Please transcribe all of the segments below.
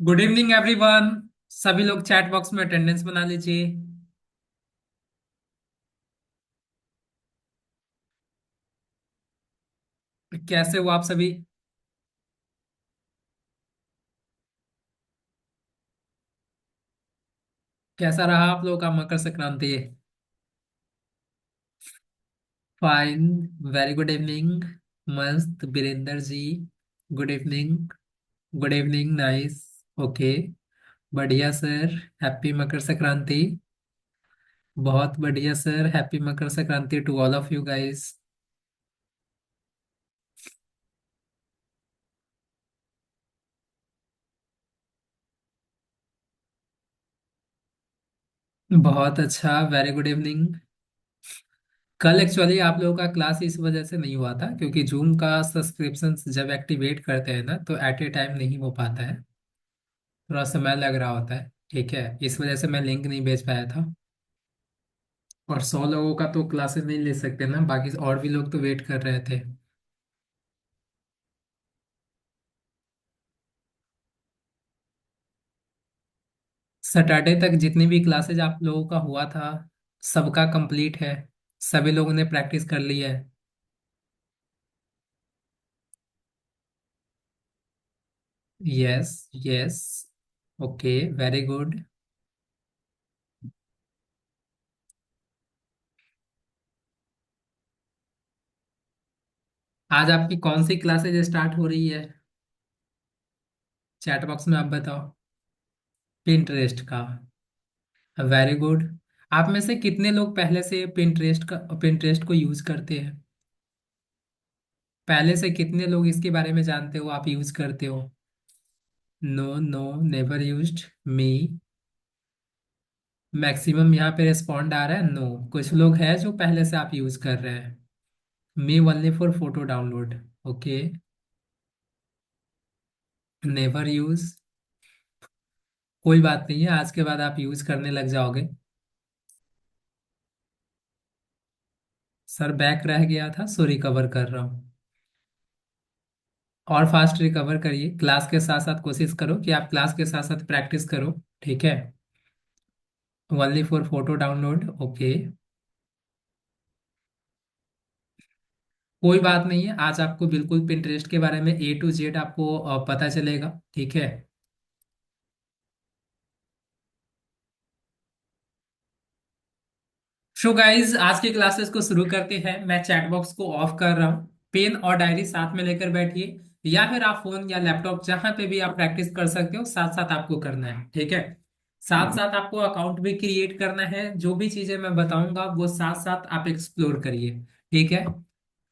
Good evening everyone. सभी लोग chat box में अटेंडेंस बना लीजिए। कैसे हो आप सभी? कैसा रहा आप लोगों का Makar Sankranti? Fine. Very good evening. मस्त Birendra ji. Good evening. Good evening, nice. Okay. बढ़िया सर। हैप्पी मकर संक्रांति। बहुत बढ़िया sir, happy Makar Sankranti to all of you guys. बहुत अच्छा, वेरी गुड इवनिंग। कल एक्चुअली आप लोगों का क्लास इस वजह से नहीं हुआ था क्योंकि जूम का सब्सक्रिप्शन जब एक्टिवेट करते हैं ना तो एट ए टाइम नहीं हो पाता है। थोड़ा समय लग रहा होता है। ठीक है, इस वजह से मैं लिंक नहीं भेज पाया था। और 100 लोगों का तो क्लासेस नहीं ले सकते ना, बाकी और भी लोग तो वेट कर रहे थे। सैटरडे तक जितनी भी क्लासेज आप लोगों का हुआ था सबका कंप्लीट है। सभी लोगों ने प्रैक्टिस कर ली है। Yes. Yes. Okay, very good. आज आपकी कौन सी क्लासेज स्टार्ट हो रही है? चैट बॉक्स में आप बताओ। पिंटरेस्ट का। Very good. आप में से कितने लोग पहले से पिंटरेस्ट को यूज करते हैं? पहले से कितने लोग इसके बारे में जानते हो, आप यूज करते हो? No no, never used. Me. Maximum यहाँ पे रिस्पॉन्ड आ रहा है नो। कुछ लोग हैं जो पहले से आप यूज कर रहे हैं। Me only for photo download. Okay. Never use. कोई बात नहीं है, आज के बाद आप यूज करने लग जाओगे। सर बैक रह गया था सो रिकवर कर रहा हूँ। और फास्ट रिकवर करिए, क्लास के साथ साथ कोशिश करो कि आप क्लास के साथ साथ प्रैक्टिस करो। ठीक है। Only for photo download. Okay. कोई बात नहीं है, आज आपको बिल्कुल पिंटरेस्ट के बारे में ए टू जेड आपको पता चलेगा। ठीक है। सो गाइज, आज की क्लासेस को शुरू करते हैं। मैं चैट बॉक्स को ऑफ कर रहा हूँ। पेन और डायरी साथ में लेकर बैठिए, या फिर आप फोन या लैपटॉप जहां पे भी आप प्रैक्टिस कर सकते हो साथ साथ आपको करना है। ठीक है। साथ साथ आपको अकाउंट भी क्रिएट करना है। जो भी चीजें मैं बताऊंगा वो साथ साथ आप एक्सप्लोर करिए। ठीक है।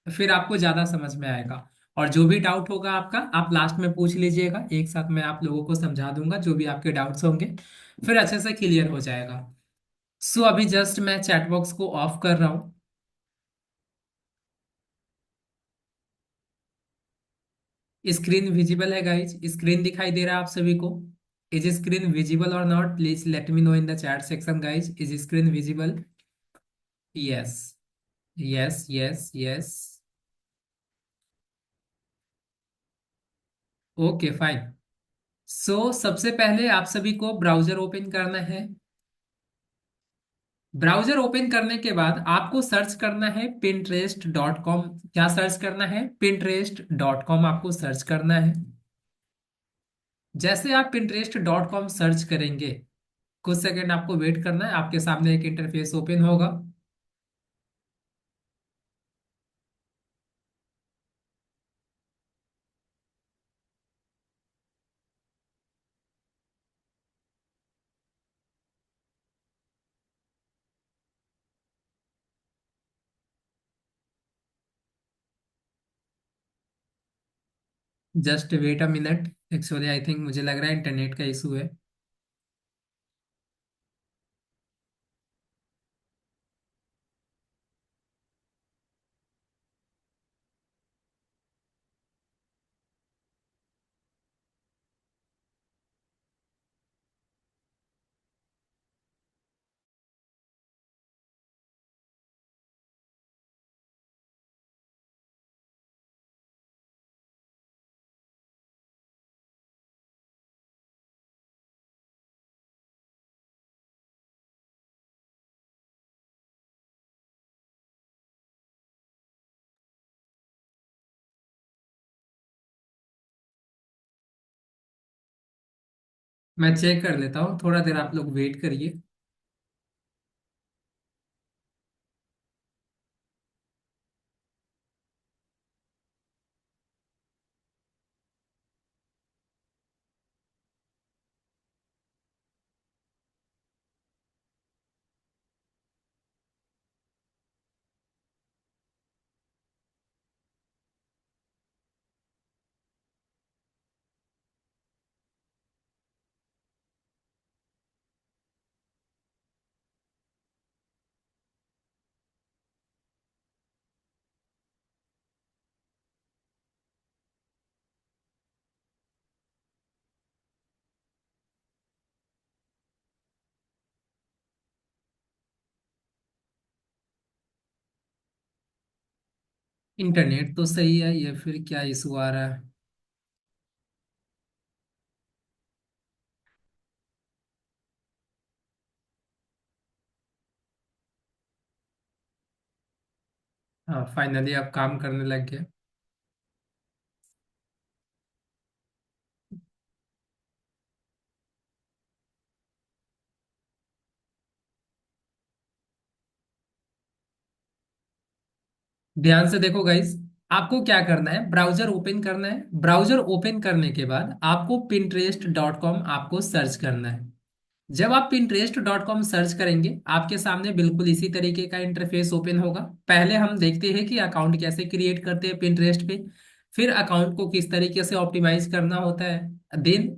फिर आपको ज्यादा समझ में आएगा। और जो भी डाउट होगा आपका, आप लास्ट में पूछ लीजिएगा, एक साथ मैं आप लोगों को समझा दूंगा जो भी आपके डाउट्स होंगे। फिर अच्छे से क्लियर हो जाएगा। सो अभी जस्ट मैं चैट बॉक्स को ऑफ कर रहा हूँ। स्क्रीन विजिबल है गाइज? स्क्रीन दिखाई दे रहा है आप सभी को? इज स्क्रीन विजिबल और not? Please let me know in the chat section guys, is screen visible? Yes. Yes yes yes. Okay fine. So सबसे पहले आप सभी को ब्राउजर ओपन करना है। ब्राउजर ओपन करने के बाद आपको सर्च करना है pinterest.com। क्या सर्च करना है? pinterest.com आपको सर्च करना है। जैसे आप pinterest.com सर्च करेंगे, कुछ सेकंड आपको वेट करना है, आपके सामने एक इंटरफेस ओपन होगा। Just wait a minute, actually I think मुझे लग रहा है इंटरनेट का इशू है। मैं चेक कर लेता हूँ, थोड़ा देर आप लोग वेट करिए। इंटरनेट तो सही है, ये फिर क्या इशू आ रहा है? हाँ, फाइनली अब काम करने लग गया। ध्यान से देखो गाइस, आपको क्या करना है, ब्राउजर ओपन करना है। ब्राउजर ओपन करने के बाद आपको pinterest.com आपको सर्च करना है। जब आप pinterest.com सर्च करेंगे, आपके सामने बिल्कुल इसी तरीके का इंटरफेस ओपन होगा। पहले हम देखते हैं कि अकाउंट कैसे क्रिएट करते हैं Pinterest पे, फिर अकाउंट को किस तरीके से ऑप्टिमाइज करना होता है, देन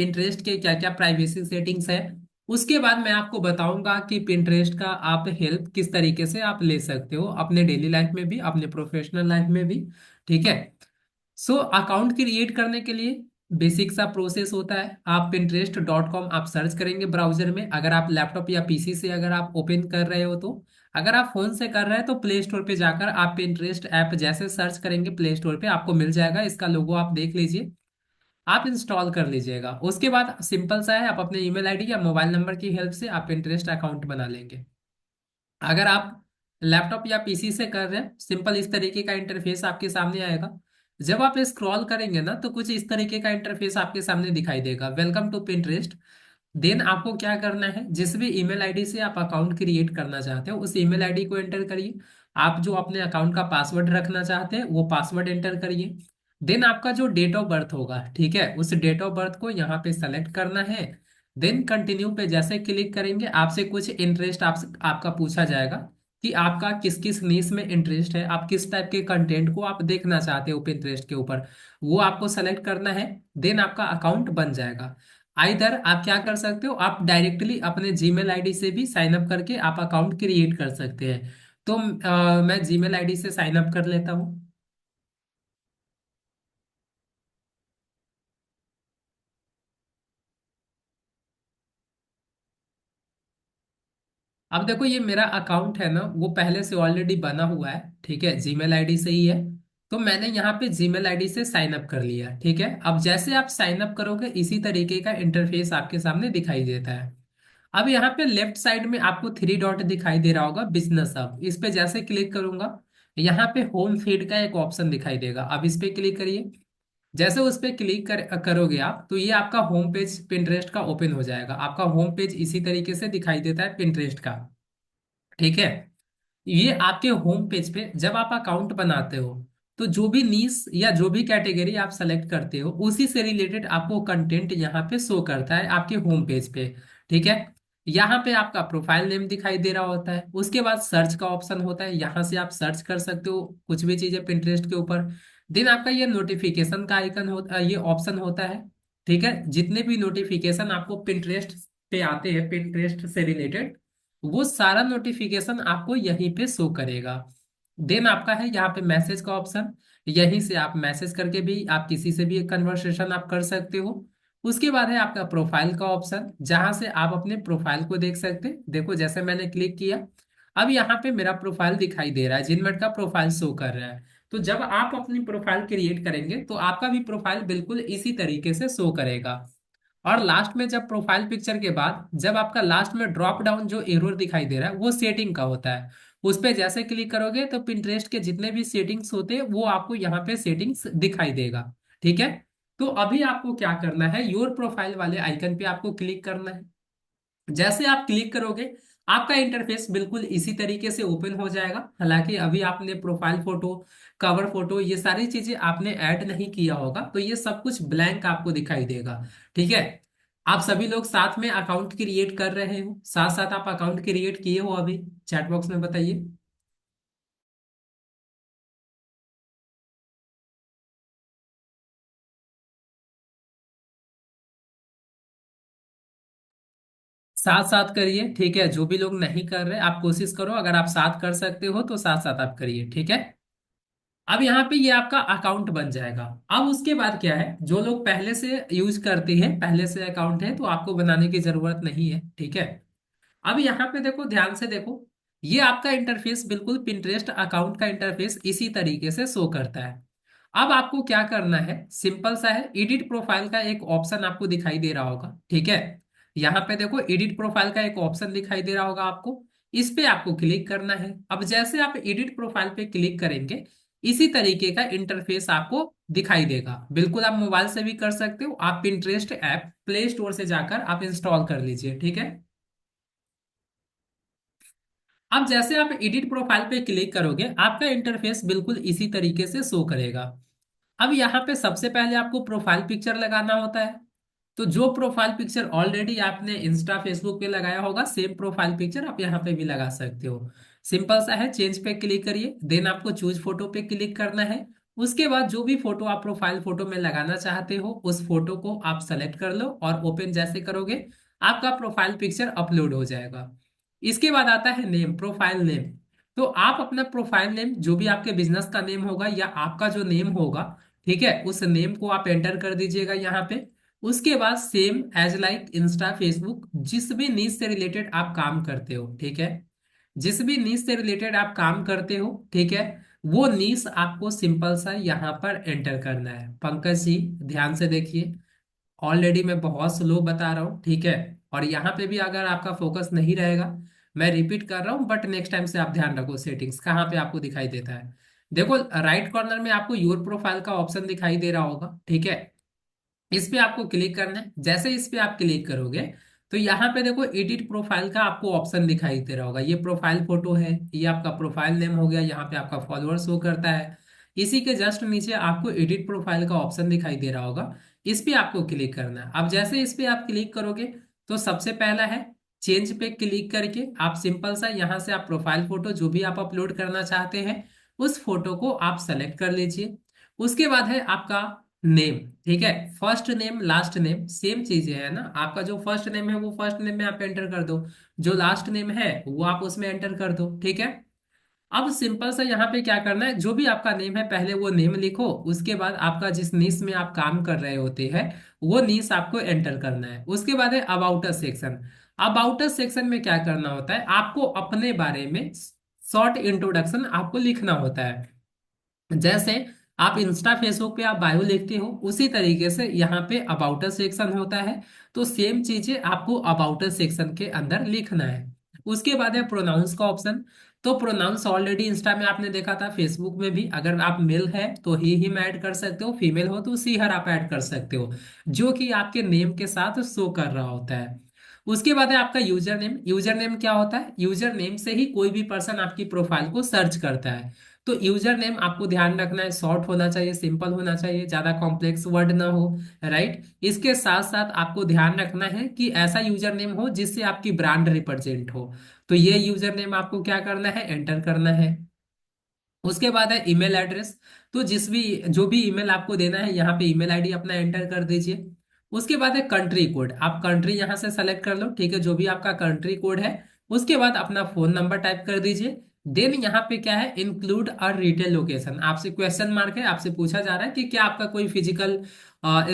Pinterest के क्या क्या प्राइवेसी सेटिंग्स है। उसके बाद मैं आपको बताऊंगा कि Pinterest का आप हेल्प किस तरीके से आप ले सकते हो अपने डेली लाइफ में भी, अपने प्रोफेशनल लाइफ में भी। ठीक है। सो अकाउंट क्रिएट करने के लिए बेसिक सा प्रोसेस होता है। आप pinterest.com आप सर्च करेंगे ब्राउजर में, अगर आप लैपटॉप या पीसी से अगर आप ओपन कर रहे हो तो। अगर आप फोन से कर रहे हैं तो प्ले स्टोर पे जाकर आप Pinterest ऐप जैसे सर्च करेंगे प्ले स्टोर पे आपको मिल जाएगा, इसका लोगो आप देख लीजिए, आप इंस्टॉल कर लीजिएगा। उसके बाद सिंपल सा है, आप अपने ईमेल आईडी या मोबाइल नंबर की हेल्प से आप Pinterest अकाउंट बना लेंगे। अगर आप लैपटॉप या पीसी से कर रहे हैं, सिंपल इस तरीके का इंटरफेस आपके सामने आएगा। जब आप स्क्रॉल करेंगे ना तो कुछ इस तरीके का इंटरफेस आपके सामने दिखाई देगा, वेलकम टू Pinterest। देन आपको क्या करना है, जिस भी ईमेल आईडी से आप अकाउंट क्रिएट करना चाहते हो उस ईमेल आईडी को एंटर करिए। आप जो अपने अकाउंट का पासवर्ड रखना चाहते हैं वो पासवर्ड एंटर करिए। देन आपका जो डेट ऑफ बर्थ होगा, ठीक है, उस डेट ऑफ बर्थ को यहाँ पे सेलेक्ट करना है। देन कंटिन्यू पे जैसे क्लिक करेंगे आपसे कुछ इंटरेस्ट आपका पूछा जाएगा कि आपका किस किस नीश में इंटरेस्ट है, आप किस टाइप के कंटेंट को आप देखना चाहते हो Pinterest के ऊपर, वो आपको सेलेक्ट करना है। देन आपका अकाउंट बन जाएगा। आइदर आप क्या कर सकते हो, आप डायरेक्टली अपने जीमेल आईडी से भी साइन अप करके आप अकाउंट क्रिएट कर सकते हैं। तो मैं जीमेल आईडी से साइन अप कर लेता हूँ। अब देखो ये मेरा अकाउंट है ना, वो पहले से ऑलरेडी बना हुआ है, ठीक है, जीमेल आईडी से ही है। तो मैंने यहाँ पे जीमेल आईडी से साइन अप कर लिया, ठीक है। अब जैसे आप साइन अप करोगे इसी तरीके का इंटरफेस आपके सामने दिखाई देता है। अब यहाँ पे लेफ्ट साइड में आपको थ्री डॉट दिखाई दे रहा होगा, बिजनेस अब इस पे जैसे क्लिक करूंगा, यहाँ पे होम फीड का एक ऑप्शन दिखाई देगा, अब इस पे क्लिक करिए। जैसे उस पे क्लिक करोगे आप तो ये आपका होम पेज Pinterest का ओपन हो जाएगा। आपका होम पेज इसी तरीके से दिखाई देता है Pinterest का, ठीक है। ये आपके होम पेज पे जब आप अकाउंट बनाते हो तो जो भी नीश या जो भी कैटेगरी आप सेलेक्ट करते हो उसी से रिलेटेड आपको कंटेंट यहाँ पे शो करता है आपके होम पेज पे, ठीक है। यहाँ पे आपका प्रोफाइल नेम दिखाई दे रहा होता है, उसके बाद सर्च का ऑप्शन होता है, यहाँ से आप सर्च कर सकते हो कुछ भी चीजें Pinterest के ऊपर। देन आपका ये नोटिफिकेशन का आइकन होता ये ऑप्शन होता है, ठीक है। जितने भी नोटिफिकेशन आपको Pinterest पे आते हैं Pinterest से रिलेटेड, वो सारा नोटिफिकेशन आपको यहीं पे शो करेगा। देन आपका है यहाँ पे मैसेज का ऑप्शन, यहीं से आप मैसेज करके भी आप किसी से भी कन्वर्सेशन आप कर सकते हो। उसके बाद है आपका प्रोफाइल का ऑप्शन, जहां से आप अपने प्रोफाइल को देख सकते हैं। देखो जैसे मैंने क्लिक किया, अब यहाँ पे मेरा प्रोफाइल दिखाई दे रहा है, जिनमें का प्रोफाइल शो कर रहा है। तो जब आप अपनी प्रोफाइल क्रिएट करेंगे तो आपका भी प्रोफाइल बिल्कुल इसी तरीके से शो करेगा। और लास्ट में जब प्रोफाइल पिक्चर के बाद जब आपका लास्ट में ड्रॉप डाउन जो एरर दिखाई दे रहा है वो सेटिंग का होता है, उस पे जैसे क्लिक करोगे तो Pinterest के जितने भी सेटिंग्स होते हैं वो आपको यहाँ पे सेटिंग्स दिखाई देगा, ठीक है। तो अभी आपको क्या करना है, योर प्रोफाइल वाले आइकन पे आपको क्लिक करना है। जैसे आप क्लिक करोगे आपका इंटरफेस बिल्कुल इसी तरीके से ओपन हो जाएगा। हालांकि अभी आपने प्रोफाइल फोटो, कवर फोटो, ये सारी चीजें आपने ऐड नहीं किया होगा, तो ये सब कुछ ब्लैंक आपको दिखाई देगा। ठीक है। आप सभी लोग साथ में अकाउंट क्रिएट कर रहे हो, साथ साथ आप अकाउंट क्रिएट किए हो अभी? चैट बॉक्स में बताइए। साथ साथ करिए, ठीक है। जो भी लोग नहीं कर रहे आप कोशिश करो, अगर आप साथ कर सकते हो तो साथ साथ आप करिए, ठीक है। अब यहाँ पे ये आपका अकाउंट बन जाएगा। अब उसके बाद क्या है, जो लोग पहले से यूज करते हैं, पहले से अकाउंट है, तो आपको बनाने की जरूरत नहीं है, ठीक है। अब यहाँ पे देखो, ध्यान से देखो, ये आपका इंटरफेस बिल्कुल पिंटरेस्ट अकाउंट का इंटरफेस इसी तरीके से शो करता है। अब आपको क्या करना है, सिंपल सा है, एडिट प्रोफाइल का एक ऑप्शन आपको दिखाई दे रहा होगा, ठीक है। यहाँ पे देखो एडिट प्रोफाइल का एक ऑप्शन दिखाई दे रहा होगा आपको, इस पे आपको क्लिक करना है। अब जैसे आप एडिट प्रोफाइल पे क्लिक करेंगे, इसी तरीके का इंटरफेस आपको दिखाई देगा। बिल्कुल आप मोबाइल से भी कर सकते हो, आप पिंटरेस्ट ऐप प्ले स्टोर से जाकर आप इंस्टॉल कर लीजिए, ठीक है। अब जैसे आप एडिट प्रोफाइल पे क्लिक करोगे आपका इंटरफेस बिल्कुल इसी तरीके से शो करेगा। अब यहाँ पे सबसे पहले आपको प्रोफाइल पिक्चर लगाना होता है। तो जो प्रोफाइल पिक्चर ऑलरेडी आपने इंस्टा फेसबुक पे लगाया होगा, सेम प्रोफाइल पिक्चर आप यहाँ पे भी लगा सकते हो। सिंपल सा है, चेंज पे क्लिक करिए, देन आपको चूज फोटो पे क्लिक करना है। उसके बाद जो भी फोटो आप प्रोफाइल फोटो में लगाना चाहते हो उस फोटो को आप सेलेक्ट कर लो, और ओपन जैसे करोगे आपका प्रोफाइल पिक्चर अपलोड हो जाएगा। इसके बाद आता है नेम, प्रोफाइल नेम। तो आप अपना प्रोफाइल नेम, जो भी आपके बिजनेस का नेम होगा या आपका जो नेम होगा, ठीक है, उस नेम को आप एंटर कर दीजिएगा यहाँ पे। उसके बाद same as like Insta Facebook, जिस भी नीच से रिलेटेड आप काम करते हो, ठीक है, जिस भी नीच से रिलेटेड आप काम करते हो, ठीक है, वो नीच आपको सिंपल सा यहाँ पर एंटर करना है। पंकज जी ध्यान से देखिए, ऑलरेडी मैं बहुत स्लो बता रहा हूँ, ठीक है। और यहाँ पे भी अगर आपका फोकस नहीं रहेगा, मैं रिपीट कर रहा हूँ, बट नेक्स्ट टाइम से आप ध्यान रखो। सेटिंग्स कहाँ पे आपको दिखाई देता है, देखो राइट कॉर्नर में आपको योर प्रोफाइल का ऑप्शन दिखाई दे रहा होगा, ठीक है। इस पे आपको क्लिक करना है। जैसे इस पे आप क्लिक करोगे तो यहाँ पे देखो एडिट प्रोफाइल का आपको ऑप्शन दिखाई दे रहा होगा। ये प्रोफाइल फोटो है, ये आपका प्रोफाइल नेम हो गया, यहाँ पे आपका फॉलोअर शो करता है। इसी के जस्ट नीचे आपको एडिट प्रोफाइल का ऑप्शन दिखाई दे रहा होगा, इस पे आपको क्लिक करना है। अब जैसे इस पे आप क्लिक करोगे तो सबसे पहला है चेंज पे क्लिक करके आप सिंपल सा यहाँ से आप प्रोफाइल फोटो जो भी आप अपलोड करना चाहते हैं उस फोटो को आप सेलेक्ट कर लीजिए। उसके बाद है आपका नेम, ठीक है। First name last name same चीजें है ना, आपका जो फर्स्ट नेम है वो फर्स्ट नेम में आप एंटर कर दो, जो लास्ट नेम है वो आप उसमें एंटर कर दो, ठीक है। अब सिंपल सा यहाँ पे क्या करना है, जो भी आपका नेम है पहले वो नेम लिखो, उसके बाद आपका जिस नीश में आप काम कर रहे होते हैं वो नीश आपको एंटर करना है। उसके बाद है about us section. About us section में क्या करना होता है, आपको अपने बारे में शॉर्ट इंट्रोडक्शन आपको लिखना होता है। जैसे आप इंस्टा फेसबुक पे आप बायो लिखते हो उसी तरीके से यहाँ पे अबाउट अस सेक्शन होता है। तो सेम चीजें आपको अबाउट अस सेक्शन के अंदर लिखना है। उसके बाद है प्रोनाउंस का ऑप्शन। तो प्रोनाउंस ऑलरेडी इंस्टा में आपने देखा था, फेसबुक में भी, अगर आप मेल है तो ही में ऐड कर सकते हो, फीमेल हो तो सी हर आप ऐड कर सकते हो, जो कि आपके नेम के साथ शो कर रहा होता है। उसके बाद है आपका यूजर नेम। यूजर नेम क्या होता है, यूजर नेम से ही कोई भी पर्सन आपकी प्रोफाइल को सर्च करता है। तो यूजर नेम आपको ध्यान रखना है, शॉर्ट होना चाहिए, सिंपल होना चाहिए, ज्यादा कॉम्प्लेक्स वर्ड ना हो, राइट। इसके साथ साथ आपको ध्यान रखना है कि ऐसा यूजर नेम हो जिससे आपकी ब्रांड रिप्रेजेंट हो। तो ये यूजर नेम आपको क्या करना है, एंटर करना है। उसके बाद है ईमेल एड्रेस। तो जिस भी जो भी ईमेल आपको देना है यहाँ पे ईमेल आईडी अपना एंटर कर दीजिए। उसके बाद है कंट्री कोड, आप कंट्री यहाँ से सेलेक्ट कर लो, ठीक है, जो भी आपका कंट्री कोड है। उसके बाद अपना फोन नंबर टाइप कर दीजिए। देन यहाँ पे क्या है, इंक्लूड अ रिटेल लोकेशन, आपसे क्वेश्चन मार्क है, आपसे पूछा जा रहा है कि क्या आपका कोई फिजिकल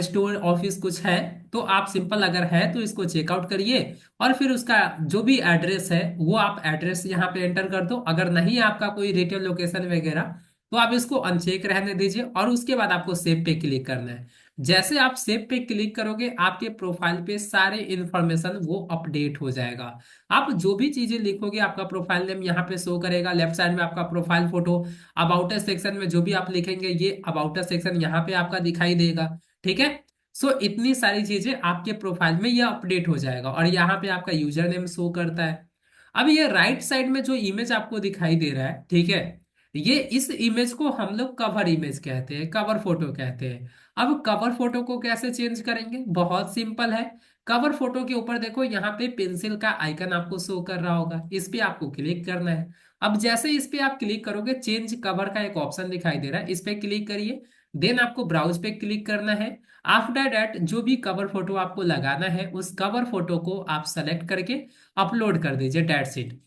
स्टोर ऑफिस कुछ है। तो आप सिंपल अगर है तो इसको चेकआउट करिए, और फिर उसका जो भी एड्रेस है वो आप एड्रेस यहाँ पे एंटर कर दो। अगर नहीं है आपका कोई रिटेल लोकेशन वगैरह तो आप इसको अनचेक रहने दीजिए, और उसके बाद आपको सेव पे क्लिक करना है। जैसे आप सेव पे क्लिक करोगे आपके प्रोफाइल पे सारे इंफॉर्मेशन वो अपडेट हो जाएगा। आप जो भी चीजें लिखोगे आपका प्रोफाइल नेम यहाँ पे शो करेगा, लेफ्ट साइड में आपका profile photo, about us section में जो भी आप लिखेंगे ये अबाउट अस सेक्शन यहाँ पे आपका दिखाई देगा, ठीक है। सो इतनी सारी चीजें आपके प्रोफाइल में ये अपडेट हो जाएगा, और यहाँ पे आपका यूजर नेम शो करता है। अब ये राइट साइड में जो इमेज आपको दिखाई दे रहा है, ठीक है, ये इस इमेज को हम लोग कवर इमेज कहते हैं, कवर फोटो कहते हैं। अब कवर फोटो को कैसे चेंज करेंगे, बहुत सिंपल है। कवर फोटो के ऊपर देखो यहाँ पे पेंसिल का आइकन आपको शो कर रहा होगा, इस पे आपको क्लिक करना है। अब जैसे इस पे आप क्लिक करोगे, चेंज कवर का एक ऑप्शन दिखाई दे रहा है, इस पे क्लिक करिए। देन आपको ब्राउज पे क्लिक करना है। आफ्टर दैट जो भी कवर फोटो आपको लगाना है, उस कवर फोटो को आप सेलेक्ट करके अपलोड कर दीजिए, डेट शीट।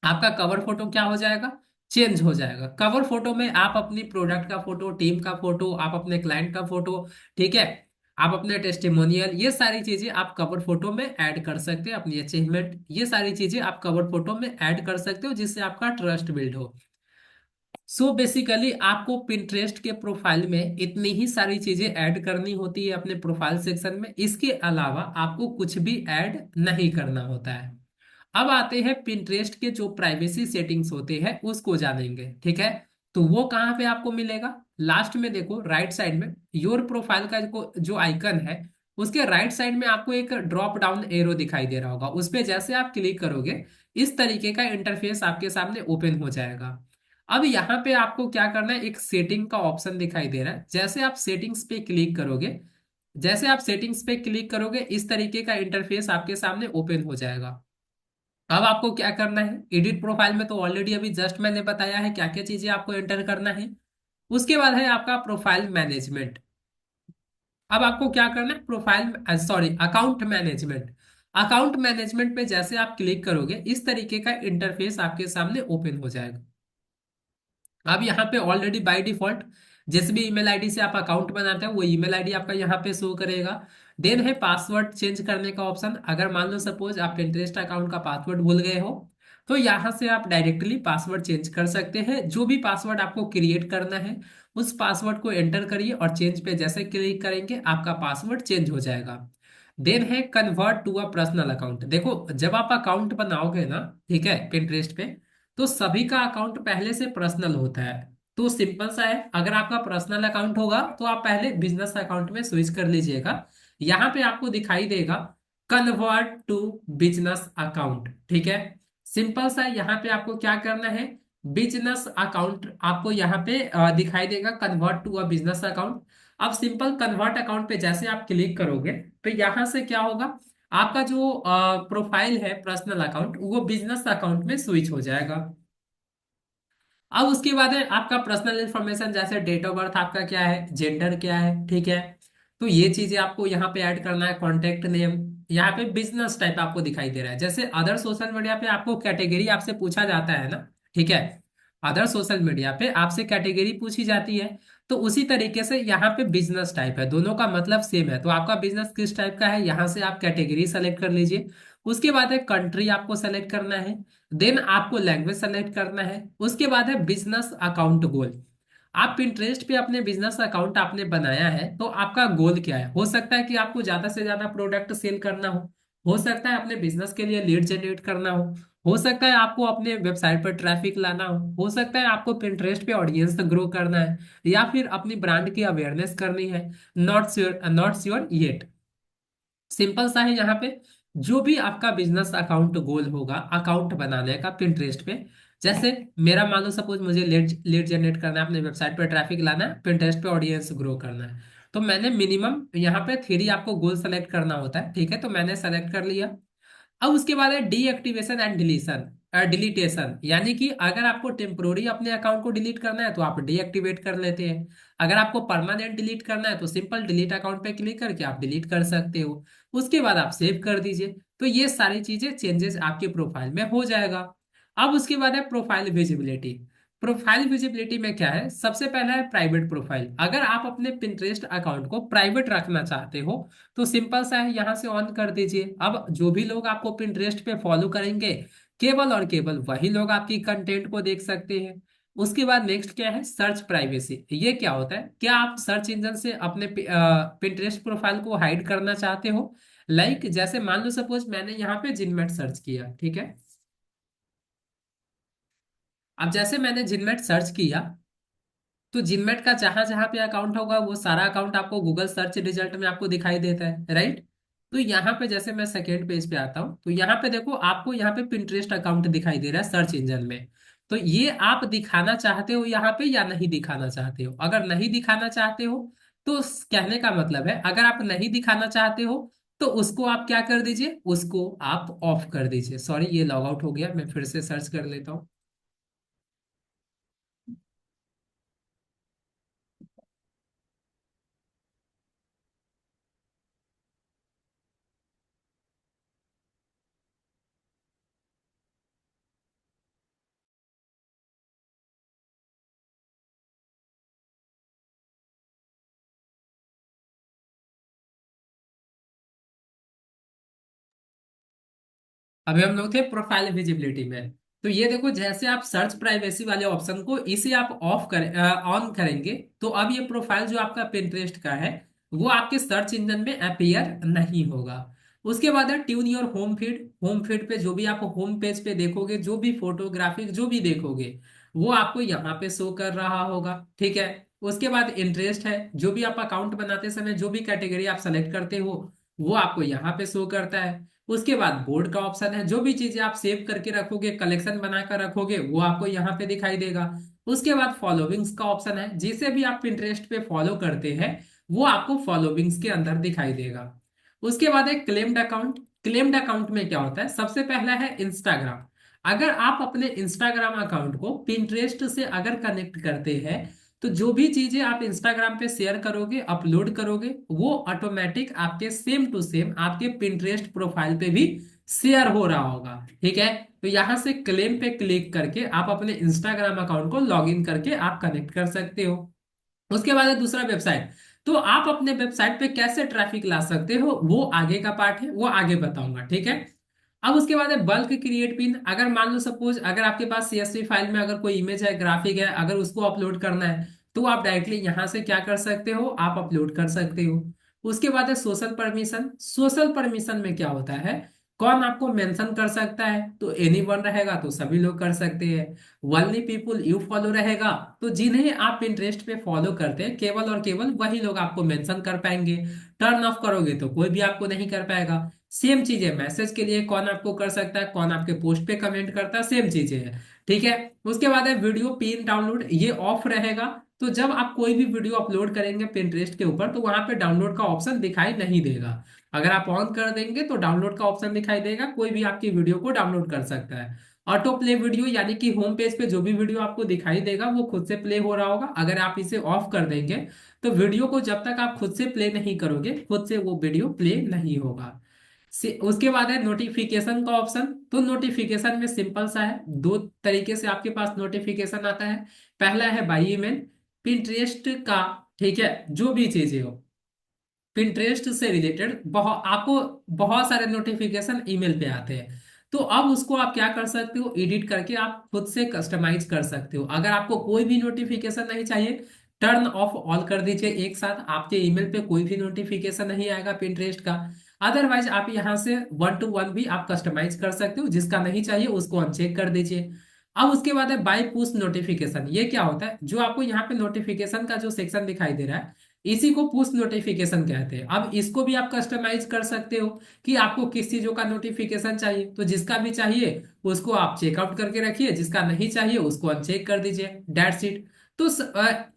आपका कवर फोटो क्या हो जाएगा, चेंज हो जाएगा। कवर फोटो में आप अपनी प्रोडक्ट का फोटो, टीम का फोटो, आप अपने क्लाइंट का फोटो, ठीक है, आप अपने टेस्टिमोनियल, ये सारी चीजें आप कवर फोटो में ऐड कर सकते हैं, अपनी अचीवमेंट, ये सारी चीजें आप कवर फोटो में ऐड कर सकते हो, जिससे आपका ट्रस्ट बिल्ड हो। सो बेसिकली आपको पिंटरेस्ट के प्रोफाइल में इतनी ही सारी चीजें ऐड करनी होती है अपने प्रोफाइल सेक्शन में, इसके अलावा आपको कुछ भी ऐड नहीं करना होता है। अब आते हैं पिंटरेस्ट के जो प्राइवेसी सेटिंग्स होते हैं उसको जानेंगे, ठीक है। तो वो कहाँ पे आपको मिलेगा, लास्ट में देखो राइट साइड में योर प्रोफाइल का जो आइकन है, उसके राइट साइड में आपको एक ड्रॉप डाउन एरो दिखाई दे रहा होगा, उस पे जैसे आप क्लिक करोगे, इस तरीके का इंटरफेस आपके सामने ओपन हो जाएगा। अब यहाँ पे आपको क्या करना है, एक सेटिंग का ऑप्शन दिखाई दे रहा है, जैसे आप सेटिंग्स पे क्लिक करोगे, जैसे आप सेटिंग्स पे क्लिक करोगे, इस तरीके का इंटरफेस आपके सामने ओपन हो जाएगा। अब आपको क्या करना है, एडिट प्रोफाइल में तो ऑलरेडी अभी जस्ट मैंने बताया है क्या क्या चीजें आपको एंटर करना है। उसके बाद है आपका प्रोफाइल मैनेजमेंट। अब आपको क्या करना है, profile sorry account management. Account management पे जैसे आप क्लिक करोगे, इस तरीके का इंटरफेस आपके सामने ओपन हो जाएगा। अब यहाँ पे ऑलरेडी बाय डिफॉल्ट जिस भी ईमेल आईडी से आप अकाउंट बनाते हैं, वो ईमेल आईडी आपका यहाँ पे शो करेगा। देन है पासवर्ड चेंज करने का ऑप्शन। अगर मान लो सपोज आप Pinterest अकाउंट का पासवर्ड भूल गए हो, तो यहाँ से आप डायरेक्टली पासवर्ड चेंज कर सकते हैं। जो भी पासवर्ड आपको क्रिएट करना है, उस पासवर्ड को एंटर करिए, और चेंज पे जैसे क्लिक करेंगे आपका पासवर्ड चेंज हो जाएगा। देन है convert to a personal account. देखो जब आप अकाउंट बनाओगे ना, ठीक है, Pinterest पे, तो सभी का अकाउंट पहले से पर्सनल होता है। तो सिंपल सा है, अगर आपका पर्सनल अकाउंट होगा तो आप पहले बिजनेस अकाउंट में स्विच कर लीजिएगा। यहाँ पे आपको दिखाई देगा कन्वर्ट टू बिजनेस अकाउंट, ठीक है। सिंपल सा यहाँ पे आपको क्या करना है, बिजनेस अकाउंट आपको यहाँ पे दिखाई देगा, convert to a business account. अब सिंपल कन्वर्ट अकाउंट पे जैसे आप क्लिक करोगे, तो यहाँ से क्या होगा, आपका जो प्रोफाइल है पर्सनल अकाउंट, वो बिजनेस अकाउंट में स्विच हो जाएगा। अब उसके बाद है आपका पर्सनल इंफॉर्मेशन, जैसे डेट ऑफ बर्थ आपका क्या है, जेंडर क्या है, ठीक है, तो ये चीजें आपको यहाँ पे ऐड करना है। कॉन्टेक्ट नेम, यहाँ पे बिजनेस टाइप आपको दिखाई दे रहा है। जैसे अदर सोशल मीडिया पे आपको कैटेगरी आपसे पूछा जाता है ना, ठीक है, अदर सोशल मीडिया पे आपसे कैटेगरी पूछी जाती है, तो उसी तरीके से यहाँ पे बिजनेस टाइप है, दोनों का मतलब सेम है। तो आपका बिजनेस किस टाइप का है, यहाँ से आप कैटेगरी सेलेक्ट कर लीजिए। उसके बाद है कंट्री आपको सेलेक्ट करना है। देन आपको लैंग्वेज सेलेक्ट करना है। उसके बाद है बिजनेस अकाउंट गोल। आप Pinterest पे अपने बिजनेस अकाउंट आपने बनाया है, तो आपका गोल क्या है, हो सकता है कि आपको ज्यादा से ज्यादा प्रोडक्ट सेल करना हो सकता है अपने बिजनेस के लिए लीड जनरेट करना हो सकता है आपको अपने वेबसाइट पर ट्रैफिक लाना हो सकता है आपको Pinterest पे ऑडियंस ग्रो करना है, या फिर अपनी ब्रांड की अवेयरनेस करनी है। Not sure yet. सिंपल सा है यहाँ पे, जो भी आपका बिजनेस अकाउंट गोल होगा अकाउंट बनाने का Pinterest पे, जैसे मेरा मान लो सपोज मुझे लीड लीड जनरेट करना है, अपने वेबसाइट पे ट्रैफिक लाना है, Pinterest पे ऑडियंस ग्रो करना है, तो मैंने मिनिमम यहाँ पे 3 आपको गोल सेलेक्ट करना होता है, ठीक है, तो मैंने सेलेक्ट कर लिया। अब उसके बाद है डीएक्टिवेशन एंड डिलीशन, डिलीटेशन, यानी कि अगर आपको टेम्पोररी अपने अकाउंट को डिलीट करना है तो आप डीएक्टिवेट कर लेते हैं। अगर आपको परमानेंट डिलीट करना है तो सिंपल डिलीट अकाउंट पे क्लिक करके आप डिलीट कर सकते हो। उसके बाद आप सेव कर दीजिए, तो ये सारी चीजें चेंजेस आपके प्रोफाइल में हो जाएगा। अब उसके बाद है प्रोफाइल विजिबिलिटी। प्रोफाइल विजिबिलिटी में क्या है, सबसे पहला है प्राइवेट प्रोफाइल। अगर आप अपने Pinterest अकाउंट को प्राइवेट रखना चाहते हो, तो सिंपल सा है, यहाँ से ऑन कर दीजिए। अब जो भी लोग आपको Pinterest पे फॉलो करेंगे, केवल और केवल वही लोग आपकी कंटेंट को देख सकते हैं। उसके बाद नेक्स्ट क्या है, सर्च प्राइवेसी। ये क्या होता है, क्या आप सर्च इंजन से अपने Pinterest प्रोफाइल को हाइड करना चाहते हो। जैसे मान लो सपोज मैंने यहाँ पे जिनमेट सर्च किया, ठीक है, अब जैसे मैंने जिनमेट सर्च किया, तो जिनमेट का जहां जहां पे अकाउंट होगा वो सारा अकाउंट आपको गूगल सर्च रिजल्ट में आपको दिखाई देता है, राइट। तो यहाँ पे जैसे मैं सेकेंड पेज पे आता हूँ, तो यहाँ पे देखो आपको यहाँ पे पिंटरेस्ट अकाउंट दिखाई दे रहा है सर्च इंजन में। तो ये आप दिखाना चाहते हो यहाँ पे या नहीं दिखाना चाहते हो? अगर नहीं दिखाना चाहते हो तो कहने का मतलब है, अगर आप नहीं दिखाना चाहते हो तो उसको आप क्या कर दीजिए, उसको आप ऑफ कर दीजिए। सॉरी, ये लॉग आउट हो गया, मैं फिर से सर्च कर लेता हूँ। अभी हम लोग थे प्रोफाइल विजिबिलिटी में। तो ये देखो, जैसे आप सर्च प्राइवेसी वाले ऑप्शन को इसे आप ऑफ करें, ऑन करेंगे, तो अब ये प्रोफाइल जो आपका पिंटरेस्ट का है वो आपके सर्च इंजन में अपीयर नहीं होगा। उसके बाद है tune your home feed. Home feed पे जो भी आप होम पेज पे देखोगे, जो भी फोटोग्राफिक जो भी देखोगे, वो आपको यहाँ पे शो कर रहा होगा, ठीक है। उसके बाद इंटरेस्ट है, जो भी आप अकाउंट बनाते समय जो भी कैटेगरी आप सेलेक्ट करते हो वो आपको यहाँ पे शो करता है। उसके बाद बोर्ड का ऑप्शन है, जो भी चीजें आप सेव करके रखोगे, कलेक्शन बनाकर रखोगे, वो आपको यहाँ पे दिखाई देगा। उसके बाद फॉलोविंग्स का ऑप्शन है, जिसे भी आप इंटरेस्ट पे फॉलो करते हैं वो आपको फॉलोविंग्स के अंदर दिखाई देगा। उसके बाद है क्लेम्ड अकाउंट। क्लेम्ड अकाउंट में क्या होता है, सबसे पहला है इंस्टाग्राम। अगर आप अपने इंस्टाग्राम अकाउंट को पिंटरेस्ट से अगर कनेक्ट करते हैं, तो जो भी चीजें आप इंस्टाग्राम पे शेयर करोगे, अपलोड करोगे, वो ऑटोमेटिक आपके सेम टू सेम आपके पिंटरेस्ट प्रोफाइल पे भी शेयर हो रहा होगा, ठीक है। तो यहां से क्लेम पे क्लिक करके आप अपने इंस्टाग्राम अकाउंट को लॉग इन करके आप कनेक्ट कर सकते हो। उसके बाद है दूसरा वेबसाइट। तो आप अपने वेबसाइट पे कैसे ट्रैफिक ला सकते हो वो आगे का पार्ट है, वो आगे बताऊंगा, ठीक है। अब उसके बाद है बल्क क्रिएट पिन। अगर मान लो सपोज अगर आपके पास सीएसवी फाइल में अगर कोई इमेज है, ग्राफिक है, अगर उसको अपलोड करना है, तो आप डायरेक्टली यहां से क्या कर सकते हो, आप अपलोड कर सकते हो। उसके बाद है सोशल परमिशन। सोशल परमिशन में क्या होता है, कौन आपको मेंशन कर सकता है, तो एनीवन रहेगा तो सभी लोग कर सकते हैं। ओनली पीपुल यू फॉलो रहेगा, तो जिन्हें आप इंटरेस्ट पे फॉलो करते हैं केवल और केवल वही लोग आपको मेंशन कर पाएंगे। टर्न ऑफ करोगे तो कोई भी आपको नहीं कर पाएगा। सेम चीजें मैसेज के लिए, कौन आपको कर सकता है, कौन आपके पोस्ट पे कमेंट करता है, सेम चीजें हैं, ठीक है। उसके बाद है वीडियो पिन डाउनलोड, ये ऑफ रहेगा। तो जब आप कोई भी वीडियो अपलोड करेंगे पिंटरेस्ट के ऊपर, तो वहां पे डाउनलोड का ऑप्शन दिखाई नहीं देगा। अगर आप ऑन कर देंगे तो डाउनलोड का ऑप्शन दिखाई देगा, कोई भी आपकी वीडियो को डाउनलोड कर सकता है। ऑटो प्ले वीडियो, यानी कि होम पेज पे जो भी वीडियो आपको दिखाई देगा वो खुद से प्ले हो रहा होगा। अगर आप इसे ऑफ कर देंगे तो वीडियो को जब तक आप खुद से प्ले नहीं करोगे, खुद से वो वीडियो प्ले नहीं होगा। उसके बाद है नोटिफिकेशन का ऑप्शन। तो नोटिफिकेशन में सिंपल सा है, दो तरीके से आपके पास नोटिफिकेशन आता है। पहला है बाई ईमेल, पिंटरेस्ट का, ठीक है, जो भी चीजें हो पिंटरेस्ट से रिलेटेड बहुत आपको बहुत सारे नोटिफिकेशन ईमेल पे आते हैं। तो अब उसको आप क्या कर सकते हो, एडिट करके आप खुद से कस्टमाइज कर सकते हो। अगर आपको कोई भी नोटिफिकेशन नहीं चाहिए, टर्न ऑफ ऑल कर दीजिए, एक साथ आपके ईमेल पे कोई भी नोटिफिकेशन नहीं आएगा पिंटरेस्ट का। अदरवाइज आप यहाँ से वन टू वन भी आप कस्टमाइज कर सकते हो, जिसका नहीं चाहिए उसको अनचेक कर दीजिए। अब उसके बाद है बाय पुश नोटिफिकेशन। ये क्या होता है, जो आपको यहाँ पे नोटिफिकेशन का जो सेक्शन दिखाई दे रहा है, इसी को पुश नोटिफिकेशन कहते हैं। अब इसको भी आप कस्टमाइज कर सकते हो कि आपको किस चीजों का नोटिफिकेशन चाहिए। तो जिसका भी चाहिए उसको आप चेकआउट करके रखिए, जिसका नहीं चाहिए उसको अनचेक कर दीजिए, दैट्स इट। तो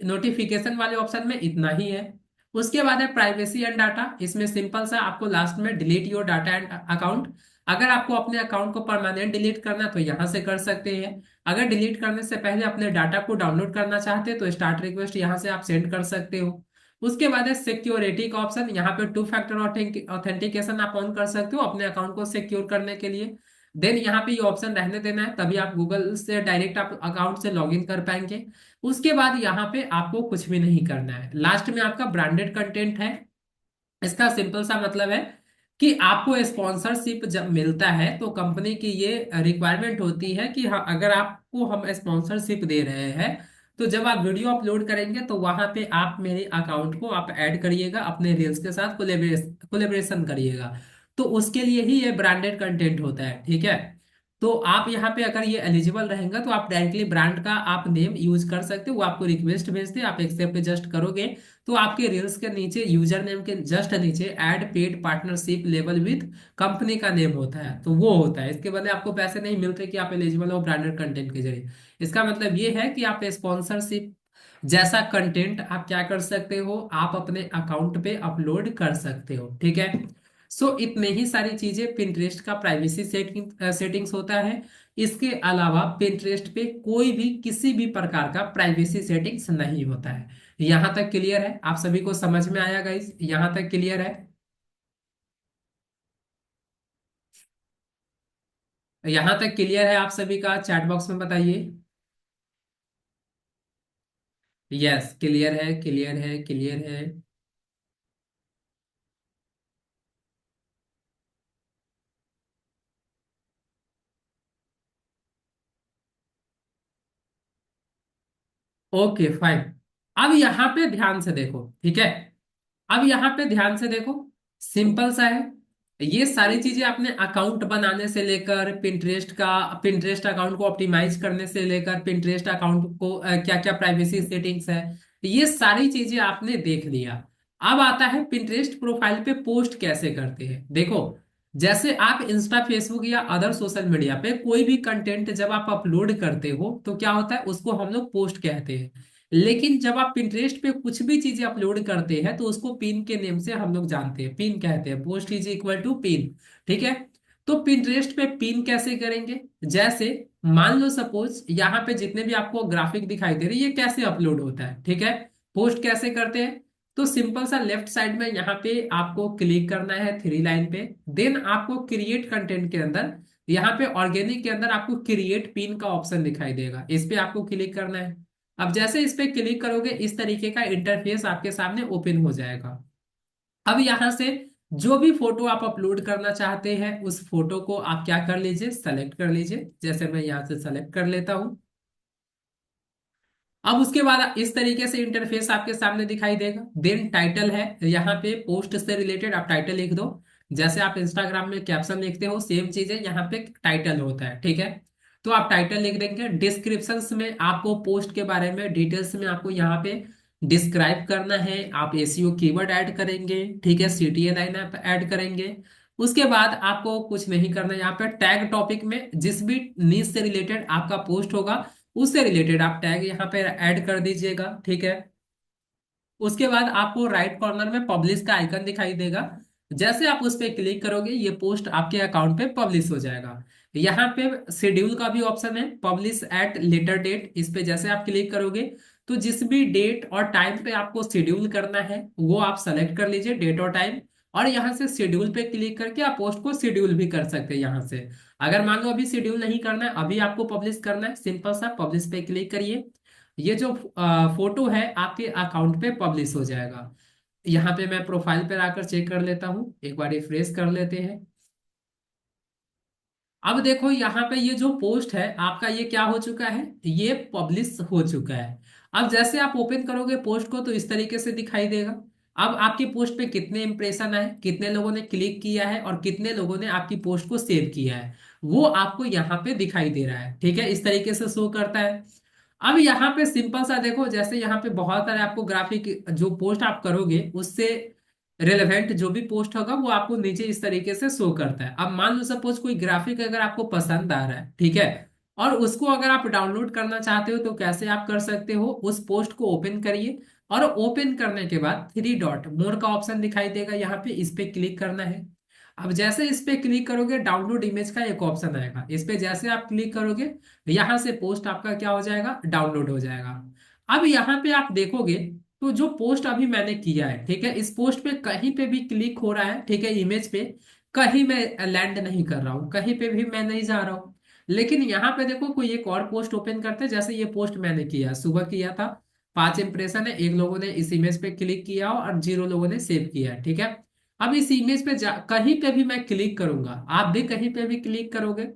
नोटिफिकेशन वाले ऑप्शन में इतना ही है। उसके बाद है प्राइवेसी एंड डाटा। इसमें सिंपल सा आपको लास्ट में delete your data and account. अगर आपको अपने अकाउंट को परमानेंट डिलीट करना है तो यहां से कर सकते हैं। अगर डिलीट करने से पहले अपने डाटा को डाउनलोड करना चाहते हैं तो स्टार्ट रिक्वेस्ट यहां से आप सेंड कर सकते हो। उसके बाद है सिक्योरिटी का ऑप्शन। यहाँ पे टू फैक्टर ऑथेंटिकेशन आप ऑन कर सकते हो अपने अकाउंट को सिक्योर करने के लिए। देन यहाँ पे ये ऑप्शन रहने देना है, तभी आप गूगल से डायरेक्ट आप अकाउंट से लॉगिन कर पाएंगे। उसके बाद यहाँ पे आपको कुछ भी नहीं करना है। लास्ट में आपका ब्रांडेड कंटेंट है। इसका सिंपल सा मतलब है कि आपको स्पॉन्सरशिप जब मिलता है तो कंपनी की ये रिक्वायरमेंट होती है कि हाँ, अगर आपको हम स्पॉन्सरशिप दे रहे हैं तो जब आप वीडियो अपलोड करेंगे तो वहां पे आप मेरे अकाउंट को आप ऐड करिएगा, अपने रील्स के साथ कोलेब्रेशन करिएगा। तो उसके लिए ही ये ब्रांडेड कंटेंट होता है, ठीक है। तो आप यहाँ पे अगर ये एलिजिबल रहेगा तो आप डायरेक्टली ब्रांड का आप नेम यूज कर सकते हो। वो आपको रिक्वेस्ट भेजते हैं, आप एक्सेप्ट पे जस्ट करोगे तो आपके रील्स के नीचे यूजर नेम के जस्ट नीचे add paid partnership level with company का नेम होता है, तो वो होता है। इसके बदले आपको पैसे नहीं मिलते कि आप एलिजिबल हो ब्रांडेड कंटेंट के जरिए। इसका मतलब ये है कि आप स्पॉन्सरशिप जैसा कंटेंट आप क्या कर सकते हो, आप अपने अकाउंट पे अपलोड कर सकते हो, ठीक है। सो इतने ही सारी चीजें पिंटरेस्ट का प्राइवेसी सेटिंग्स होता है। इसके अलावा पिंटरेस्ट पे कोई भी किसी भी प्रकार का प्राइवेसी सेटिंग्स नहीं होता है। यहां तक क्लियर है? आप सभी को समझ में आया गाइस? यहां तक क्लियर है? यहां तक क्लियर है आप सभी का? चैट बॉक्स में बताइए। यस, क्लियर है, क्लियर है, क्लियर है। Okay fine. अब यहाँ पे ध्यान से देखो, ठीक है। अब यहाँ पे ध्यान से देखो, सिंपल सा है। ये सारी चीजें आपने अकाउंट बनाने से लेकर पिंटरेस्ट अकाउंट को ऑप्टिमाइज करने से लेकर पिंटरेस्ट अकाउंट को क्या क्या प्राइवेसी सेटिंग्स है, ये सारी चीजें आपने देख लिया। अब आता है पिंटरेस्ट प्रोफाइल पे पोस्ट कैसे करते हैं। देखो, जैसे आप इंस्टा फेसबुक या अदर सोशल मीडिया पे कोई भी कंटेंट जब आप अपलोड करते हो तो क्या होता है, उसको हम लोग पोस्ट कहते हैं। लेकिन जब आप पिंटरेस्ट पे कुछ भी चीजें अपलोड करते हैं तो उसको पिन के नेम से हम लोग जानते हैं, पिन कहते हैं, post is equal to pin, ठीक है। तो पिंटरेस्ट पे पिन कैसे करेंगे? जैसे मान लो सपोज यहाँ पे जितने भी आपको ग्राफिक दिखाई दे रहे हैं, ये कैसे अपलोड होता है, ठीक है। पोस्ट कैसे करते हैं? तो सिंपल सा लेफ्ट साइड में यहाँ पे आपको क्लिक करना है थ्री लाइन पे। देन आपको क्रिएट कंटेंट के अंदर यहाँ पे ऑर्गेनिक के अंदर आपको क्रिएट पिन का ऑप्शन दिखाई देगा, इस पे आपको क्लिक करना है। अब जैसे इस पे क्लिक करोगे इस तरीके का इंटरफेस आपके सामने ओपन हो जाएगा। अब यहां से जो भी फोटो आप अपलोड करना चाहते हैं उस फोटो को आप क्या कर लीजिए, सेलेक्ट कर लीजिए। जैसे मैं यहाँ से सेलेक्ट कर लेता हूं। अब उसके बाद इस तरीके से इंटरफेस आपके सामने दिखाई देगा। देन टाइटल है, यहाँ पे पोस्ट से रिलेटेड आप टाइटल लिख दो। जैसे आप इंस्टाग्राम में कैप्शन लिखते हो सेम चीज है, यहाँ पे टाइटल होता है, ठीक है। तो आप टाइटल लिख देंगे। डिस्क्रिप्शंस में आपको पोस्ट के बारे में डिटेल्स में आपको यहाँ पे डिस्क्राइब करना है। आप एसईओ कीवर्ड ऐड करेंगे, ठीक है, सीटीए लाइन आप ऐड करेंगे। उसके बाद आपको कुछ नहीं करना है, यहाँ पे टैग टॉपिक में जिस भी नीज से रिलेटेड आपका पोस्ट होगा उससे रिलेटेड आप टैग यहाँ पे ऐड कर दीजिएगा, ठीक है। उसके बाद आपको राइट कॉर्नर में पब्लिश का आइकन दिखाई देगा। जैसे आप उस पर क्लिक करोगे ये पोस्ट आपके अकाउंट पे पब्लिश हो जाएगा। यहाँ पे शेड्यूल का भी ऑप्शन है, पब्लिश एट लेटर डेट। इस पे जैसे आप क्लिक करोगे तो जिस भी डेट और टाइम पे आपको शेड्यूल करना है वो आप सेलेक्ट कर लीजिए, डेट और टाइम। और यहाँ से शेड्यूल पे क्लिक करके आप पोस्ट को शेड्यूल भी कर सकते हैं यहाँ से। अगर मान लो अभी शेड्यूल नहीं करना है, अभी आपको पब्लिश करना है, सिंपल सा पब्लिश पे क्लिक करिए। ये जो फोटो है आपके अकाउंट पे पब्लिश हो जाएगा। यहाँ पे मैं प्रोफाइल पे आकर चेक कर लेता हूँ, एक बार रिफ्रेश कर लेते हैं। अब देखो यहाँ पे ये जो पोस्ट है आपका ये क्या हो चुका है, ये पब्लिश हो चुका है। अब जैसे आप ओपन करोगे पोस्ट को तो इस तरीके से दिखाई देगा। अब आपकी पोस्ट पे कितने इंप्रेशन आए, कितने लोगों ने क्लिक किया है और कितने लोगों ने आपकी पोस्ट को सेव किया है, वो आपको यहाँ पे दिखाई दे रहा है, ठीक है। इस तरीके से शो करता है। अब यहाँ पे सिंपल सा देखो, जैसे यहाँ पे बहुत सारे आपको ग्राफिक जो पोस्ट आप करोगे उससे रेलेवेंट जो भी पोस्ट होगा वो आपको नीचे इस तरीके से शो करता है। अब मान लो सपोज कोई ग्राफिक अगर आपको पसंद आ रहा है, ठीक है, और उसको अगर आप डाउनलोड करना चाहते हो तो कैसे आप कर सकते हो, उस पोस्ट को ओपन करिए और ओपन करने के बाद थ्री डॉट मोर का ऑप्शन दिखाई देगा, यहाँ पे इस पे क्लिक करना है। अब जैसे इस पे क्लिक करोगे डाउनलोड इमेज का एक ऑप्शन आएगा, इस पे जैसे आप क्लिक करोगे यहां से पोस्ट आपका क्या हो जाएगा, डाउनलोड हो जाएगा। अब यहाँ पे आप देखोगे तो जो पोस्ट अभी मैंने किया है, ठीक है, इस पोस्ट पे कहीं पे भी क्लिक हो रहा है, ठीक है, इमेज पे कहीं मैं लैंड नहीं कर रहा हूँ, कहीं पे भी मैं नहीं जा रहा हूँ। लेकिन यहाँ पे देखो कोई एक और पोस्ट ओपन करते हैं, जैसे ये पोस्ट मैंने किया सुबह किया था, 5 इंप्रेशन है, एक लोगों ने इस इमेज पे क्लिक किया और 0 लोगों ने सेव किया है, ठीक है। अब इस इमेज पे कहीं पे भी मैं क्लिक करूंगा, आप भी कहीं पे भी क्लिक करोगे,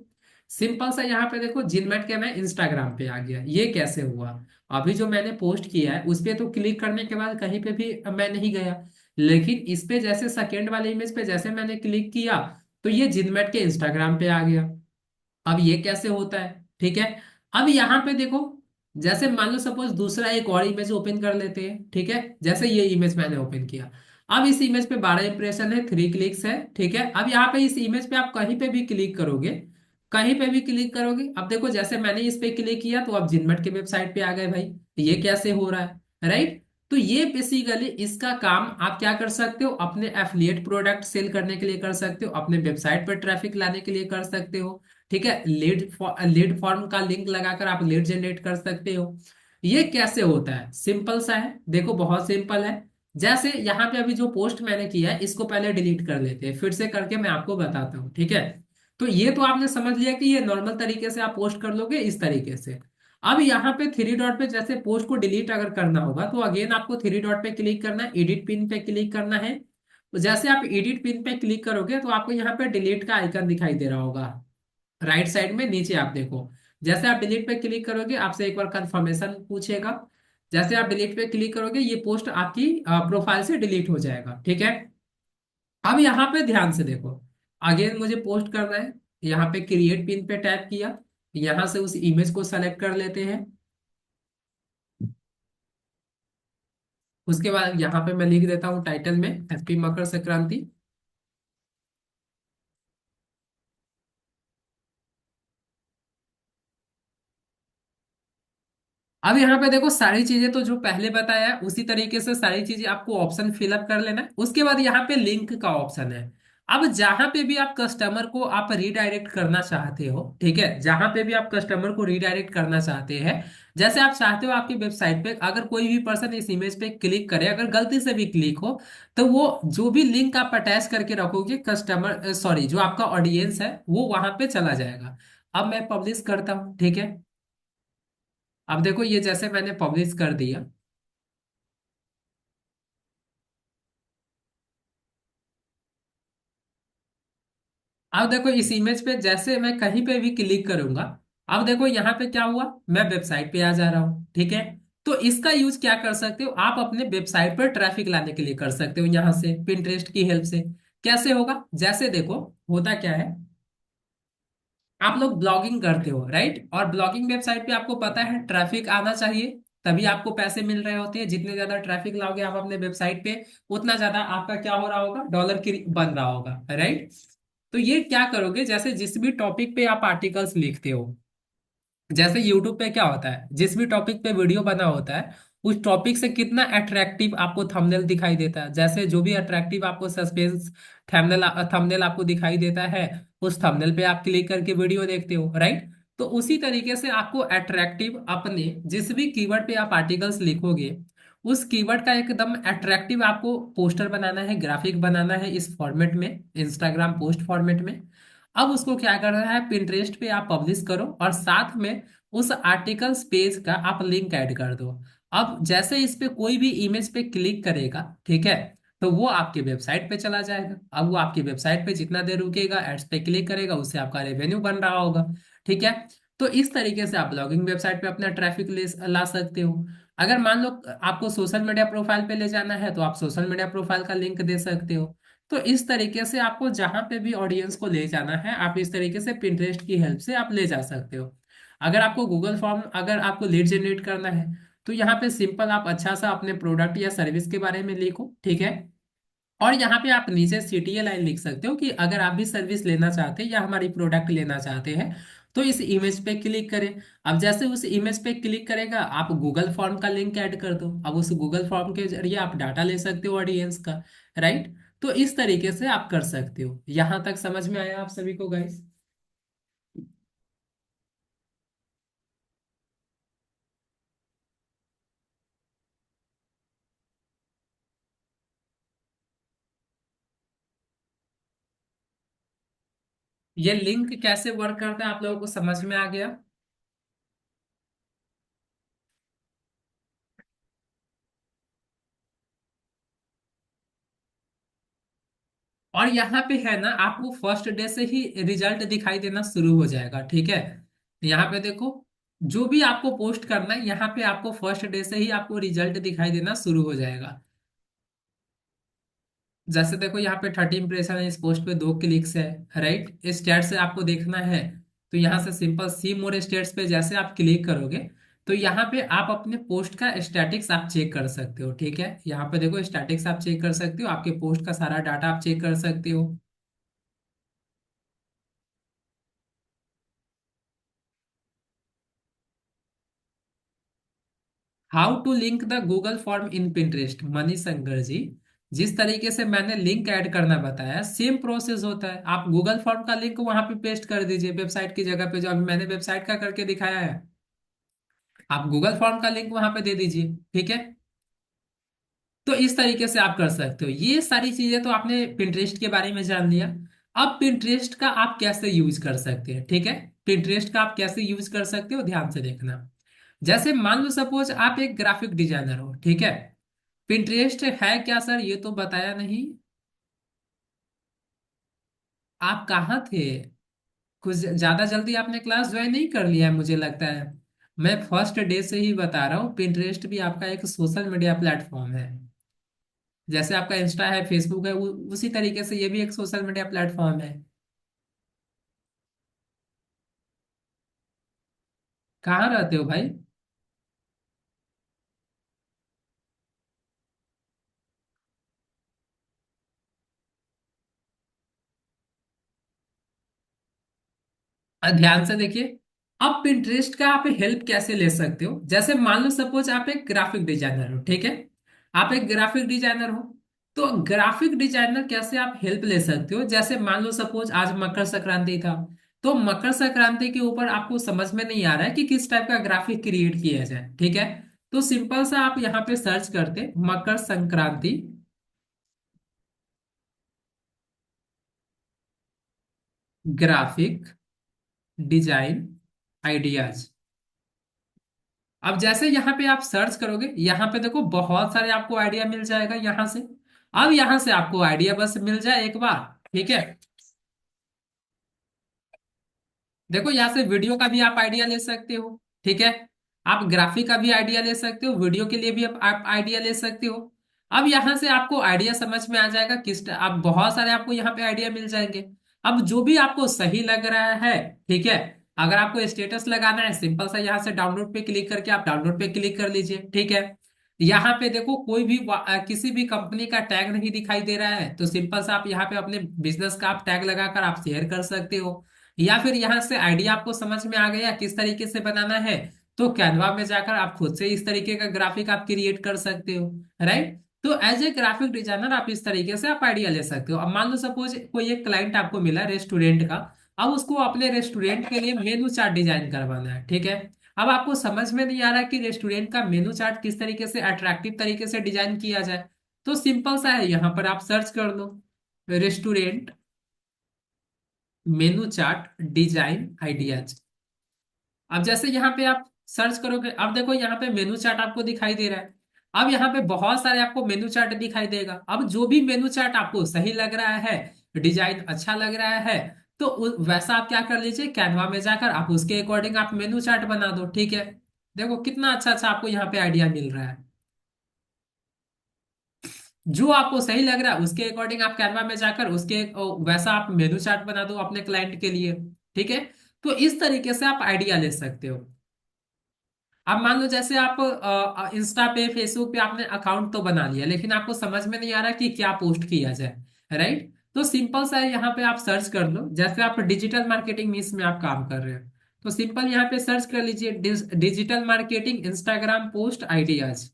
सिंपल सा यहाँ पे देखो जिनमेट के मैं इंस्टाग्राम पे आ गया। ये कैसे हुआ? अभी जो मैंने पोस्ट किया है उस पे तो क्लिक करने के बाद कहीं पे भी मैं नहीं गया, लेकिन इस पे जैसे सेकेंड वाले इमेज पे जैसे मैंने क्लिक किया तो ये जिनमेट के इंस्टाग्राम पे आ गया। अब ये कैसे होता है, ठीक है। अब यहाँ पे देखो, जैसे मान लो सपोज दूसरा एक और इमेज ओपन कर लेते हैं, ठीक है। जैसे ये इमेज मैंने ओपन किया, अब इस इमेज पे 12 इंप्रेशन है, 3 क्लिक्स है, ठीक है। अब यहाँ पे इस इमेज पे आप कहीं पे भी क्लिक करोगे, कहीं पे भी क्लिक करोगे, अब देखो जैसे मैंने इस पे क्लिक किया तो अब जिनमट के वेबसाइट पे आ गए भाई। ये कैसे हो रहा है, राइट। तो ये बेसिकली इसका काम आप क्या कर सकते हो, अपने एफिलिएट प्रोडक्ट सेल करने के लिए कर सकते हो, अपने वेबसाइट पर ट्रैफिक लाने के लिए कर सकते हो, ठीक है। लीड फॉर्म का लिंक लगाकर आप लीड जनरेट कर सकते हो। ये कैसे होता है, सिंपल सा है, देखो बहुत सिंपल है। जैसे यहाँ पे अभी जो पोस्ट मैंने किया है इसको पहले डिलीट कर लेते हैं, फिर से करके मैं आपको बताता हूँ, ठीक है। तो ये तो आपने समझ लिया कि ये नॉर्मल तरीके से आप पोस्ट कर लोगे इस तरीके से। अब यहाँ पे 3 डॉट पे जैसे पोस्ट को डिलीट अगर करना होगा तो अगेन आपको 3 डॉट पे क्लिक करना है, एडिट पिन पे क्लिक करना है। तो जैसे आप एडिट पिन पे क्लिक करोगे तो आपको यहाँ पे डिलीट का आइकन दिखाई दे रहा होगा, राइट साइड में नीचे आप देखो। जैसे आप डिलीट पे क्लिक करोगे आपसे एक बार कंफर्मेशन पूछेगा। जैसे आप डिलीट पे क्लिक करोगे ये पोस्ट आपकी प्रोफाइल से डिलीट हो जाएगा, ठीक है। अब यहाँ पे ध्यान से देखो, अगेन मुझे पोस्ट करना है, यहाँ पे क्रिएट पिन पे टैप किया, यहाँ से उस इमेज को सेलेक्ट कर लेते हैं। उसके बाद यहाँ पे मैं लिख देता हूँ टाइटल में हैप्पी मकर संक्रांति। अब यहाँ पे देखो सारी चीजें तो जो पहले बताया है उसी तरीके से सारी चीजें आपको ऑप्शन फिलअप कर लेना है। उसके बाद यहाँ पे लिंक का ऑप्शन है। अब जहां पे भी आप कस्टमर को आप रीडायरेक्ट करना चाहते हो, ठीक है, जहां पे भी आप कस्टमर को रीडायरेक्ट करना चाहते हैं, जैसे आप चाहते हो आपकी वेबसाइट पे अगर कोई भी पर्सन इस इमेज पे क्लिक करे, अगर गलती से भी क्लिक हो, तो वो जो भी लिंक आप अटैच करके रखोगे कस्टमर सॉरी जो आपका ऑडियंस है वो वहां पे चला जाएगा। अब मैं पब्लिश करता हूँ, ठीक है। अब देखो ये जैसे मैंने पब्लिश कर दिया, अब देखो इस इमेज पे जैसे मैं कहीं पे भी क्लिक करूंगा, अब देखो यहाँ पे क्या हुआ, मैं वेबसाइट पे आ जा रहा हूँ, ठीक है। तो इसका यूज क्या कर सकते हो आप अपने वेबसाइट पर ट्रैफिक लाने के लिए कर सकते हो, यहाँ से पिंटरेस्ट की हेल्प से। कैसे होगा, जैसे देखो होता क्या है, आप लोग ब्लॉगिंग करते हो, राइट, और ब्लॉगिंग वेबसाइट पे आपको पता है ट्रैफिक आना चाहिए, तभी आपको पैसे मिल रहे होते हैं। जितने ज्यादा ट्रैफिक लाओगे आप अपने वेबसाइट पे, उतना ज्यादा आपका क्या हो रहा होगा, डॉलर की बन रहा होगा, राइट। तो ये क्या करोगे, जैसे जिस भी टॉपिक पे आप आर्टिकल्स लिखते हो, जैसे यूट्यूब पे क्या होता है, जिस भी टॉपिक पे वीडियो बना होता है उस टॉपिक से कितना अट्रैक्टिव आपको थंबनेल दिखाई देता है, जैसे जो भी अट्रैक्टिव आपको सस्पेंस थंबनेल थंबनेल आपको दिखाई देता है, उस थंबनेल पे आप क्लिक करके वीडियो देखते हो, राइट। तो उसी तरीके से आपको अट्रैक्टिव अपने जिस भी कीवर्ड पे आप आर्टिकल्स लिखोगे उस कीवर्ड का एकदम अट्रैक्टिव आपको पोस्टर बनाना है, ग्राफिक बनाना है इस फॉर्मेट में, इंस्टाग्राम पोस्ट फॉर्मेट में। अब उसको क्या करना है, पिंटरेस्ट पे आप पब्लिश करो और साथ में उस आर्टिकल्स पेज का आप लिंक ऐड कर दो। अब जैसे इस पे कोई भी इमेज पे क्लिक करेगा, ठीक है, तो वो आपके वेबसाइट पे चला जाएगा। अब वो आपकी वेबसाइट पे जितना देर रुकेगा एड्स पे क्लिक करेगा उससे आपका रेवेन्यू बन रहा होगा, ठीक है। तो इस तरीके से आप ब्लॉगिंग वेबसाइट पे अपना ट्रैफिक ले ला सकते हो। अगर मान लो आपको सोशल मीडिया प्रोफाइल पे ले जाना है तो आप सोशल मीडिया प्रोफाइल का लिंक दे सकते हो। तो इस तरीके से आपको जहां पे भी ऑडियंस को ले जाना है आप इस तरीके से पिंटरेस्ट की हेल्प से आप ले जा सकते हो। अगर आपको गूगल फॉर्म अगर आपको लीड जनरेट करना है तो यहाँ पे सिंपल आप अच्छा सा अपने प्रोडक्ट या सर्विस के बारे में लिखो, ठीक है। और यहाँ पे आप नीचे सीटीए लाइन लिख सकते हो कि अगर आप भी सर्विस लेना चाहते हैं या हमारी प्रोडक्ट लेना चाहते हैं तो इस इमेज पे क्लिक करें। अब जैसे उस इमेज पे क्लिक करेगा आप गूगल फॉर्म का लिंक ऐड कर दो, अब उस गूगल फॉर्म के जरिए आप डाटा ले सकते हो ऑडियंस का, राइट। तो इस तरीके से आप कर सकते हो। यहाँ तक समझ में आया आप सभी को गाइस? ये लिंक कैसे वर्क करता है आप लोगों को समझ में आ गया? और यहाँ पे है ना आपको फर्स्ट डे से ही रिजल्ट दिखाई देना शुरू हो जाएगा, ठीक है। यहाँ पे देखो जो भी आपको पोस्ट करना है यहाँ पे आपको फर्स्ट डे से ही आपको रिजल्ट दिखाई देना शुरू हो जाएगा। जैसे देखो यहाँ पे 30 इंप्रेशन है, इस पोस्ट पे 2 क्लिक्स है, राइट। इस चैट से आपको देखना है तो यहाँ से सिंपल सी मोर स्टेट्स पे जैसे आप क्लिक करोगे, तो यहाँ पे आप अपने पोस्ट का स्टैटिक्स आप चेक कर सकते हो। ठीक है, यहाँ पे देखो स्टैटिक्स आप चेक कर सकते हो, आपके पोस्ट का सारा डाटा आप चेक कर सकते हो। How to link the Google form in Pinterest, Manishankar ji. जिस तरीके से मैंने लिंक ऐड करना बताया, सेम प्रोसेस होता है। आप गूगल फॉर्म का लिंक वहां पे पेस्ट कर दीजिए वेबसाइट की जगह पे, जो अभी मैंने वेबसाइट का करके दिखाया है, आप गूगल फॉर्म का लिंक वहां पे दे दीजिए। ठीक है, तो इस तरीके से आप कर सकते हो। ये सारी चीजें तो आपने पिंटरेस्ट के बारे में जान लिया। अब पिंटरेस्ट का आप कैसे यूज कर सकते हैं, ठीक है, पिंटरेस्ट का आप कैसे यूज कर सकते हो, ध्यान से देखना। जैसे मान लो सपोज आप एक ग्राफिक डिजाइनर हो, ठीक है। पिंटरेस्ट है क्या सर, ये तो बताया नहीं। आप कहाँ थे, कुछ ज्यादा जल्दी आपने क्लास ज्वाइन नहीं कर लिया है मुझे लगता है। मैं फर्स्ट डे से ही बता रहा हूँ, पिंटरेस्ट भी आपका एक सोशल मीडिया प्लेटफॉर्म है। जैसे आपका इंस्टा है, फेसबुक है, उसी तरीके से ये भी एक सोशल मीडिया प्लेटफॉर्म है। कहाँ रहते हो भाई? ध्यान से देखिए। अब पिंटरेस्ट का आप हेल्प कैसे ले सकते हो, जैसे मान लो सपोज आप एक ग्राफिक डिजाइनर हो, ठीक है। आप एक ग्राफिक डिजाइनर हो, तो ग्राफिक डिजाइनर कैसे आप हेल्प ले सकते हो, जैसे मान लो सपोज आज मकर संक्रांति था, तो मकर संक्रांति के ऊपर आपको समझ में नहीं आ रहा है कि किस टाइप का ग्राफिक क्रिएट किया जाए, ठीक है। तो सिंपल सा आप यहाँ पे सर्च करते Makar Sankranti graphic design ideas. अब जैसे यहाँ पे आप सर्च करोगे, यहाँ पे देखो बहुत सारे आपको आइडिया मिल जाएगा यहाँ से। अब यहाँ से आपको आइडिया बस मिल जाए एक बार, ठीक है। देखो यहाँ से वीडियो का भी आप आइडिया ले सकते हो, ठीक है। आप ग्राफिक का भी आइडिया ले सकते हो, वीडियो के लिए भी आप आइडिया ले सकते हो। अब यहाँ से आपको आइडिया समझ में आ जाएगा किस, आप बहुत सारे आपको यहाँ पे आइडिया मिल जाएंगे। अब जो भी आपको सही लग रहा है, ठीक है, अगर आपको स्टेटस लगाना है, सिंपल सा यहाँ से डाउनलोड पे क्लिक करके आप डाउनलोड पे क्लिक कर लीजिए, ठीक है। यहाँ पे देखो कोई भी किसी भी कंपनी का टैग नहीं दिखाई दे रहा है, तो सिंपल सा आप यहाँ पे अपने बिजनेस का आप टैग लगाकर आप शेयर कर सकते हो। या फिर यहाँ से आइडिया आपको समझ में आ गया किस तरीके से बनाना है, तो कैनवा में जाकर आप खुद से इस तरीके का ग्राफिक आप क्रिएट कर सकते हो, राइट। तो एज ए ग्राफिक डिजाइनर आप इस तरीके से आप आइडिया ले सकते हो। अब मान लो सपोज कोई एक क्लाइंट आपको मिला रेस्टोरेंट का, अब उसको अपने रेस्टोरेंट के लिए मेनू चार्ट डिजाइन करवाना है, ठीक है। अब आपको समझ में नहीं आ रहा कि रेस्टोरेंट का मेनू चार्ट किस तरीके से अट्रैक्टिव तरीके से डिजाइन किया जाए, तो सिंपल सा है, यहाँ पर आप सर्च कर लो restaurant menu chart design ideas. अब जैसे यहाँ पे आप सर्च करोगे, अब देखो यहाँ पे मेनू चार्ट आपको दिखाई दे रहा है। अब यहाँ पे बहुत सारे आपको मेनू चार्ट दिखाई देगा, अब जो भी मेनू चार्ट आपको सही लग रहा है, डिजाइन अच्छा लग रहा है, तो वैसा आप क्या कर लीजिए, कैनवा में जाकर आप उसके अकॉर्डिंग आप मेनू चार्ट बना दो, ठीक है। देखो कितना अच्छा अच्छा आपको यहाँ पे आइडिया मिल रहा है। जो आपको सही लग रहा है उसके अकॉर्डिंग आप कैनवा में जाकर उसके वैसा आप मेनू चार्ट बना दो अपने क्लाइंट के लिए, ठीक है। तो इस तरीके से आप आइडिया ले सकते हो। अब मान लो जैसे आप इंस्टा पे फेसबुक पे आपने अकाउंट तो बना लिया, लेकिन आपको समझ में नहीं आ रहा कि क्या पोस्ट किया जाए, राइट। तो सिंपल सा है, यहाँ पे आप सर्च कर लो, जैसे आप डिजिटल मार्केटिंग में इसमें आप काम कर रहे हो, तो सिंपल यहाँ पे सर्च कर लीजिए digital marketing Instagram post ideas.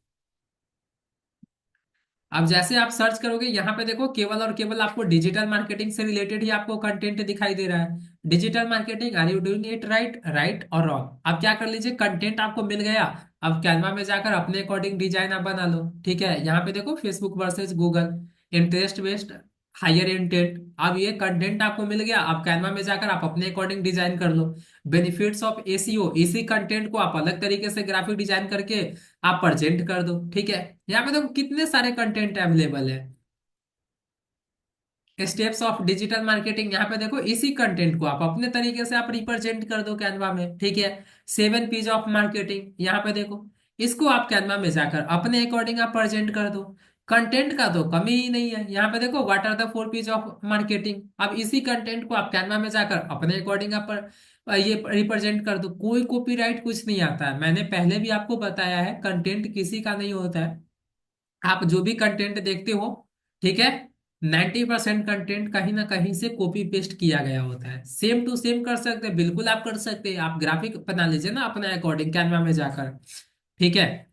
अब जैसे आप सर्च करोगे, यहाँ पे देखो केवल और केवल आपको डिजिटल मार्केटिंग से रिलेटेड ही आपको कंटेंट दिखाई दे रहा है। Digital marketing, are you doing it right, right और रॉन्ग। अब क्या कर लीजिए, कंटेंट आपको मिल गया। अब कैनवा में जाकर अपने अकॉर्डिंग डिजाइन आप बना लो, ठीक है। यहाँ पे देखो Facebook versus Google, interest based higher intent. अब ये कंटेंट आपको मिल गया, अब कैनवा में जाकर आप अपने अकॉर्डिंग डिजाइन कर लो। बेनिफिट्स ऑफ एसीओ, इसी कंटेंट को आप अलग तरीके से ग्राफिक डिजाइन करके आप प्रेजेंट कर दो, ठीक है। यहाँ पे देखो कितने सारे कंटेंट अवेलेबल है। स्टेप्स ऑफ डिजिटल मार्केटिंग, यहाँ पे देखो इसी कंटेंट को आप अपने तरीके से आप रिप्रेजेंट कर दो कैनवा में, ठीक है। 7 पीज ऑफ मार्केटिंग, यहाँ पे देखो इसको आप कैनवा में जाकर अपने अकॉर्डिंग आप प्रेजेंट कर दो। कंटेंट का तो कमी ही नहीं है। यहाँ पे देखो what are the four piece of marketing. अब इसी कंटेंट को आप कैनवा में जाकर अपने अकॉर्डिंग आप ये रिप्रेजेंट कर दो, कोई कॉपीराइट कुछ नहीं आता है। मैंने पहले भी आपको बताया है, कंटेंट किसी का नहीं होता है। आप जो भी कंटेंट देखते हो, ठीक है, 90% कंटेंट कहीं ना कहीं से कॉपी पेस्ट किया गया होता है। सेम टू सेम कर सकते हैं, बिल्कुल आप कर सकते हैं। आप ग्राफिक बना लीजिए ना अपने अकॉर्डिंग कैनवा में जाकर, ठीक है।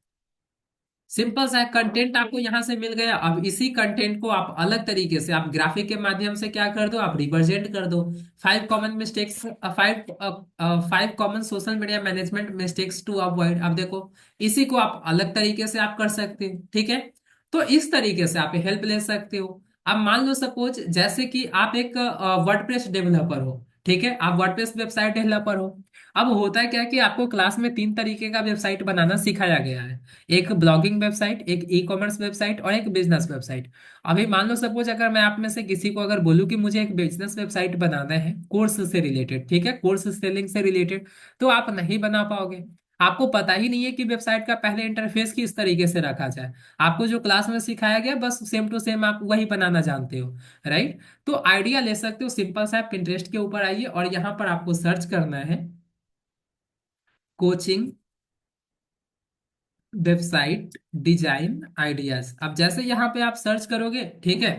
सिंपल सा कंटेंट आपको यहां से मिल गया। अब इसी कंटेंट को आप अलग तरीके से आप ग्राफिक के माध्यम से क्या कर दो, आप रिप्रेजेंट कर दो। 5 common mistakes, 5 common social media management mistakes to avoid. अब देखो, इसी को आप अलग तरीके से आप कर सकते हो, ठीक है। तो इस तरीके से आप हेल्प ले सकते हो। अब मान लो सपोज जैसे कि आप एक वर्डप्रेस डेवलपर हो, ठीक है, आप वर्डप्रेस वेबसाइट डेवलपर हो। अब होता है क्या कि आपको क्लास में 3 तरीके का वेबसाइट बनाना सिखाया गया है। एक ब्लॉगिंग वेबसाइट, एक ई कॉमर्स वेबसाइट और एक बिजनेस वेबसाइट। अभी मान लो सपोज अगर मैं आप में से किसी को अगर बोलूं कि मुझे एक बिजनेस वेबसाइट बनाना है कोर्स से रिलेटेड, ठीक है, कोर्स सेलिंग से रिलेटेड, तो आप नहीं बना पाओगे। आपको पता ही नहीं है कि वेबसाइट का पहले इंटरफेस किस तरीके से रखा जाए। आपको जो क्लास में सिखाया गया बस सेम टू सेम आप वही बनाना जानते हो, राइट। तो आइडिया ले सकते हो, सिंपल सा पिंटरेस्ट के ऊपर आइए और यहाँ पर आपको सर्च करना है कोचिंग वेबसाइट डिजाइन आइडियाज। अब जैसे यहाँ पे आप सर्च करोगे, ठीक है,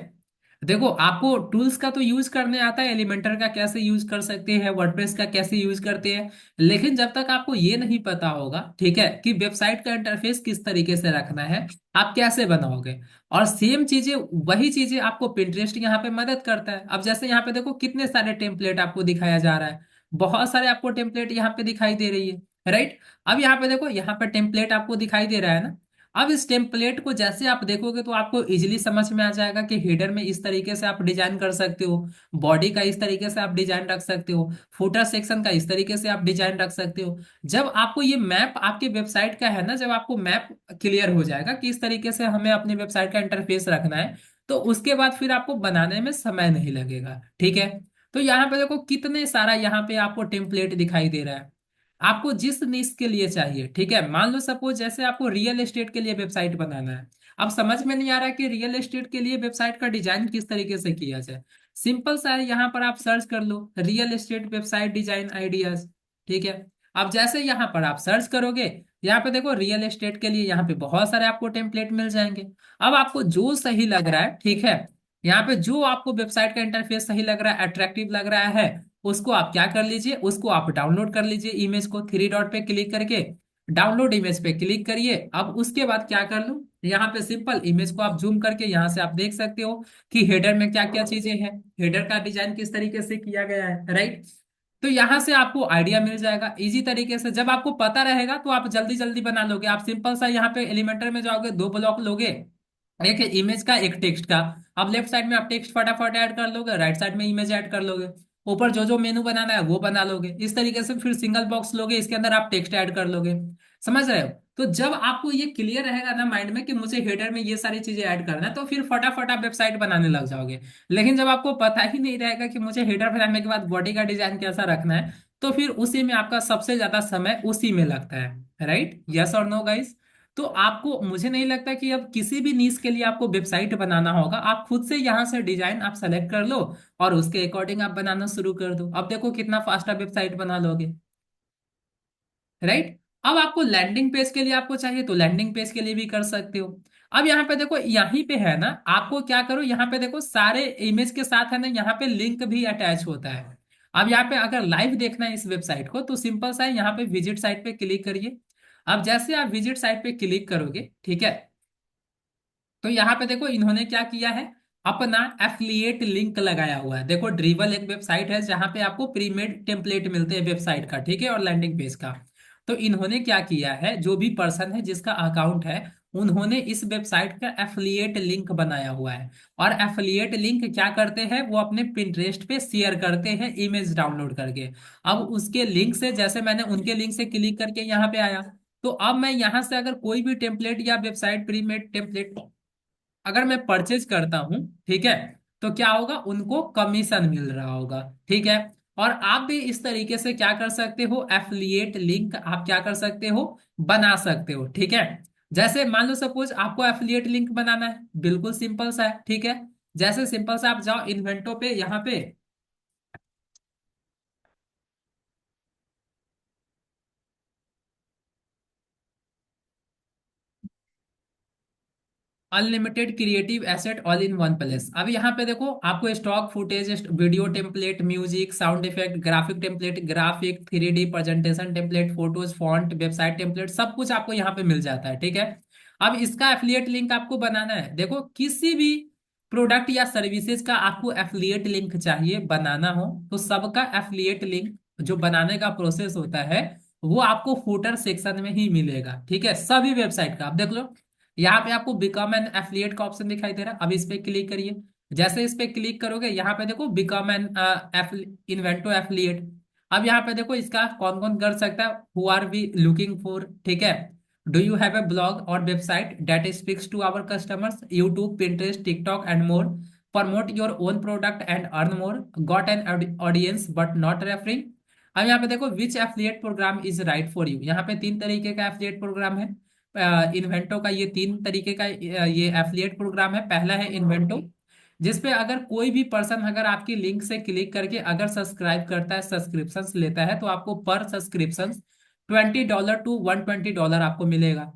देखो आपको टूल्स का तो यूज करने आता है, एलिमेंटर का कैसे यूज कर सकते हैं, वर्डप्रेस का कैसे यूज करते हैं। लेकिन जब तक आपको ये नहीं पता होगा, ठीक है, कि वेबसाइट का इंटरफेस किस तरीके से रखना है, आप कैसे बनाओगे। और सेम चीजें, वही चीजें आपको पिंटरेस्ट यहाँ पे मदद करता है। अब जैसे यहाँ पे देखो कितने सारे टेम्पलेट आपको दिखाया जा रहा है, बहुत सारे आपको टेम्पलेट यहाँ पे दिखाई दे रही है, राइट। अब यहाँ पे देखो, यहाँ पे टेम्पलेट आपको दिखाई दे रहा है ना। अब इस टेम्पलेट को जैसे आप देखोगे तो आपको इजीली समझ में आ जाएगा कि हेडर में इस तरीके से आप डिजाइन कर सकते हो, बॉडी का इस तरीके से आप डिजाइन रख सकते हो, फुटर सेक्शन का इस तरीके से आप डिजाइन रख सकते हो। जब आपको ये मैप आपके वेबसाइट का है ना, जब आपको मैप क्लियर हो जाएगा कि इस तरीके से हमें अपनी वेबसाइट का इंटरफेस रखना है, तो उसके बाद फिर आपको बनाने में समय नहीं लगेगा, ठीक है। तो यहाँ पे देखो कितने सारा यहाँ पे आपको टेम्पलेट दिखाई दे रहा है, आपको जिस निश के लिए चाहिए, ठीक है। मान लो सपोज जैसे आपको रियल एस्टेट के लिए वेबसाइट बनाना है। अब समझ में नहीं आ रहा कि रियल एस्टेट के लिए वेबसाइट का डिजाइन किस तरीके से किया जाए। सिंपल सा है, यहाँ पर आप सर्च कर लो real estate website design ideas, ठीक है। अब जैसे यहाँ पर आप सर्च करोगे, यहाँ पे देखो रियल एस्टेट के लिए यहाँ पे बहुत सारे आपको टेम्पलेट मिल जाएंगे। अब आपको जो सही लग रहा है, ठीक है, यहाँ पे जो आपको वेबसाइट का इंटरफेस सही लग रहा है, अट्रैक्टिव लग रहा है, उसको आप क्या कर लीजिए, उसको आप डाउनलोड कर लीजिए। इमेज को 3 डॉट पे क्लिक करके डाउनलोड इमेज पे क्लिक करिए। अब उसके बाद क्या कर लूं, यहाँ पे सिंपल इमेज को आप जूम करके यहाँ से आप देख सकते हो कि हेडर में क्या क्या चीजें हैं, हेडर का डिजाइन किस तरीके से किया गया है, राइट। तो यहाँ से आपको आइडिया मिल जाएगा इजी तरीके से। जब आपको पता रहेगा तो आप जल्दी जल्दी बना लोगे। आप सिंपल सा यहाँ पे एलिमेंटर में जाओगे, 2 ब्लॉक लोगे, एक है इमेज का, एक टेक्स्ट का। अब लेफ्ट साइड में आप टेक्स्ट फटाफट ऐड कर लोगे, राइट साइड में इमेज ऐड कर लोगे, ऊपर जो जो मेनू बनाना है वो बना लोगे। इस तरीके से फिर सिंगल बॉक्स लोगे, इसके अंदर आप टेक्स्ट ऐड कर लोगे। समझ रहे हो। तो जब आपको ये क्लियर रहेगा ना माइंड में कि मुझे हेडर में ये सारी चीजें ऐड करना है, तो फिर फटाफट आप वेबसाइट बनाने लग जाओगे। लेकिन जब आपको पता ही नहीं रहेगा कि मुझे हेडर बनाने के बाद बॉडी का डिजाइन कैसा रखना है, तो फिर उसी में आपका सबसे ज्यादा समय उसी में लगता है, राइट। यस और नो गाइस। तो आपको, मुझे नहीं लगता कि अब किसी भी नीश के लिए आपको वेबसाइट बनाना होगा। आप खुद से यहाँ से डिजाइन आप सेलेक्ट कर लो और उसके अकॉर्डिंग आप बनाना शुरू कर दो। अब देखो कितना फास्ट आप वेबसाइट बना लोगे, राइट। अब आपको लैंडिंग पेज के लिए आपको चाहिए तो लैंडिंग पेज के लिए भी कर सकते हो। अब यहाँ पे देखो, यहीं पे है ना, आपको क्या करो, यहाँ पे देखो सारे इमेज के साथ है ना, यहाँ पे लिंक भी अटैच होता है। अब यहाँ पे अगर लाइव देखना है इस वेबसाइट को, तो सिंपल सा है, यहाँ पे विजिट साइट पे क्लिक करिए। अब जैसे आप विजिट साइट पे क्लिक करोगे, ठीक है, तो यहाँ पे देखो इन्होंने क्या किया है, अपना एफिलिएट लिंक लगाया हुआ है। देखो ड्रीवल एक वेबसाइट है जहां पे आपको प्रीमेड टेम्पलेट मिलते हैं वेबसाइट का, ठीक है, और लैंडिंग पेज का। तो इन्होंने क्या किया है, जो भी पर्सन है जिसका अकाउंट है, उन्होंने इस वेबसाइट का एफिलिएट लिंक बनाया हुआ है। और एफिलिएट लिंक क्या करते हैं, वो अपने पिंटरेस्ट पे शेयर करते हैं इमेज डाउनलोड करके। अब उसके लिंक से, जैसे मैंने उनके लिंक से क्लिक करके यहाँ पे आया, तो अब मैं यहाँ से अगर कोई भी टेम्पलेट या वेबसाइट प्रीमेड टेम्पलेट अगर मैं परचेज करता हूं, ठीक है, तो क्या होगा, उनको कमीशन मिल रहा होगा, ठीक है। और आप भी इस तरीके से क्या कर सकते हो, एफिलिएट लिंक आप क्या कर सकते हो, बना सकते हो, ठीक है। जैसे मान लो सपोज आपको एफिलिएट लिंक बनाना है, बिल्कुल सिंपल सा है, ठीक है। जैसे सिंपल सा आप जाओ इन्वेंटो पे, यहाँ पे unlimited creative asset all in one place. अब यहाँ पे देखो आपको stock footage, video template, music, sound effect, graphic template, graphic 3D presentation template, photos, font, website template, सब कुछ आपको यहाँ पे मिल जाता है, ठीक है। अब इसका एफिलिएट लिंक आपको बनाना है। देखो किसी भी प्रोडक्ट या सर्विसेज का आपको एफिलिएट लिंक चाहिए बनाना हो, तो सबका एफिलिएट लिंक जो बनाने का प्रोसेस होता है वो आपको फुटर सेक्शन में ही मिलेगा, ठीक है। सभी वेबसाइट का आप देख लो, यहाँ पे आपको बिकम एन एफिलिएट का ऑप्शन दिखाई दे रहा है। अब इस पे क्लिक करिए। जैसे इस पे क्लिक करोगे यहाँ पे देखो बिकम एन इन्वेंटो एफिलिएट। अब यहाँ पे देखो इसका कौन कौन कर सकता है, who are we looking for, ठीक है। Do you have a blog और website that speaks to our customers, YouTube, Pinterest, TikTok and more, promote your own product and earn more, got an audience but not referring. अब यहाँ पे देखो which affiliate program is right for you. यहाँ पे तीन तरीके का affiliate programme है। इन्वेंटो का ये तीन तरीके का ये एफिलिएट प्रोग्राम है। पहला है इन्वेंटो, जिसपे अगर कोई भी पर्सन अगर आपकी लिंक से क्लिक करके अगर सब्सक्राइब करता है, सब्सक्रिप्शन लेता है, तो आपको पर सब्सक्रिप्शन $20 to $120 आपको मिलेगा।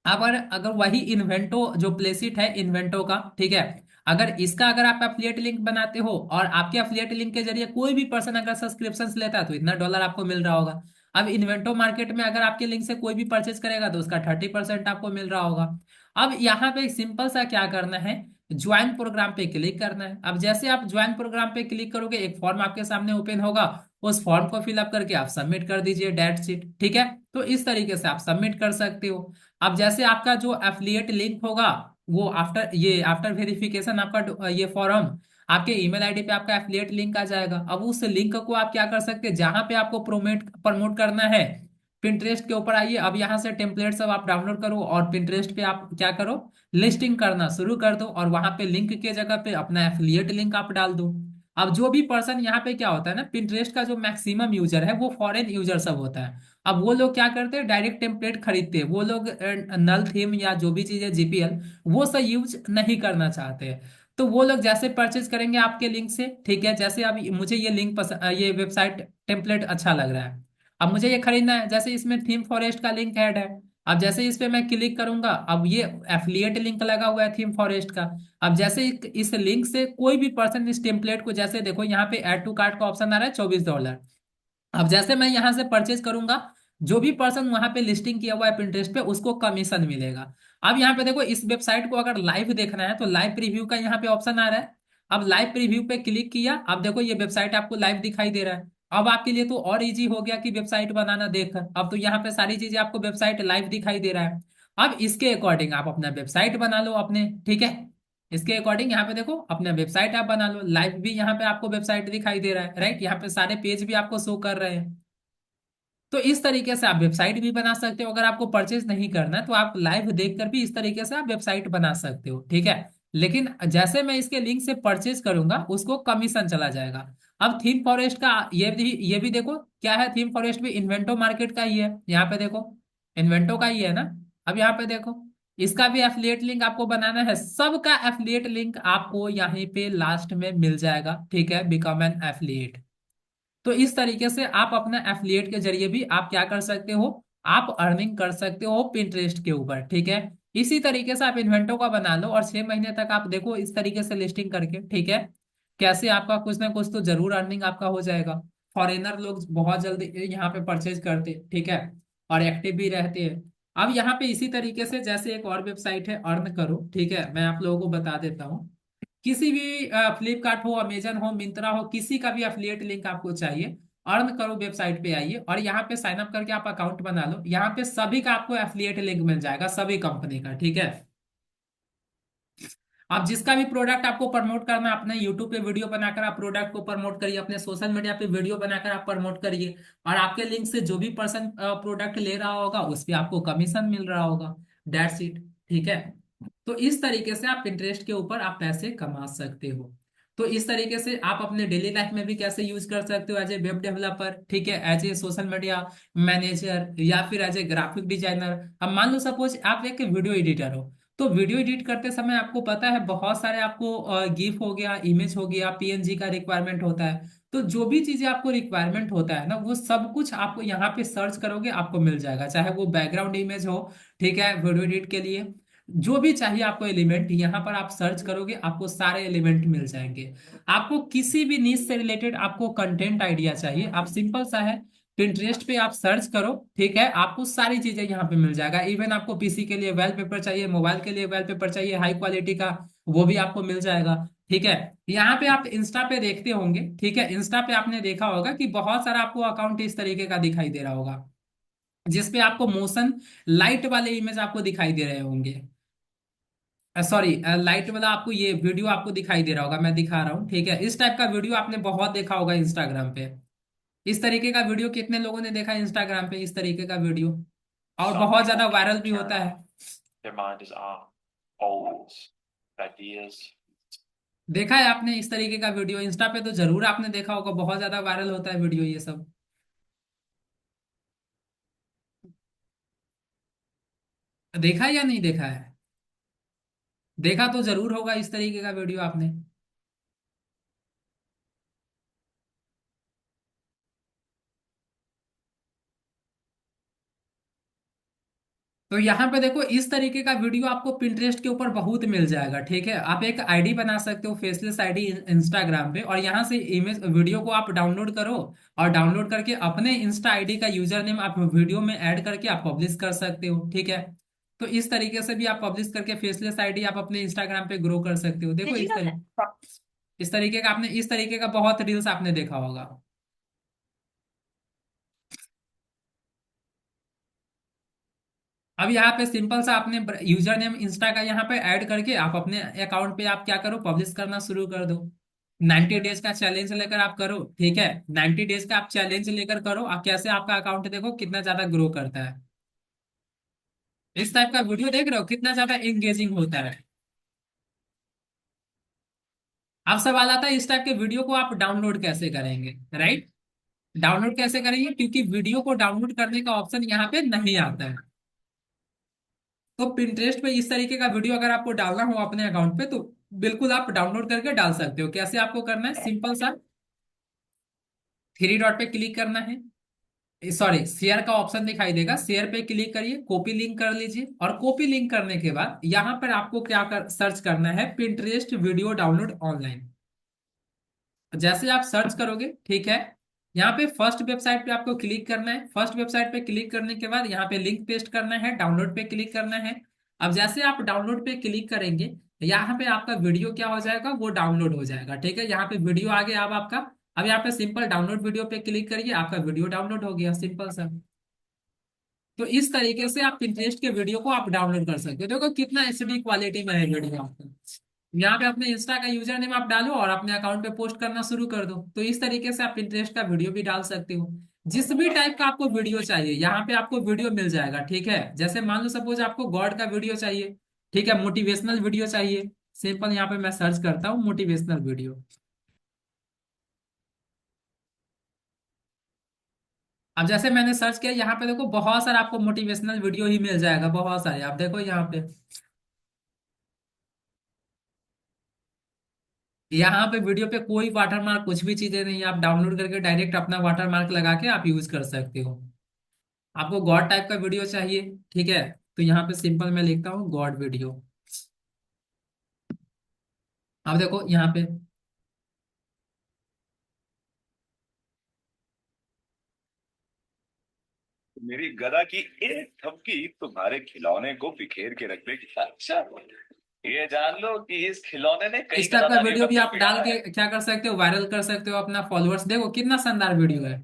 अगर अगर वही इन्वेंटो जो प्लेसिट है इन्वेंटो का, ठीक है, अगर इसका अगर आप एफिलिएट लिंक बनाते हो और आपके एफिलिएट लिंक के जरिए कोई भी पर्सन अगर सब्सक्रिप्शन लेता है तो इतना डॉलर आपको मिल रहा होगा। अब इन्वेंटो मार्केट में अगर आपके लिंक से कोई भी परचेज करेगा तो उसका 30% आपको मिल रहा होगा। अब यहाँ पे सिंपल सा क्या करना है, ज्वाइन प्रोग्राम पे क्लिक करना है। अब जैसे आप ज्वाइन प्रोग्राम पे क्लिक करोगे एक फॉर्म आपके सामने ओपन होगा, उस फॉर्म को फिलअप करके आप सबमिट कर दीजिए, डेट शीट, ठीक है। तो इस तरीके से आप सबमिट कर सकते हो। अब जैसे आपका जो एफिलिएट लिंक होगा वो आफ्टर वेरिफिकेशन आपका ये फॉर्म आपके ईमेल आईडी पे आपका एफिलिएट लिंक आ जाएगा। अब उस लिंक को आप क्या कर सकते हैं, जहां पे आपको प्रोमेट प्रमोट करना है, पिंटरेस्ट के ऊपर आइए। अब यहाँ से टेम्पलेट सब आप डाउनलोड करो और पिंटरेस्ट पे आप क्या करो, लिस्टिंग करना शुरू कर दो और वहां पे लिंक के जगह पे अपना एफिलिएट लिंक आप डाल दो। अब जो भी पर्सन यहाँ पे क्या होता है ना, पिंटरेस्ट का जो मैक्सिमम यूजर है वो फॉरेन यूजर सब होता है। अब वो लोग क्या करते हैं, डायरेक्ट टेम्पलेट खरीदते हैं, वो लोग नल थीम या जो भी चीज है जीपीएल वो सब यूज नहीं करना चाहते हैं। तो वो लोग जैसे परचेज करेंगे आपके लिंक से, ठीक है, जैसे अब मुझे ये लिंक पसंद, ये वेबसाइट टेम्पलेट अच्छा लग रहा है, अब मुझे ये खरीदना है। जैसे इसमें थीम फॉरेस्ट का लिंक ऐड है, अब जैसे इस पे मैं क्लिक करूंगा, अब ये एफिलिएट लिंक लगा हुआ है थीम फॉरेस्ट का। अब जैसे इस लिंक से कोई भी पर्सन इस टेम्पलेट को, जैसे देखो यहाँ पे ऐड टू कार्ट का ऑप्शन आ रहा है $24। अब जैसे मैं यहां से परचेज करूंगा, जो भी पर्सन वहां पे लिस्टिंग किया हुआ है पिंटरेस्ट पे उसको कमीशन मिलेगा। अब यहाँ पे देखो इस वेबसाइट को अगर लाइव देखना है तो लाइव प्रीव्यू का यहाँ पे ऑप्शन आ रहा है। अब लाइव प्रीव्यू पे क्लिक किया, अब देखो ये वेबसाइट आपको लाइव दिखाई दे रहा है। अब आपके लिए तो और इजी हो गया कि वेबसाइट बनाना देखकर, अब तो यहाँ पे सारी चीजें आपको वेबसाइट लाइव दिखाई दे रहा है। अब इसके अकॉर्डिंग आप अपना वेबसाइट बना लो अपने, ठीक है। इसके अकॉर्डिंग यहाँ पे देखो अपना वेबसाइट आप बना लो, लाइव भी यहाँ पे आपको वेबसाइट दिखाई दे रहा है, राइट, यहाँ पे सारे पेज भी आपको शो कर रहे हैं। तो इस तरीके से आप वेबसाइट भी बना सकते हो। अगर आपको परचेज नहीं करना है तो आप लाइव देखकर भी इस तरीके से आप वेबसाइट बना सकते हो, ठीक है। लेकिन जैसे मैं इसके लिंक से परचेज करूंगा उसको कमीशन चला जाएगा। अब थीम फॉरेस्ट का ये भी देखो क्या है, थीम फॉरेस्ट भी इन्वेंटो मार्केट का ही है, यहाँ पे देखो इन्वेंटो का ही है ना। अब यहाँ पे देखो इसका भी एफिलिएट लिंक आपको बनाना है, सबका एफिलिएट लिंक आपको यहाँ पे लास्ट में मिल जाएगा, ठीक है, बिकम एन एफिलिएट। तो इस तरीके से आप अपना एफिलिएट के जरिए भी आप क्या कर सकते हो, आप अर्निंग कर सकते हो पिंटरेस्ट के ऊपर, ठीक है। इसी तरीके से आप इन्वेंटो का बना लो और 6 महीने तक आप देखो इस तरीके से लिस्टिंग करके, ठीक है, कैसे आपका कुछ ना कुछ तो जरूर अर्निंग आपका हो जाएगा। फॉरेनर लोग बहुत जल्दी यहाँ पे परचेज करते, ठीक है, और एक्टिव भी रहते हैं। अब यहाँ पे इसी तरीके से जैसे एक और वेबसाइट है अर्न करो, ठीक है, मैं आप लोगों को बता देता हूँ। किसी भी फ्लिपकार्ट हो, अमेजन हो, मिंत्रा हो, किसी का भी एफिलिएट लिंक आपको चाहिए, अर्न करो वेबसाइट पे आइए और यहाँ पे साइन अप करके आप अकाउंट बना लो। यहाँ पे सभी का आपको एफिलिएट लिंक मिल जाएगा, सभी कंपनी का, ठीक है। आप जिसका भी प्रोडक्ट आपको प्रमोट करना है, अपने यूट्यूब पे वीडियो बनाकर आप प्रोडक्ट को प्रमोट करिए, अपने सोशल मीडिया पे वीडियो बनाकर आप प्रमोट करिए, और आपके लिंक से जो भी पर्सन प्रोडक्ट ले रहा होगा उस पे आपको कमीशन मिल रहा होगा, दैट्स इट, ठीक है। तो इस तरीके से आप इंटरेस्ट के ऊपर आप पैसे कमा सकते हो। तो इस तरीके से आप अपने डेली लाइफ में भी कैसे यूज कर सकते हो एज ए वेब डेवलपर, ठीक है, as a social media manager, या फिर एज ए ग्राफिक डिजाइनर। अब मान लो सपोज आप एक वीडियो एडिटर हो, तो वीडियो एडिट करते समय आपको पता है बहुत सारे आपको गिफ हो गया, इमेज हो गया, पीएनजी का रिक्वायरमेंट होता है। तो जो भी चीजें आपको रिक्वायरमेंट होता है ना, वो सब कुछ आपको यहाँ पे सर्च करोगे आपको मिल जाएगा, चाहे वो बैकग्राउंड इमेज हो, ठीक है, वीडियो एडिट के लिए जो भी चाहिए आपको एलिमेंट, यहाँ पर आप सर्च करोगे आपको सारे एलिमेंट मिल जाएंगे। आपको किसी भी नीश से रिलेटेड आपको कंटेंट आइडिया चाहिए, आप सिंपल सा है, पिंटरेस्ट पे आप सर्च करो, ठीक है, आपको सारी चीजें यहाँ पे मिल जाएगा। इवन आपको पीसी के लिए वॉलपेपर चाहिए, मोबाइल के लिए वॉलपेपर चाहिए हाई क्वालिटी का, वो भी आपको मिल जाएगा, ठीक है। यहाँ पे आप इंस्टा पे देखते होंगे, ठीक है, इंस्टा पे आपने देखा होगा कि बहुत सारा आपको अकाउंट इस तरीके का दिखाई दे रहा होगा, जिसपे आपको मोशन लाइट वाले इमेज आपको दिखाई दे रहे होंगे। सॉरी, लाइट वाला आपको ये वीडियो आपको दिखाई दे रहा होगा, मैं दिखा रहा हूँ, ठीक है, इस टाइप का वीडियो आपने बहुत देखा होगा इंस्टाग्राम पे। इस तरीके का वीडियो कितने लोगों ने देखा है इंस्टाग्राम पे, इस तरीके का वीडियो, और Some बहुत people ज्यादा can वायरल भी turn होता है। off. Their mind is always ideas. देखा है आपने इस तरीके का वीडियो इंस्टा पे, तो जरूर आपने देखा होगा, बहुत ज्यादा वायरल होता है वीडियो ये सब। देखा है या नहीं देखा है? देखा तो जरूर होगा इस तरीके का वीडियो आपने। तो यहाँ पे देखो इस तरीके का वीडियो आपको पिंटरेस्ट के ऊपर बहुत मिल जाएगा, ठीक है। आप एक आईडी बना सकते हो, फेसलेस आईडी इंस्टाग्राम पे, और यहाँ से इमेज वीडियो को आप डाउनलोड करो, और डाउनलोड करके अपने इंस्टा आईडी का यूजर नेम आप वीडियो में ऐड करके आप पब्लिश कर सकते हो, ठीक है। तो इस तरीके से भी आप पब्लिश करके फेसलेस आईडी आप अपने इंस्टाग्राम पे ग्रो कर सकते हो। देखो इस तरीके का आपने, इस तरीके का बहुत रील्स आपने देखा होगा। अब यहाँ पे सिंपल सा आपने यूजर नेम इंस्टा का यहाँ पे ऐड करके आप अपने अकाउंट पे आप क्या करो, पब्लिश करना शुरू कर दो। 90 डेज का चैलेंज लेकर आप करो, ठीक है, 90 डेज का आप चैलेंज लेकर करो, आप कैसे आपका अकाउंट देखो कितना ज्यादा ग्रो करता है। इस टाइप का वीडियो देख रहे हो कितना ज्यादा एंगेजिंग होता है। अब सवाल आता है इस टाइप के वीडियो को आप डाउनलोड कैसे करेंगे, राइट? डाउनलोड कैसे करेंगे, क्योंकि वीडियो को डाउनलोड करने का ऑप्शन यहाँ पे नहीं आता है। तो पिंटरेस्ट पे इस तरीके का वीडियो अगर आपको डालना हो अपने अकाउंट पे, तो बिल्कुल आप डाउनलोड करके डाल सकते हो। कैसे आपको करना है, सिंपल सा, थ्री डॉट पे क्लिक करना है, सॉरी शेयर का ऑप्शन दिखाई देगा, शेयर पे क्लिक करिए, कॉपी लिंक कर लीजिए, और कॉपी लिंक करने के बाद यहाँ पर आपको क्या सर्च करना है, पिंटरेस्ट वीडियो डाउनलोड ऑनलाइन। जैसे आप सर्च करोगे, ठीक है, यहाँ पे फर्स्ट वेबसाइट पे आपको क्लिक करना है, फर्स्ट वेबसाइट पे क्लिक करने के बाद यहाँ पे लिंक पेस्ट करना है, डाउनलोड पे क्लिक करना है। अब जैसे आप डाउनलोड पे क्लिक करेंगे, यहाँ पे आपका वीडियो क्या हो जाएगा, वो डाउनलोड हो जाएगा, ठीक है, यहाँ पे वीडियो आ गया अब आपका। अब यहाँ पे सिंपल डाउनलोड वीडियो पे क्लिक करिए, आपका वीडियो डाउनलोड हो गया, सिंपल सा। तो इस तरीके से आप पिंटरेस्ट के वीडियो को आप डाउनलोड कर सकते हो। देखो कितना एचडी क्वालिटी में है वीडियो आपका। यहाँ पे अपने इंस्टा का यूजर नेम आप डालो और अपने अकाउंट पे पोस्ट करना शुरू कर दो। तो इस तरीके से आप पिंटरेस्ट का वीडियो भी डाल सकते हो। जिस भी टाइप का आपको वीडियो चाहिए यहाँ पे आपको वीडियो मिल जाएगा, ठीक है। जैसे मान लो सपोज आपको गॉड का वीडियो चाहिए, ठीक है, मोटिवेशनल वीडियो चाहिए, सिंपल यहाँ पे मैं सर्च करता हूँ मोटिवेशनल वीडियो। अब जैसे मैंने सर्च किया यहाँ पे देखो बहुत सारा आपको मोटिवेशनल वीडियो ही मिल जाएगा, बहुत सारे आप देखो यहाँ पे। यहाँ पे वीडियो पे कोई वाटरमार्क कुछ भी चीजें नहीं, आप डाउनलोड करके डायरेक्ट अपना वाटरमार्क लगा के आप यूज कर सकते हो। आपको गॉड टाइप का वीडियो चाहिए, ठीक है, तो यहाँ पे सिंपल मैं लिखता हूँ गॉड वीडियो। अब देखो यहाँ पे, मेरी गदा की एक थपकी तुम्हारे खिलौने को बिखेर के रख देगी। अच्छा, ये जान लो कि इस खिलौने ने कई इस टाइप का गदादानियों वीडियो का भी दिल आप डाल पिघाड़ा के है। क्या कर सकते हो, वायरल कर सकते हो अपना फॉलोअर्स, देखो कितना शानदार वीडियो है।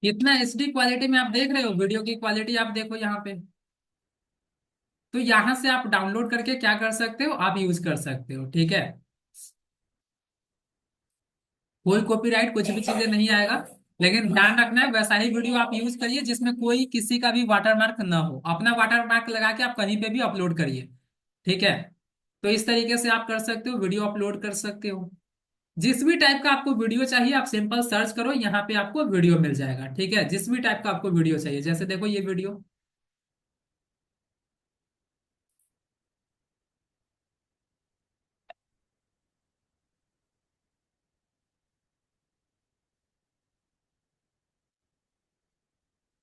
कितना एचडी क्वालिटी में आप देख रहे हो, वीडियो की क्वालिटी आप देखो यहाँ पे। तो यहाँ से आप डाउनलोड करके क्या कर सकते हो, आप यूज कर सकते हो, ठीक है। कोई कॉपीराइट कुछ भी चीजें नहीं आएगा। लेकिन ध्यान रखना है वैसा ही वीडियो आप यूज करिए जिसमें कोई किसी का भी वाटरमार्क ना हो, अपना वाटरमार्क लगा के आप कहीं पे भी अपलोड करिए। ठीक है। तो इस तरीके से आप कर सकते हो, वीडियो अपलोड कर सकते हो। जिस भी टाइप का आपको वीडियो चाहिए आप सिंपल सर्च करो, यहाँ पे आपको वीडियो मिल जाएगा। ठीक है, जिस भी टाइप का आपको वीडियो चाहिए, जैसे देखो ये वीडियो।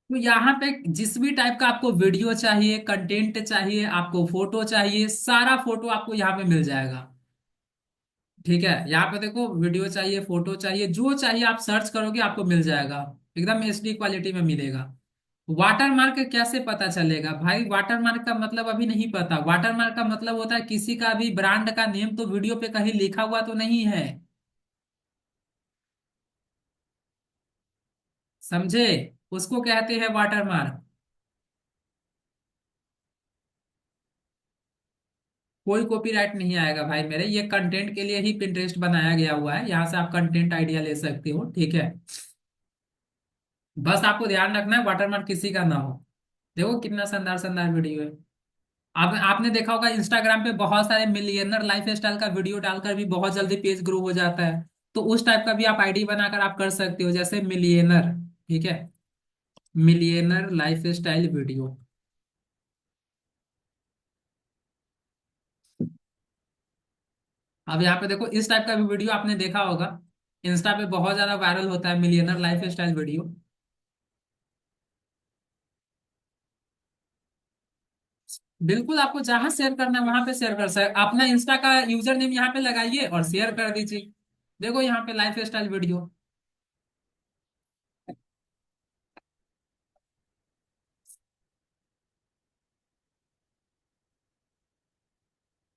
तो यहाँ पे जिस भी टाइप का आपको वीडियो चाहिए, कंटेंट चाहिए, आपको फोटो चाहिए, सारा फोटो आपको यहाँ पे मिल जाएगा। ठीक है, यहाँ पे देखो वीडियो चाहिए, फोटो चाहिए, जो चाहिए आप सर्च करोगे आपको मिल जाएगा। एकदम एचडी क्वालिटी में मिलेगा। वाटरमार्क कैसे पता चलेगा भाई? वाटरमार्क का मतलब अभी नहीं पता। वाटरमार्क का मतलब होता है किसी का भी ब्रांड का नेम तो वीडियो पे कहीं लिखा हुआ तो नहीं है। समझे? उसको कहते हैं वाटरमार्क। कोई कॉपीराइट नहीं आएगा भाई मेरे, ये कंटेंट के लिए ही पिंटरेस्ट बनाया गया हुआ है, यहाँ से आप कंटेंट आइडिया ले सकते हो। ठीक है, बस आपको ध्यान रखना है वाटरमार्क किसी का ना हो। देखो कितना शानदार शानदार वीडियो है। आपने देखा होगा इंस्टाग्राम पे बहुत सारे मिलियनर लाइफ स्टाइल का वीडियो डालकर भी बहुत जल्दी पेज ग्रो हो जाता है। तो उस टाइप का भी आप आईडी बनाकर आप कर सकते हो, जैसे मिलियनर। ठीक है, मिलियनर लाइफ स्टाइल वीडियो। अब यहाँ पे देखो इस टाइप का भी वीडियो आपने देखा होगा, इंस्टा पे बहुत ज्यादा वायरल होता है मिलियनर लाइफ स्टाइल वीडियो। बिल्कुल, आपको जहां शेयर करना है वहां पे शेयर कर सकते, अपना इंस्टा का यूजर नेम यहाँ पे लगाइए और शेयर कर दीजिए। देखो यहाँ पे लाइफ स्टाइल वीडियो।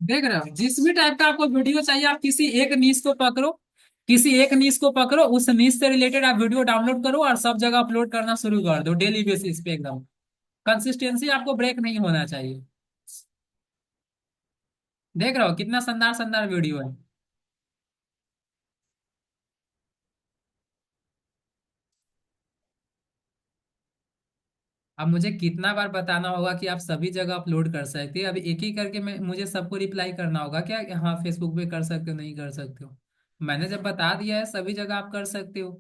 देख रहे हो, जिस भी टाइप का आपको वीडियो चाहिए आप किसी एक नीश को पकड़ो, किसी एक नीश को पकड़ो, उस नीश से रिलेटेड आप वीडियो डाउनलोड करो और सब जगह अपलोड करना शुरू कर दो डेली बेसिस पे एकदम। कंसिस्टेंसी आपको ब्रेक नहीं होना चाहिए। देख रहे हो कितना शानदार शानदार वीडियो है। अब मुझे कितना बार बताना होगा कि आप सभी जगह अपलोड कर सकते हैं? अब एक ही करके मैं मुझे सबको रिप्लाई करना होगा क्या कि हाँ फेसबुक पे कर सकते हो, नहीं कर सकते हो? मैंने जब बता दिया है सभी जगह आप कर सकते हो।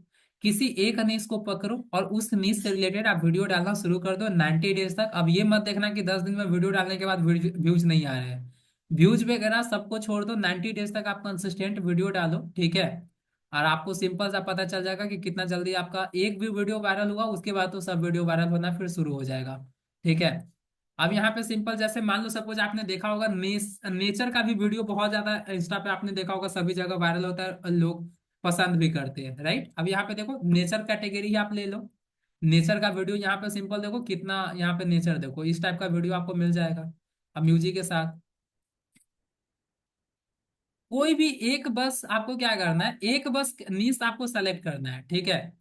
किसी एक नीश को पकड़ो और उस नीश से रिलेटेड आप वीडियो डालना शुरू कर दो 90 डेज तक। अब ये मत देखना कि 10 दिन में वीडियो डालने के बाद व्यूज नहीं आ रहे हैं। व्यूज वगैरह सबको छोड़ दो, 90 डेज तक आप कंसिस्टेंट वीडियो डालो। ठीक है, और आपको सिंपल सा पता चल जाएगा कि कितना जल्दी आपका एक भी वीडियो वायरल हुआ, उसके बाद तो सब वीडियो वायरल होना फिर शुरू हो जाएगा। ठीक है। अब यहाँ पे सिंपल जैसे मान लो सपोज आपने देखा होगा नेचर का भी वीडियो बहुत ज्यादा इंस्टा पे आपने देखा होगा, सभी जगह वायरल होता है और लोग पसंद भी करते हैं, राइट? अब यहाँ पे देखो नेचर कैटेगरी ही आप ले लो। नेचर का वीडियो यहाँ पे सिंपल देखो कितना, यहाँ पे नेचर देखो, इस टाइप का वीडियो आपको मिल जाएगा। अब म्यूजिक के साथ कोई भी एक, बस आपको क्या करना है, एक बस नीश आपको सेलेक्ट करना है। ठीक है,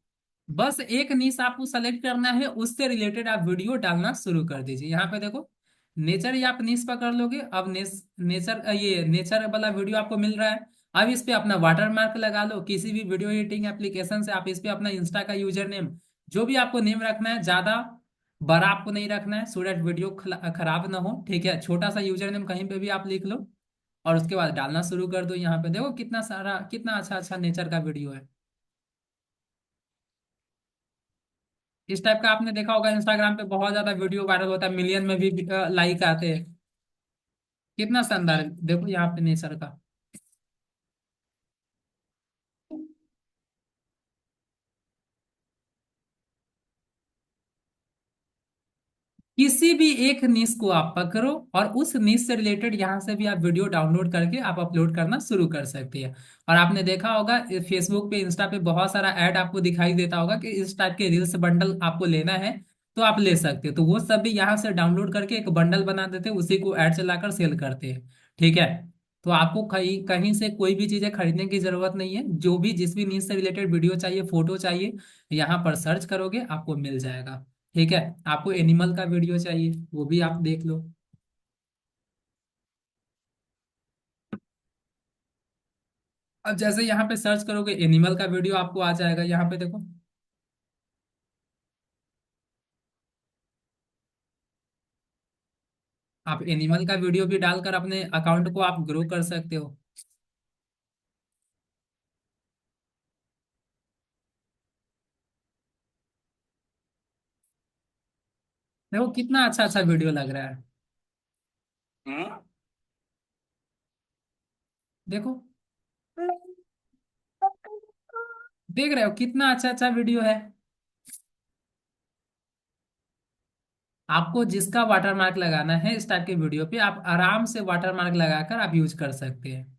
बस एक नीश आपको सेलेक्ट करना है, उससे रिलेटेड आप वीडियो डालना शुरू कर दीजिए। यहाँ पे देखो नेचर ही आप नीश पकड़ लोगे। अब नेचर ये नेचर वाला वीडियो आपको मिल रहा है। अब इस पे अपना वाटर मार्क लगा लो, किसी भी वीडियो एडिटिंग एप्लीकेशन से आप इस पे अपना इंस्टा का यूजर नेम, जो भी आपको नेम रखना है, ज्यादा बड़ा आपको नहीं रखना है सो दैट वीडियो खराब ना हो। ठीक है, छोटा सा यूजर नेम कहीं पे भी आप लिख लो और उसके बाद डालना शुरू कर दो। यहाँ पे देखो कितना सारा, कितना अच्छा अच्छा नेचर का वीडियो है। इस टाइप का आपने देखा होगा इंस्टाग्राम पे बहुत ज्यादा वीडियो वायरल होता है, मिलियन में भी लाइक आते हैं। कितना शानदार है, देखो यहाँ पे नेचर का। किसी भी एक निश को आप पकड़ो और उस निश से रिलेटेड यहाँ से भी आप वीडियो डाउनलोड करके आप अपलोड करना शुरू कर सकते हैं। और आपने देखा होगा फेसबुक पे इंस्टा पे बहुत सारा ऐड आपको दिखाई देता होगा कि इस टाइप के रील्स बंडल आपको लेना है तो आप ले सकते हो, तो वो सब भी यहाँ से डाउनलोड करके एक बंडल बना देते हैं, उसी को ऐड चलाकर सेल करते हैं। ठीक है, तो आपको कहीं कहीं से कोई भी चीजें खरीदने की जरूरत नहीं है, जो भी जिस भी न्यूज से रिलेटेड वीडियो चाहिए, फोटो चाहिए, यहाँ पर सर्च करोगे आपको मिल जाएगा। ठीक है, आपको एनिमल का वीडियो चाहिए वो भी आप देख लो। अब जैसे यहाँ पे सर्च करोगे एनिमल का वीडियो आपको आ जाएगा, यहाँ पे देखो। आप एनिमल का वीडियो भी डालकर अपने अकाउंट को आप ग्रो कर सकते हो। देखो कितना अच्छा अच्छा वीडियो लग रहा है। हम्म। देखो, देख रहे हो कितना अच्छा अच्छा वीडियो है। आपको जिसका वाटरमार्क लगाना है इस टाइप के वीडियो पे, आप आराम से वाटरमार्क लगाकर आप यूज कर सकते हैं।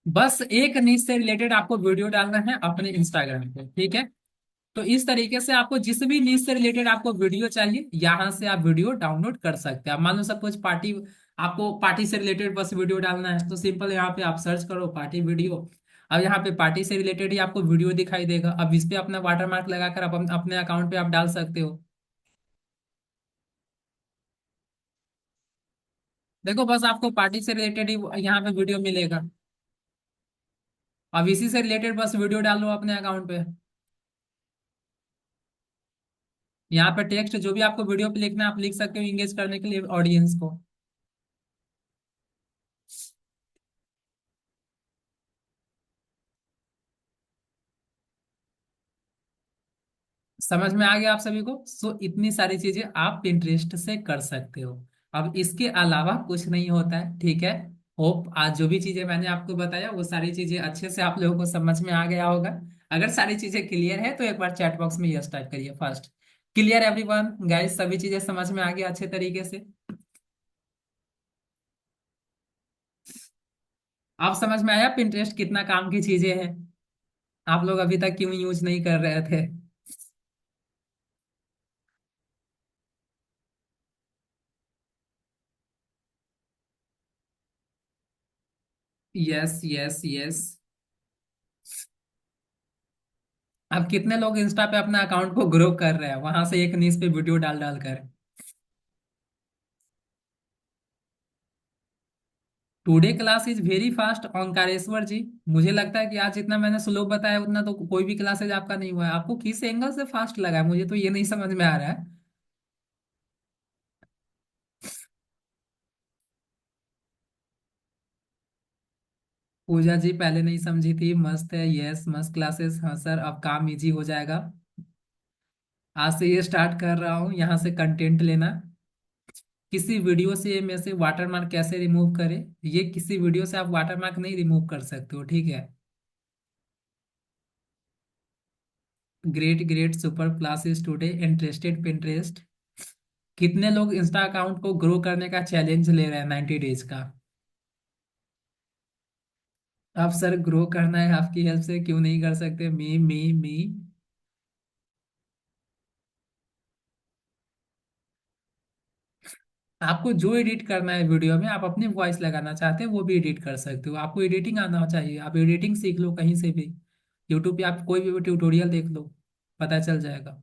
बस एक न्यूज से रिलेटेड आपको वीडियो डालना है अपने इंस्टाग्राम पे, ठीक है। तो इस तरीके से आपको जिस भी न्यूज से रिलेटेड आपको वीडियो चाहिए, यहाँ से आप वीडियो डाउनलोड कर सकते हैं। अब मान लो सब कुछ पार्टी, आपको पार्टी से रिलेटेड बस वीडियो डालना है, तो सिंपल यहाँ पे आप सर्च करो पार्टी वीडियो। अब यहाँ पे पार्टी से रिलेटेड ही आपको वीडियो दिखाई देगा। अब इस पे अपना वाटरमार्क लगाकर आप अपने अकाउंट पे आप डाल सकते हो। देखो बस आपको पार्टी से रिलेटेड ही यहाँ पे वीडियो मिलेगा। अब इसी से रिलेटेड बस वीडियो डाल लो अपने अकाउंट पे। यहाँ पे टेक्स्ट जो भी आपको वीडियो पे लिखना है आप लिख सकते हो, इंगेज करने के लिए ऑडियंस को। समझ में आ गया आप सभी को? सो इतनी सारी चीजें आप पिंटरेस्ट से कर सकते हो। अब इसके अलावा कुछ नहीं होता है, ठीक है। होप आज जो भी चीजें मैंने आपको बताया वो सारी चीजें अच्छे से आप लोगों को समझ में आ गया होगा। अगर सारी चीजें क्लियर है तो एक बार चैट बॉक्स में यस टाइप करिए फर्स्ट। क्लियर एवरीवन गाइस, सभी चीजें समझ में आ गया अच्छे तरीके से? आप समझ में आया पिंटरेस्ट कितना काम की चीजें हैं? आप लोग अभी तक क्यों यूज नहीं कर रहे थे? Yes yes yes. अब कितने लोग इंस्टा पे अपना अकाउंट को ग्रो कर रहे हैं वहां से एक न्यूज पे वीडियो डाल डाल कर। Today class is very fast Omkareshwar ji. मुझे लगता है कि आज जितना मैंने स्लो बताया उतना तो कोई भी क्लासेज आपका नहीं हुआ है। आपको किस एंगल से फास्ट लगा है मुझे तो ये नहीं समझ में आ रहा है। पूजा जी पहले नहीं समझी थी, मस्त है, यस मस्त क्लासेस, हाँ सर अब काम इजी हो जाएगा। आज से ये स्टार्ट कर रहा हूँ यहाँ से कंटेंट लेना। किसी वीडियो से में से वाटरमार्क कैसे रिमूव करें, ये किसी वीडियो से आप वाटरमार्क नहीं रिमूव कर सकते हो, ठीक है। Great great super classes today interested Pinterest. कितने लोग इंस्टा अकाउंट को ग्रो करने का चैलेंज ले रहे हैं 90 डेज का? अब सर ग्रो करना है आपकी हेल्प से, क्यों नहीं कर सकते? मी आपको जो एडिट करना है वीडियो में, आप अपनी वॉइस लगाना चाहते हैं वो भी एडिट कर सकते हो। आपको एडिटिंग आना चाहिए, आप एडिटिंग सीख लो कहीं से भी। यूट्यूब पे आप कोई भी ट्यूटोरियल देख लो, पता चल जाएगा।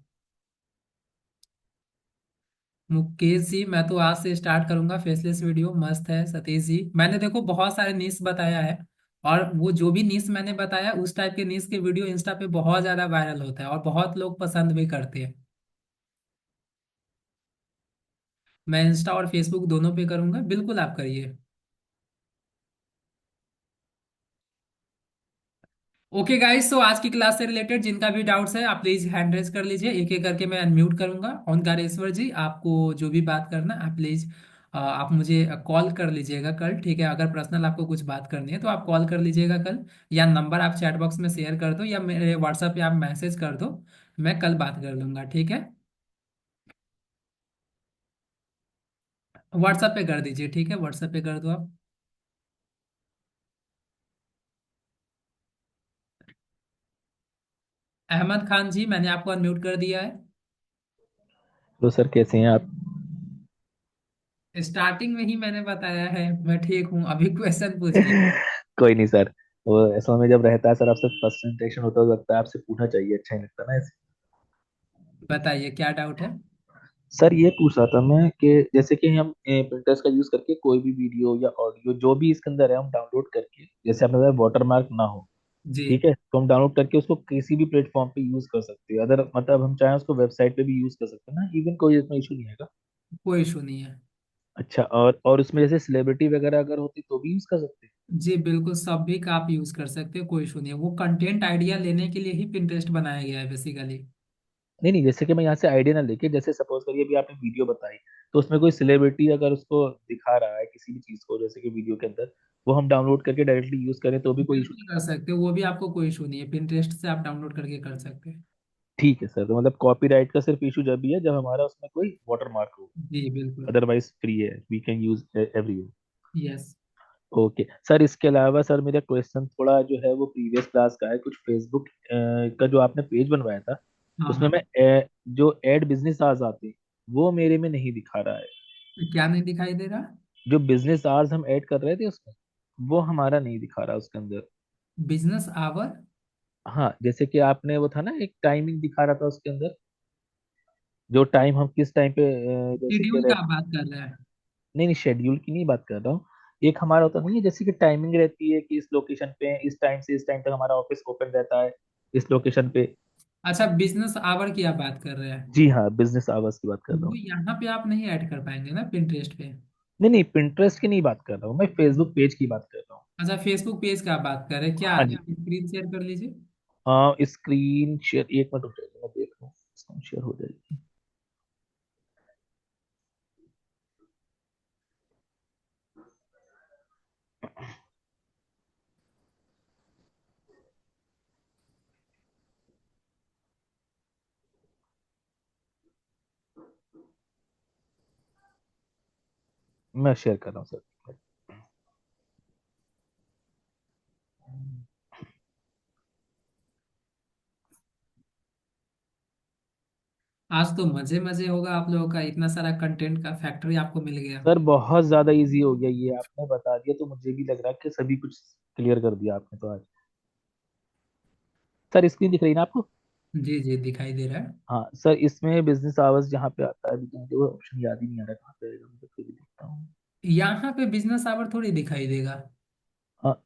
मुकेश जी मैं तो आज से स्टार्ट करूंगा फेसलेस वीडियो, मस्त है। सतीश जी मैंने देखो बहुत सारे नीश बताया है, और वो जो भी नीश मैंने बताया उस टाइप के नीश के वीडियो इंस्टा पे बहुत ज्यादा वायरल होता है और बहुत लोग पसंद भी करते हैं। मैं इंस्टा और फेसबुक दोनों पे करूंगा, बिल्कुल आप करिए। ओके गाइस, तो आज की क्लास से रिलेटेड जिनका भी डाउट्स है आप प्लीज हैंड रेज कर लीजिए, एक एक करके मैं अनम्यूट करूंगा। ओंकारेश्वर जी आपको जो भी बात करना आप प्लीज आप मुझे कॉल कर लीजिएगा कल, ठीक है। अगर पर्सनल आपको कुछ बात करनी है तो आप कॉल कर लीजिएगा कल, या नंबर आप चैट बॉक्स में शेयर कर दो या मेरे व्हाट्सएप पे आप मैसेज कर दो, मैं कल बात कर लूंगा, ठीक है। व्हाट्सएप पे कर दीजिए, ठीक है, व्हाट्सएप पे कर दो आप। अहमद खान जी मैंने आपको अनम्यूट कर दिया है। तो सर कैसे हैं आप? स्टार्टिंग में ही मैंने बताया है मैं ठीक हूँ, अभी क्वेश्चन पूछिए। कोई नहीं सर। वो असल में जब रहता है सर आपसे फर्स्ट इंटरेक्शन होता है तो लगता है आपसे पूछना चाहिए, अच्छा ही लगता है ना ऐसे। बताइए क्या डाउट है। सर ये पूछ रहा था मैं कि जैसे कि हम प्रिंटर्स का यूज करके कोई भी वीडियो या ऑडियो जो भी इसके अंदर है हम डाउनलोड करके, जैसे आपने बताया वाटर मार्क ना हो, जी ठीक है, तो हम डाउनलोड करके उसको किसी भी प्लेटफॉर्म पे यूज कर सकते हैं। अदर मतलब हम चाहें उसको वेबसाइट पे भी यूज कर सकते हैं ना, इवन कोई इसमें इशू नहीं आएगा। कोई इशू नहीं है। अच्छा, और उसमें जैसे सेलिब्रिटी वगैरह अगर होती तो भी यूज कर सकते हैं? जी बिल्कुल, सब भी का आप यूज कर सकते हो, कोई इशू नहीं है। वो कंटेंट आइडिया लेने के लिए ही पिंटरेस्ट बनाया गया है बेसिकली। नहीं नहीं, जैसे कि मैं यहाँ से आइडिया ना लेके, जैसे सपोज करिए अभी आपने वीडियो बताई, तो उसमें कोई सेलिब्रिटी अगर उसको दिखा रहा है किसी भी चीज को, जैसे कि वीडियो के अंदर, वो हम डाउनलोड करके डायरेक्टली यूज करें तो भी कोई इशू बिल्कुल नहीं कर है? सकते हो, वो भी आपको कोई इशू नहीं है, पिंटरेस्ट से आप डाउनलोड करके कर सकते हैं। ठीक है सर, तो मतलब कॉपीराइट का सिर्फ इशू जब भी है जब हमारा उसमें कोई वाटर मार्क हो, जी बिल्कुल। अदरवाइज फ्री है, we can use everywhere. Yes. Okay sir, इसके अलावा सर मेरा क्वेश्चन थोड़ा जो है वो प्रीवियस क्लास का है। कुछ फेसबुक का जो आपने पेज बनवाया था, हाँ उसमें हाँ। मैं जो एड बिजनेस आवर्स आते हैं वो मेरे में नहीं दिखा रहा है। क्या नहीं दिखाई दे रहा? जो बिजनेस आवर्स हम ऐड कर रहे थे उसमें, वो हमारा नहीं दिखा रहा उसके अंदर। Business hour? हाँ, जैसे कि आपने वो था ना, एक टाइमिंग दिखा रहा था उसके अंदर, जो टाइम हम किस टाइम पे जैसे कि शेड्यूल का आप बात कर रहे हैं? नहीं नहीं, शेड्यूल की नहीं बात कर रहा हूँ। एक हमारा होता नहीं है जैसे कि टाइमिंग रहती है कि इस लोकेशन पे इस टाइम से इस टाइम तक हमारा ऑफिस ओपन रहता है, इस लोकेशन पे। अच्छा, बिजनेस आवर की आप बात कर रहे हैं? जी हाँ, बिजनेस आवर्स की बात कर रहा वो हूँ। यहाँ पे आप नहीं ऐड कर पाएंगे ना पिंटरेस्ट पे। नहीं नहीं, पिंटरेस्ट की नहीं बात कर रहा हूँ, मैं फेसबुक पेज की बात कर रहा हूँ। अच्छा, फेसबुक पेज का आप बात कर रहे हैं क्या? हाँ जी। स्क्रीन शेयर कर लीजिए। स्क्रीन शेयर, एक मिनट रुक जाइए, मैं देख रहा हूँ, स्क्रीन शेयर हो जाएगी। मैं शेयर कर रहा हूँ सर। आज तो मजे मजे होगा आप लोगों का, इतना सारा कंटेंट का फैक्ट्री आपको मिल गया। सर बहुत ज्यादा इजी हो गया ये, आपने बता दिया तो मुझे भी लग रहा है कि सभी कुछ क्लियर कर दिया आपने तो आज। सर स्क्रीन दिख रही है ना आपको? जी जी, दिखाई दे रहा है। हाँ सर, इसमें बिजनेस आवर्स जहाँ पे आता है, अभी तो मुझे वो ऑप्शन याद ही नहीं आ रहा कहाँ पे आएगा, मुझे फिर भी देखता हूँ। यहाँ पे बिजनेस आवर थोड़ी दिखाई देगा। हाँ,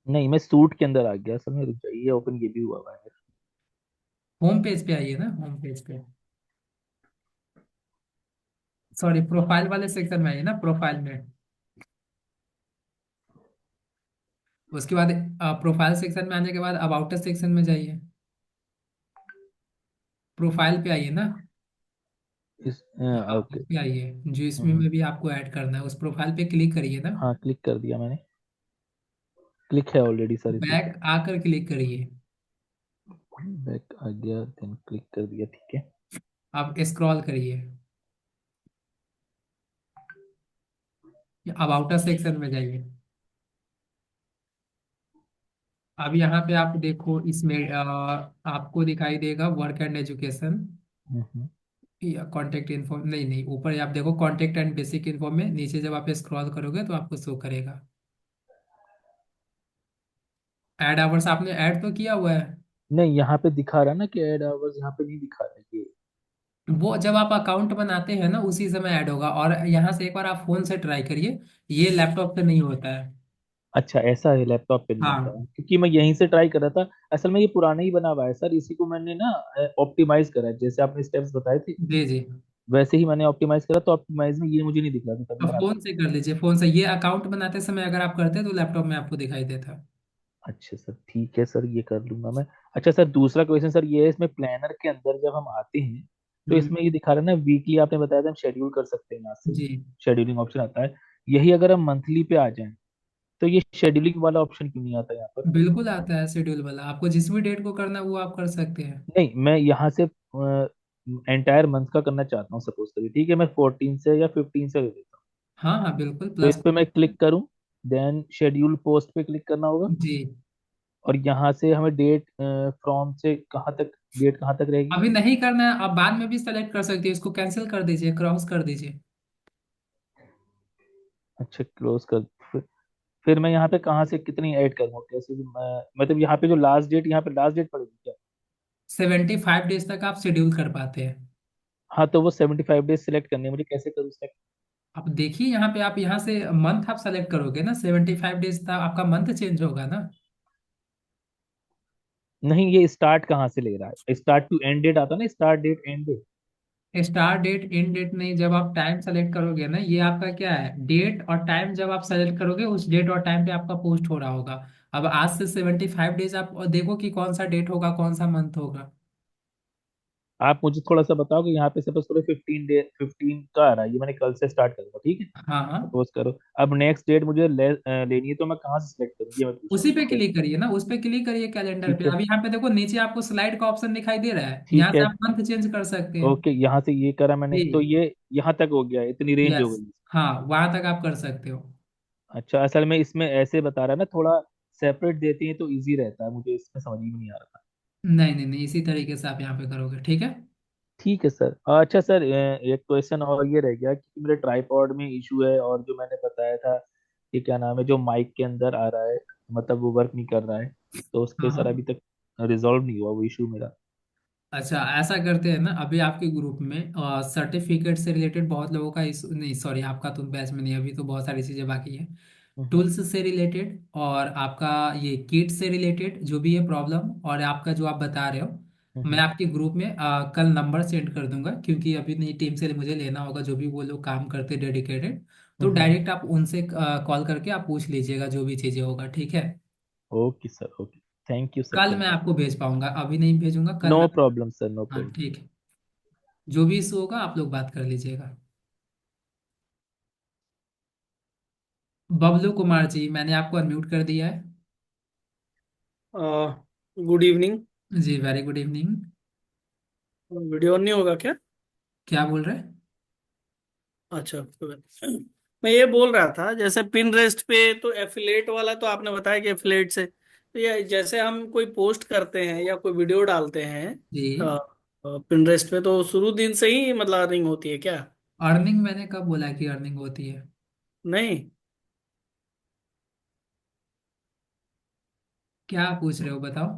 नहीं मैं सूट के अंदर आ गया सर, मैं रुक जाइए, ओपन ये भी हुआ हुआ है। होम पेज पे आइए ना, होम पेज पे। सॉरी, प्रोफाइल वाले सेक्शन में आइए ना, प्रोफाइल में। उसके बाद प्रोफाइल सेक्शन में आने के बाद अबाउट सेक्शन में जाइए। प्रोफाइल पे आइए ना। हाँ, ओके। उस पे आइए जो इसमें में भी आपको ऐड करना है, उस प्रोफाइल पे क्लिक करिए ना। हाँ क्लिक कर दिया मैंने, क्लिक है ऑलरेडी सर इसी पे। बैक आकर क्लिक करिए। बैक आ गया, देन क्लिक कर दिया, ठीक है। आप स्क्रॉल करिए, अबाउट सेक्शन में जाइए। अब यहाँ पे आप देखो, इसमें आपको दिखाई देगा वर्क एंड एजुकेशन हम्म। या कॉन्टेक्ट इन्फो, नहीं नहीं, ऊपर आप देखो कॉन्टेक्ट एंड बेसिक इन्फो में, नीचे जब आप स्क्रॉल करोगे तो आपको शो करेगा। ऐड आवर्स आपने ऐड तो किया हुआ है। नहीं, यहाँ पे दिखा रहा है ना कि एड आवर्स, यहाँ पे नहीं दिखा रहा है ये। वो जब आप अकाउंट बनाते हैं ना उसी समय ऐड होगा, और यहाँ से एक बार आप फोन से ट्राई करिए, ये लैपटॉप पे नहीं होता है। अच्छा ऐसा है, लैपटॉप पे नहीं होता हाँ। है, क्योंकि मैं यहीं से ट्राई कर रहा था। असल में ये पुराना ही बना हुआ है सर, इसी को मैंने ना ऑप्टिमाइज करा है, जैसे आपने स्टेप्स बताए थे जी जी। वैसे ही मैंने ऑप्टिमाइज करा, तो ऑप्टिमाइज में ये मुझे नहीं दिख रहा था, तभी तो मैंने आपको। फोन से कर लीजिए, फोन से ये अकाउंट बनाते समय अगर आप करते तो लैपटॉप में आपको दिखाई देता। अच्छा सर ठीक है सर, ये कर लूंगा मैं। अच्छा सर, दूसरा क्वेश्चन सर ये है, इसमें प्लानर के अंदर जब हम आते हैं तो हम्म। इसमें ये दिखा रहा है ना वीकली, आपने बताया था हम शेड्यूल कर सकते हैं यहाँ से, जी शेड्यूलिंग ऑप्शन आता है। यही अगर हम मंथली पे आ जाएं तो ये शेड्यूलिंग वाला ऑप्शन क्यों नहीं आता यहाँ पर? बिल्कुल आता है, शेड्यूल वाला आपको जिस भी डेट को करना है वो आप कर सकते हैं। नहीं, मैं यहाँ से एंटायर मंथ का करना चाहता हूँ, सपोज करिए, ठीक है, मैं 14 से या 15 से कर देता हूँ। हाँ हाँ बिल्कुल, तो प्लस। इस पे मैं क्लिक करूँ, देन शेड्यूल पोस्ट पे क्लिक करना होगा, जी। और यहाँ से हमें डेट फ्रॉम से कहाँ तक, डेट कहाँ तक रहेगी? अभी नहीं करना है, आप बाद में भी सेलेक्ट कर सकते हैं, इसको कैंसिल कर दीजिए, क्रॉस कर दीजिए। अच्छा क्लोज कर। फिर मैं यहाँ पे कहाँ से कितनी ऐड करूँगा, कैसे भी मतलब यहाँ पे जो लास्ट डेट, यहाँ पे लास्ट डेट पड़ेगी क्या? 75 डेज तक आप शेड्यूल कर पाते हैं। हाँ, तो वो 75 डेज सेलेक्ट करने हैं, मुझे कैसे करूँ सेलेक्ट? अब देखिए यहाँ पे, आप यहाँ से मंथ आप सेलेक्ट करोगे ना, 75 डेज तक आपका मंथ चेंज होगा ना। नहीं, ये स्टार्ट कहाँ से ले रहा है? स्टार्ट टू एंड डेट आता है ना, start date end date. Start date end date नहीं, जब आप टाइम सेलेक्ट करोगे ना, ये आपका क्या है, डेट और टाइम जब आप सेलेक्ट करोगे उस डेट और टाइम पे आपका पोस्ट हो रहा होगा। अब आज से 75 डेज आप देखो कि कौन सा डेट होगा, कौन सा मंथ होगा। आप मुझे थोड़ा सा बताओ कि यहाँ पे सपोज करो 15 का आ रहा है, ये मैंने कल से स्टार्ट करूंगा, ठीक है? हाँ हाँ, सपोज करो अब नेक्स्ट डेट मुझे लेनी है, तो मैं कहाँ से सिलेक्ट करूँ, ये मैं पूछ रहा उसी हूँ, पे ठीक है? क्लिक करिए ना, उस पे क्लिक करिए कैलेंडर पे। ठीक है। अभी यहाँ पे देखो नीचे आपको स्लाइड का ऑप्शन दिखाई दे रहा है, यहाँ ठीक से है। आप मंथ चेंज कर सकते हैं। ओके, यहाँ से ये करा मैंने, तो जी, ये यहाँ तक हो गया, इतनी रेंज हो यस, गई। हाँ वहां तक आप कर सकते हो। अच्छा, असल में इसमें ऐसे बता रहा है ना, थोड़ा सेपरेट देती है तो इजी रहता है, मुझे इसमें समझ में नहीं आ रहा। नहीं नहीं नहीं, इसी तरीके से आप यहाँ पे करोगे, ठीक है। ठीक है सर। अच्छा सर, एक क्वेश्चन और ये रह गया कि मेरे ट्राइपॉड में इशू है, और जो मैंने बताया था कि क्या नाम है, जो माइक के अंदर आ रहा है, मतलब वो वर्क नहीं कर रहा है, तो उस पे हाँ सर हाँ। अभी तक रिजॉल्व नहीं हुआ वो इशू मेरा। अच्छा, ऐसा करते हैं ना, अभी आपके ग्रुप में सर्टिफिकेट से रिलेटेड बहुत लोगों का इस नहीं, सॉरी, आपका तो बैच में नहीं, अभी तो बहुत सारी चीज़ें बाकी है। हम्म। टूल्स से रिलेटेड और आपका ये किट से रिलेटेड जो भी है प्रॉब्लम, और आपका जो आप बता रहे हो, मैं हम्म। आपके ग्रुप में कल नंबर सेंड कर दूंगा, क्योंकि अभी नई टीम से मुझे लेना होगा, जो भी वो लोग काम करते डेडिकेटेड। तो हम्म। डायरेक्ट आप उनसे कॉल करके आप पूछ लीजिएगा जो भी चीज़ें होगा, ठीक है। Okay sir, okay. Thank you sir, कल मैं थैंक आपको भेज पाऊंगा, अभी नहीं भेजूंगा, यू। कल नो मैं। प्रॉब्लम सर, नो हाँ प्रॉब्लम। ठीक है, जो भी इशू होगा आप लोग बात कर लीजिएगा। बबलू कुमार जी, मैंने आपको अनम्यूट कर दिया है। Good evening. जी, very good evening. Video on नहीं होगा क्या? क्या बोल रहे हैं? अच्छा, तो मैं ये बोल रहा था, जैसे पिन रेस्ट पे तो एफिलेट वाला तो आपने बताया कि एफिलेट से, तो ये जैसे हम कोई पोस्ट करते हैं या कोई वीडियो डालते हैं जी, पिन रेस्ट पे, तो शुरू दिन से ही मतलब अर्निंग होती है क्या? अर्निंग मैंने कब बोला कि अर्निंग होती है? नहीं, क्या पूछ रहे हो बताओ।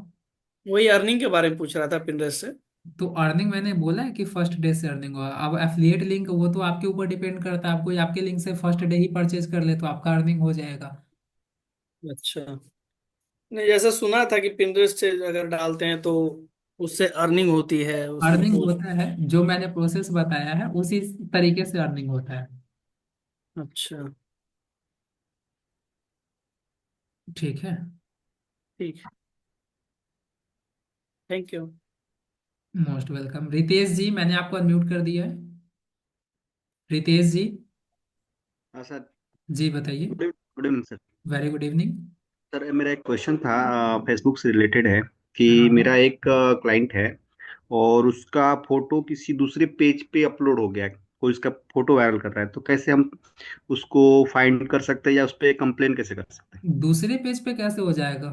वही अर्निंग के बारे में पूछ रहा था पिन रेस्ट से। तो अर्निंग मैंने बोला है कि फर्स्ट डे से अर्निंग होगा। अब एफिलिएट लिंक वो तो आपके ऊपर डिपेंड करता है, आप कोई आपके लिंक से फर्स्ट डे ही परचेज कर ले तो आपका अर्निंग हो जाएगा। अच्छा, नहीं जैसा सुना था कि पिन रेस्ट से अगर डालते हैं तो उससे अर्निंग होती है, उसमें अर्निंग पोस्ट। होता है, जो मैंने प्रोसेस बताया है उसी तरीके से अर्निंग होता है। अच्छा, ठीक है। ठीक है, thank you. Most welcome. Ritesh ji, मैंने आपको अनम्यूट कर दिया है। रितेश जी। हाँ सर। जी बताइए। Good evening sir. Very good evening. Sir मेरा एक क्वेश्चन था, फेसबुक से रिलेटेड है कि हाँ मेरा एक क्लाइंट है और उसका फोटो किसी दूसरे पेज पे अपलोड हो गया है। कोई उसका फोटो वायरल कर रहा है, तो कैसे हम उसको फाइंड कर सकते हैं या उस पर कंप्लेन कैसे कर सकते हैं? दूसरे पेज पे कैसे हो जाएगा?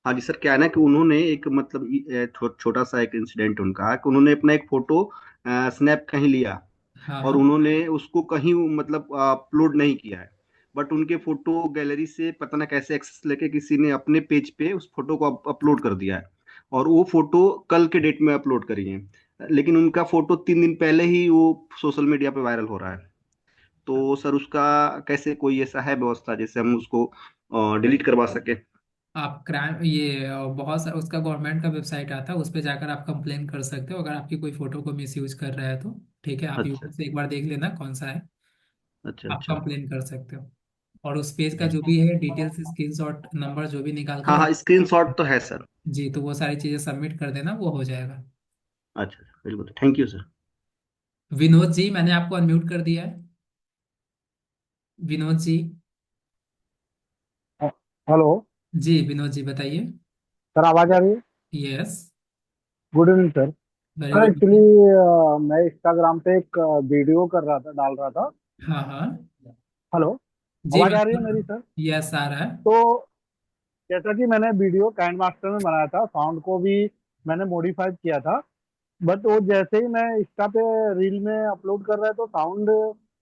हाँ जी सर, क्या है ना कि उन्होंने एक मतलब छोटा सा एक इंसिडेंट उनका कि उन्होंने अपना एक फोटो स्नैप कहीं लिया हाँ और हाँ। उन्होंने उसको कहीं मतलब अपलोड नहीं किया है। बट उनके फोटो गैलरी से पता ना कैसे एक्सेस लेके किसी ने अपने पेज पे उस फोटो को अपलोड कर दिया है, और वो फोटो कल के डेट में अपलोड करी है। लेकिन उनका फोटो 3 दिन पहले ही वो सोशल मीडिया पे वायरल हो रहा है। तो सर उसका कैसे, कोई ऐसा है व्यवस्था जिससे हम उसको डिलीट करवा सके? आप क्राइम ये बहुत सा उसका गवर्नमेंट का वेबसाइट आता है, उस पर जाकर आप कंप्लेन कर सकते हो अगर आपकी कोई फोटो को मिस यूज कर रहा है तो। ठीक है, आप अच्छा यूट्यूब से एक बार देख लेना कौन सा है, अच्छा आप अच्छा। कंप्लेन कर सकते हो। और उस पेज का जो भी है डिटेल्स, स्क्रीनशॉट, नंबर जो भी निकाल कर हाँ हाँ, रख। स्क्रीनशॉट तो है सर। जी, तो वो सारी चीजें सबमिट कर देना, वो हो जाएगा। अच्छा, बिल्कुल, thank you sir. Vinod ji, मैंने आपको अनम्यूट कर दिया है। विनोद जी। हेलो। जी विनोद जी बताइए। सर आवाज आ रही है? Yes. Good evening sir. Very sir good actually evening. मैं इंस्टाग्राम पे एक वीडियो कर रहा था, डाल रहा था। हाँ हाँ। हेलो, जी आवाज मैं आ रही है सुन रहा मेरी हूँ। सर? यस आ रहा है। तो जैसा कि मैंने वीडियो काइंड मास्टर में बनाया था, साउंड को भी मैंने मॉडिफाई किया था, बट वो जैसे ही मैं इंस्टा पे रील में अपलोड कर रहा है तो साउंड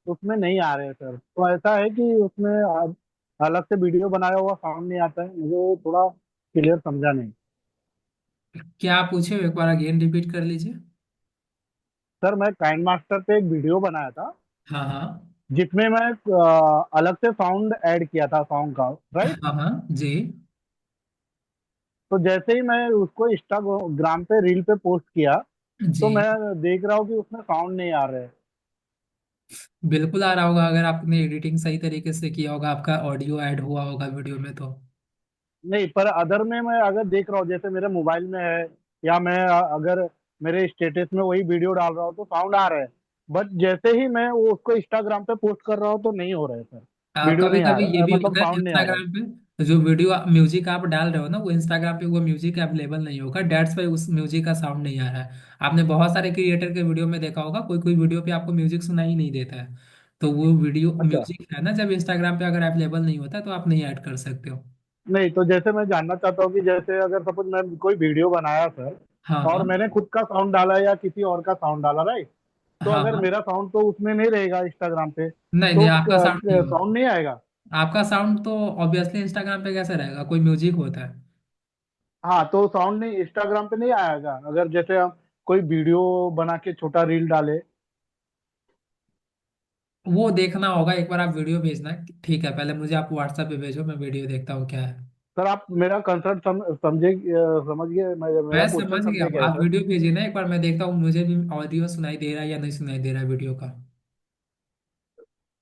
उसमें नहीं आ रहे हैं सर। तो ऐसा है कि उसमें अलग से वीडियो बनाया हुआ साउंड नहीं आता है, मुझे वो थोड़ा क्लियर समझा नहीं। क्या आप पूछे, एक बार अगेन रिपीट कर लीजिए। सर मैं काइंड मास्टर पे एक वीडियो बनाया था हाँ हाँ। जिसमें मैं अलग से साउंड ऐड किया था, सॉन्ग का, राइट? हाँ हाँ। जी। तो जैसे ही मैं उसको इंस्टाग्राम पे रील पे पोस्ट किया, तो जी मैं देख रहा हूँ कि उसमें साउंड नहीं आ रहा है। बिल्कुल आ रहा होगा, अगर आपने एडिटिंग सही तरीके से किया होगा, आपका ऑडियो ऐड हुआ होगा वीडियो में तो। नहीं, पर अदर में मैं अगर देख रहा हूँ, जैसे मेरे मोबाइल में है, या मैं अगर मेरे स्टेटस में वही वीडियो डाल रहा हूँ तो साउंड आ रहा है। बट जैसे ही मैं वो उसको इंस्टाग्राम पे पोस्ट कर रहा हूँ तो नहीं हो रहा है सर। वीडियो कभी नहीं आ कभी ये रहा, भी मतलब होता है साउंड नहीं आ रहा है। इंस्टाग्राम पे, जो वीडियो म्यूजिक आप डाल रहे हो ना, वो इंस्टाग्राम पे वो म्यूजिक अवेलेबल नहीं होगा, डेट्स पे उस म्यूजिक का साउंड नहीं आ रहा है। आपने बहुत सारे क्रिएटर के वीडियो में देखा होगा, कोई कोई वीडियो पे आपको म्यूजिक सुनाई ही नहीं देता है। तो वो वीडियो अच्छा। म्यूजिक है ना, जब इंस्टाग्राम पे अगर अवेलेबल नहीं होता तो आप नहीं ऐड कर सकते हो। नहीं, तो जैसे मैं जानना चाहता हूँ कि जैसे अगर सपोज मैं कोई वीडियो बनाया सर, हाँ और हाँ। मैंने खुद का साउंड डाला या किसी और का साउंड डाला, राइट? तो हाँ अगर हाँ। मेरा साउंड तो उसमें नहीं रहेगा इंस्टाग्राम पे, नहीं नहीं, तो आपका साउंड नहीं होगा। साउंड नहीं आएगा। आपका साउंड तो ऑब्वियसली इंस्टाग्राम पे कैसे रहेगा, कोई म्यूजिक होता है। हाँ, तो साउंड नहीं इंस्टाग्राम पे नहीं आएगा अगर जैसे हम कोई वीडियो बना के छोटा रील डाले। वो देखना होगा, एक बार आप वीडियो भेजना। ठीक है, पहले मुझे आप व्हाट्सएप पे भेजो, मैं वीडियो देखता हूँ क्या है। सर, आप मेरा कंसर्न समझे, समझ गए, मेरा मैं क्वेश्चन समझ गया, समझे क्या है आप सर? वीडियो भेजिए ना एक बार, मैं देखता हूँ मुझे भी ऑडियो सुनाई दे रहा है या नहीं सुनाई दे रहा है वीडियो का।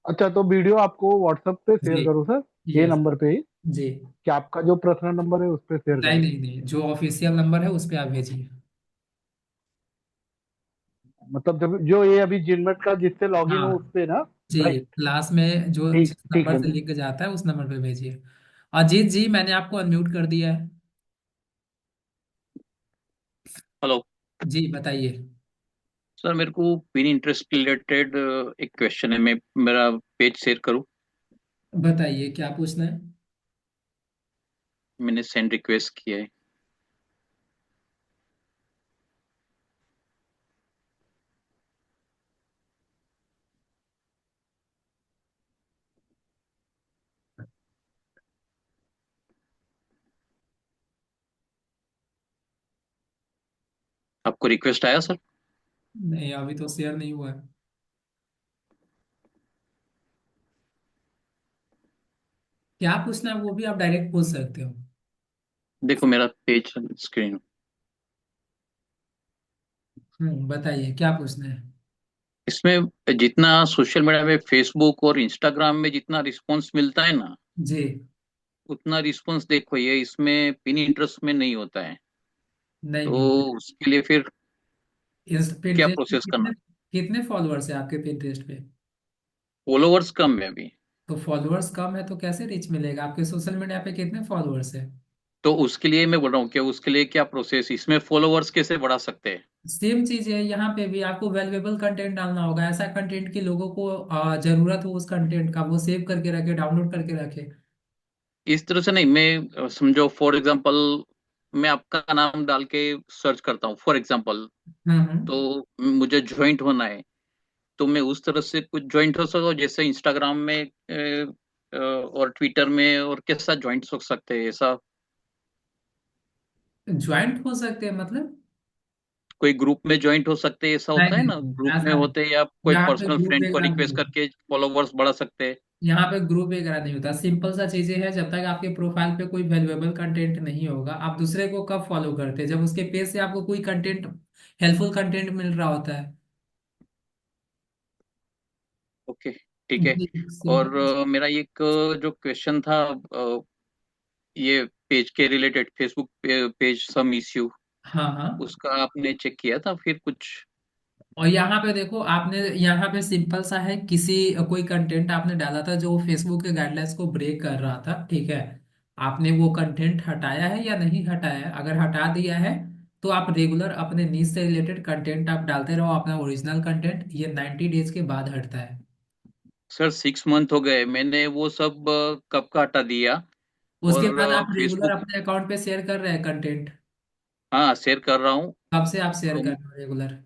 अच्छा, तो वीडियो आपको व्हाट्सएप पे शेयर जी। करूँ सर? ये यस। नंबर पे ही, जी। कि आपका जो पर्सनल नंबर है उस पे शेयर नहीं करूँ? नहीं नहीं, जो ऑफिशियल नंबर है उस पे आप भेजिए। मतलब जब जो ये अभी जिनमेट का जिससे लॉगिन हो उस हाँ पे ना? जी, राइट। क्लास में जो ठीक जिस ठीक नंबर है। से लिंक जाता है उस नंबर पे भेजिए। अजीत जी, मैंने आपको अनम्यूट कर दिया है। हेलो जी बताइए। सर, मेरे को पिन इंटरेस्ट रिलेटेड एक क्वेश्चन है। मैं मेरा पेज शेयर करूं? बताइए क्या पूछना है। मैंने सेंड रिक्वेस्ट किया है। आपको रिक्वेस्ट आया सर? नहीं, अभी तो शेयर नहीं हुआ है। क्या पूछना है वो भी आप डायरेक्ट पूछ सकते हो। देखो मेरा पेज स्क्रीन। बताइए क्या पूछना है। इसमें जितना सोशल मीडिया में फेसबुक और इंस्टाग्राम में जितना रिस्पांस मिलता है ना, जी। उतना रिस्पांस देखो ये इसमें पिन इंटरेस्ट में नहीं होता है। नहीं तो नहीं, उसके लिए फिर इस क्या पिंटरेस्ट पे प्रोसेस कितने करना? कितने फॉलोअर्स है आपके पिंटरेस्ट पे। फॉलोवर्स कम है अभी। तो फॉलोअर्स कम है तो कैसे रीच मिलेगा, आपके सोशल मीडिया पे कितने फॉलोअर्स है। तो उसके लिए मैं बोल रहा हूँ कि उसके लिए क्या प्रोसेस, इसमें फॉलोवर्स कैसे बढ़ा सकते हैं? सेम चीज है, यहाँ पे भी आपको वैल्यूएबल कंटेंट डालना होगा, ऐसा कंटेंट की लोगों को जरूरत हो उस कंटेंट का, वो सेव करके रखे, डाउनलोड करके रखे। इस तरह से नहीं, मैं समझो फॉर एग्जांपल मैं आपका नाम डाल के सर्च करता हूँ फॉर एग्जांपल, हम्म। तो मुझे ज्वाइंट होना है। तो मैं उस तरह से कुछ ज्वाइंट हो सकता हूँ जैसे इंस्टाग्राम में और ट्विटर में, और कैसा ज्वाइंट हो सकते हैं ऐसा? ज्वाइंट हो सकते हैं मतलब। कोई ग्रुप में ज्वाइंट हो सकते हैं ऐसा नहीं होता है नहीं ना, नहीं, ग्रुप में ऐसा नहीं। होते हैं, या कोई यहाँ पे पर्सनल ग्रुप फ्रेंड को वगैरह नहीं रिक्वेस्ट होता। करके फॉलोवर्स बढ़ा सकते हैं? यहाँ पे ग्रुप वगैरह नहीं होता, सिंपल सा चीजें है, जब तक आपके प्रोफाइल पे कोई वैल्यूएबल कंटेंट नहीं होगा, आप दूसरे को कब फॉलो करते हैं, जब उसके पेज से आपको कोई कंटेंट, हेल्पफुल कंटेंट मिल रहा होता है। ओके, ठीक है। जी और सिंपल। मेरा एक जो क्वेश्चन था, ये पेज के related, Facebook page some issue, हाँ हाँ। उसका आपने चेक किया था फिर कुछ? और यहाँ पे देखो, आपने यहाँ पे सिंपल सा है, किसी कोई कंटेंट आपने डाला था जो फेसबुक के गाइडलाइंस को ब्रेक कर रहा था, ठीक है। आपने वो कंटेंट हटाया है या नहीं हटाया है, अगर हटा दिया है तो आप रेगुलर अपने नीज से रिलेटेड कंटेंट आप डालते रहो, अपना ओरिजिनल कंटेंट, ये 90 डेज के बाद हटता है। सर 6 मंथ हो गए, मैंने वो सब कब का हटा दिया। उसके और बाद आप रेगुलर फेसबुक, अपने अकाउंट पे शेयर कर रहे हैं कंटेंट। हाँ शेयर कर रहा हूँ। कब से आप शेयर कर रहे हो रेगुलर।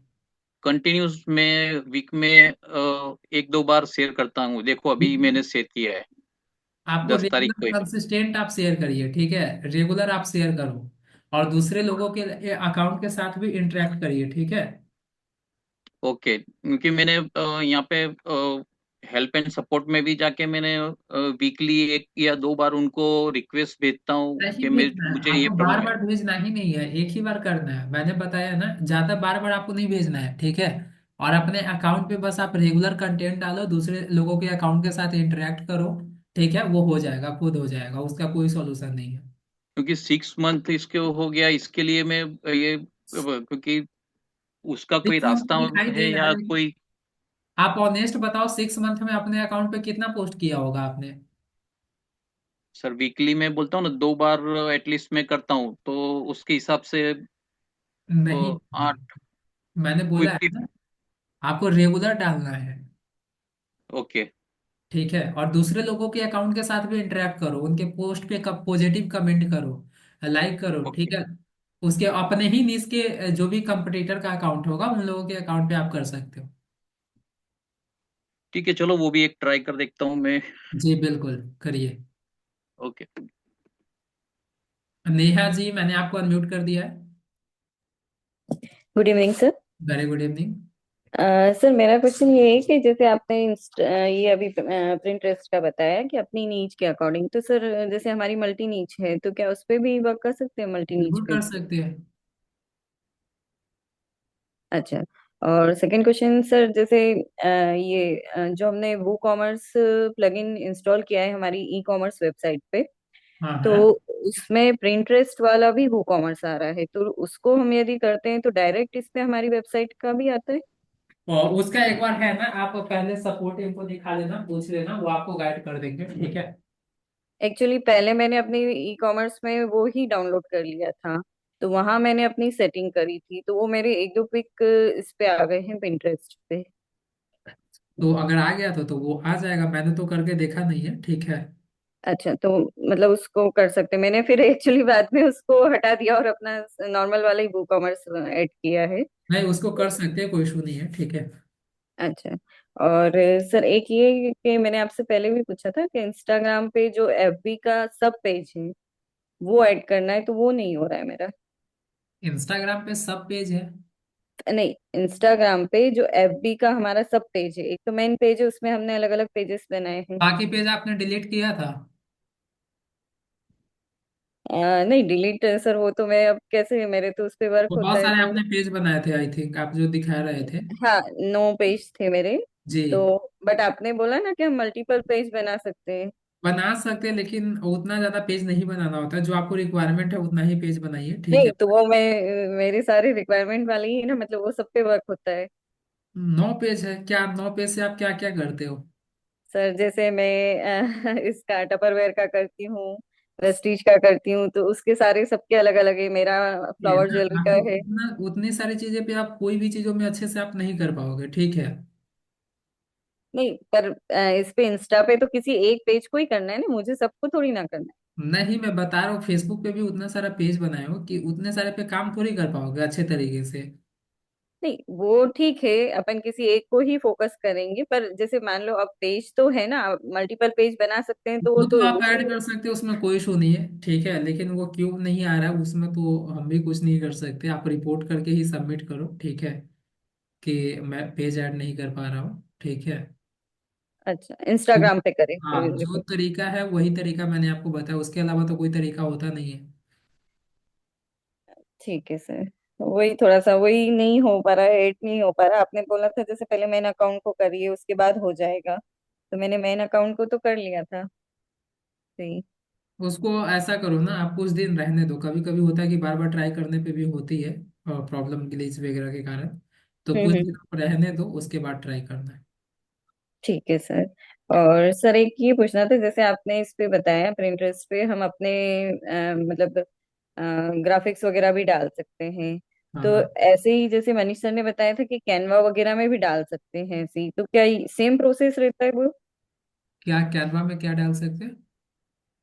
कंटिन्यूस में वीक में एक दो बार शेयर करता हूँ। देखो अभी मैंने शेयर किया है आपको 10 तारीख रेगुलर को ही। कंसिस्टेंट आप शेयर करिए, ठीक है। रेगुलर आप शेयर करो, और दूसरे लोगों के अकाउंट के साथ भी इंटरेक्ट करिए, ठीक है। ओके, क्योंकि मैंने यहाँ पे हेल्प एंड सपोर्ट में भी जाके मैंने वीकली 1 या 2 बार उनको रिक्वेस्ट भेजता हूँ नहीं कि मैं भेजना है मुझे ये आपको, बार प्रॉब्लम है। बार भेजना ही नहीं है, एक ही बार करना है, मैंने बताया ना, ज्यादा बार बार आपको नहीं भेजना है, ठीक है। और अपने अकाउंट पे बस आप रेगुलर कंटेंट डालो, दूसरे लोगों के अकाउंट के साथ इंटरेक्ट करो, ठीक है, वो हो जाएगा, खुद हो जाएगा, उसका कोई सॉल्यूशन नहीं है। क्योंकि 6 मंथ इसके हो गया, इसके लिए मैं ये क्योंकि उसका कोई 6 मंथ रास्ता दिखाई है देगा, या लेकिन कोई। आप ऑनेस्ट बताओ, 6 मंथ में अपने अकाउंट पे कितना पोस्ट किया होगा आपने? सर वीकली मैं बोलता हूँ ना, 2 बार एटलीस्ट मैं करता हूँ, तो उसके हिसाब से नहीं, 8 मैंने बोला है क्विकली। ना, आपको रेगुलर डालना है, ओके। ठीक है। और दूसरे लोगों के अकाउंट के साथ भी इंटरेक्ट करो, उनके पोस्ट पे पॉजिटिव कमेंट करो, लाइक करो, ठीक ओके। है। उसके अपने ही नीज के जो भी कंपटीटर का अकाउंट होगा उन लोगों के अकाउंट पे आप कर सकते हो। ठीक है, चलो वो भी एक ट्राई कर देखता हूँ मैं। जी बिल्कुल, करिए। ओके। नेहा जी, मैंने आपको अनम्यूट कर दिया है। Good evening sir. Very good evening. Sir मेरा क्वेश्चन ये है कि जैसे आपने ये अभी प्रिंटरेस्ट का बताया कि अपनी नीच के अकॉर्डिंग, तो सर जैसे हमारी मल्टी नीच है तो क्या उस पे भी वर्क कर सकते हैं, मल्टी नीच बिल्कुल पे कर भी? सकते हैं। अच्छा। और सेकंड क्वेश्चन सर, जैसे जो हमने वो कॉमर्स प्लगइन इंस्टॉल किया है हमारी ई कॉमर्स वेबसाइट पे, हाँ तो हाँ। उसमें प्रिंटरेस्ट वाला भी वो कॉमर्स आ रहा है, तो उसको हम यदि करते हैं तो डायरेक्ट इस पे हमारी वेबसाइट का भी आता है? और उसका एक बार है ना, आप पहले सपोर्ट इनको दिखा लेना, पूछ लेना, वो आपको गाइड कर देंगे, ठीक है। एक्चुअली पहले मैंने अपनी ई कॉमर्स में वो ही डाउनलोड कर लिया था, तो वहां मैंने अपनी सेटिंग करी थी, तो वो मेरे एक दो पिक इस पे आ गए हैं पिंटरेस्ट पे। तो अगर आ गया तो वो आ जाएगा, मैंने तो करके देखा नहीं है, ठीक है। अच्छा, तो मतलब उसको कर सकते, मैंने फिर एक्चुअली बाद में उसको हटा दिया और अपना नॉर्मल वाला ही वो कॉमर्स ऐड किया है। नहीं, उसको कर सकते हैं, कोई इशू नहीं है, ठीक है। अच्छा। और सर एक ये कि मैंने आपसे पहले भी पूछा था कि इंस्टाग्राम पे जो एफबी का सब पेज है वो ऐड करना है, तो वो नहीं हो रहा है मेरा। इंस्टाग्राम पे सब पेज है? नहीं, इंस्टाग्राम पे जो एफबी का हमारा सब पेज है, एक तो मेन पेज है उसमें हमने अलग अलग पेजेस बनाए हैं। बाकी पेज आपने डिलीट किया था? नहीं डिलीट सर, वो तो मैं अब कैसे, मेरे तो उस पे वर्क तो होता बहुत है सारे तो। आपने पेज बनाए थे, आई थिंक आप जो दिखा रहे थे। हाँ, 9 पेज थे मेरे। जी। तो बट आपने बोला ना कि हम मल्टीपल पेज बना सकते हैं। बना सकते हैं, लेकिन उतना ज्यादा पेज नहीं बनाना होता है, जो आपको रिक्वायरमेंट है उतना ही पेज बनाइए, ठीक नहीं है। तो वो मैं मेरे सारे रिक्वायरमेंट वाले ही है ना, मतलब वो सब पे वर्क होता है। 9 पेज है क्या? 9 पेज से आप क्या क्या करते हो? सर जैसे मैं इसका टपरवेयर का करती हूँ, वेस्टीज का करती हूँ, तो उसके सारे सबके अलग अलग है, मेरा ये फ्लावर ना, ज्वेलरी का आपको है। उतनी सारी चीजें पे आप कोई भी चीजों में अच्छे से आप नहीं कर पाओगे, ठीक है। नहीं पर इस पे इंस्टा पे तो किसी एक पेज को ही करना है ना, मुझे सबको थोड़ी ना करना है। नहीं, मैं बता रहा हूँ, फेसबुक पे भी उतना सारा पेज बनाए हो कि उतने सारे पे काम थोड़ी कर पाओगे अच्छे तरीके से। नहीं वो ठीक है, अपन किसी एक को ही फोकस करेंगे, पर जैसे मान लो अब पेज तो है ना, मल्टीपल पेज बना सकते हैं तो वो वो तो तो आप उसी। ऐड कर सकते हो, उसमें कोई इशू नहीं है, ठीक है, लेकिन वो क्यों नहीं आ रहा है उसमें तो हम भी कुछ नहीं कर सकते, आप रिपोर्ट करके ही सबमिट करो, ठीक है, कि मैं पेज ऐड नहीं कर पा रहा हूँ, ठीक है। अच्छा, तो इंस्टाग्राम पे करें हाँ, फिर जो रिपोर्ट? तरीका है वही तरीका मैंने आपको बताया, उसके अलावा तो कोई तरीका होता नहीं है। ठीक है सर। वही थोड़ा सा वही नहीं हो पा रहा है, ऐड नहीं हो पा रहा, आपने बोला था जैसे पहले मेन अकाउंट को करिए उसके बाद हो जाएगा, तो मैंने मेन अकाउंट को तो कर लिया था। सही। उसको ऐसा करो ना, आप कुछ दिन रहने दो, कभी कभी होता है कि बार बार ट्राई करने पे भी होती है प्रॉब्लम, ग्लिच वगैरह के कारण, तो कुछ दिन हम्म। आप रहने दो, उसके बाद ट्राई करना है। ठीक है सर। और सर एक ये पूछना था, जैसे आपने इस पे बताया प्रिंटरेस्ट पे हम अपने मतलब ग्राफिक्स वगैरह भी डाल सकते हैं, हाँ तो हाँ। ऐसे ही जैसे मनीष सर ने बताया था कि कैनवा वगैरह में भी डाल सकते हैं, ऐसे ही तो क्या सेम प्रोसेस रहता है वो? क्या कैनवा में क्या डाल सकते हैं?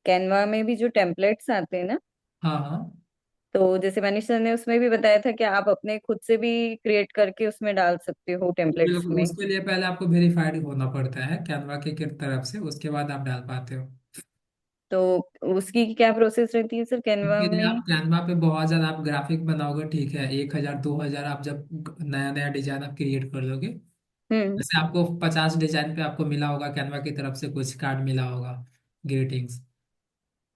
कैनवा में भी जो टेम्पलेट्स आते हैं ना, हाँ हाँ। तो जैसे मनीष सर ने उसमें भी बताया था कि आप अपने खुद से भी क्रिएट करके उसमें डाल सकते हो टेम्पलेट्स बिल्कुल, में। उसके लिए पहले आपको वेरीफाइड होना पड़ता है कैनवा के तरफ से, उसके बाद आप डाल पाते हो। तो उसकी क्या प्रोसेस रहती है सर कैनवा उसके लिए आप में? कैनवा पे बहुत ज्यादा आप ग्राफिक बनाओगे, ठीक है, 1,000 2,000 आप जब नया नया डिजाइन आप क्रिएट कर लोगे, हम्म। जैसे आपको 50 डिजाइन पे आपको मिला होगा कैनवा की तरफ से, कुछ कार्ड मिला होगा, ग्रीटिंग्स।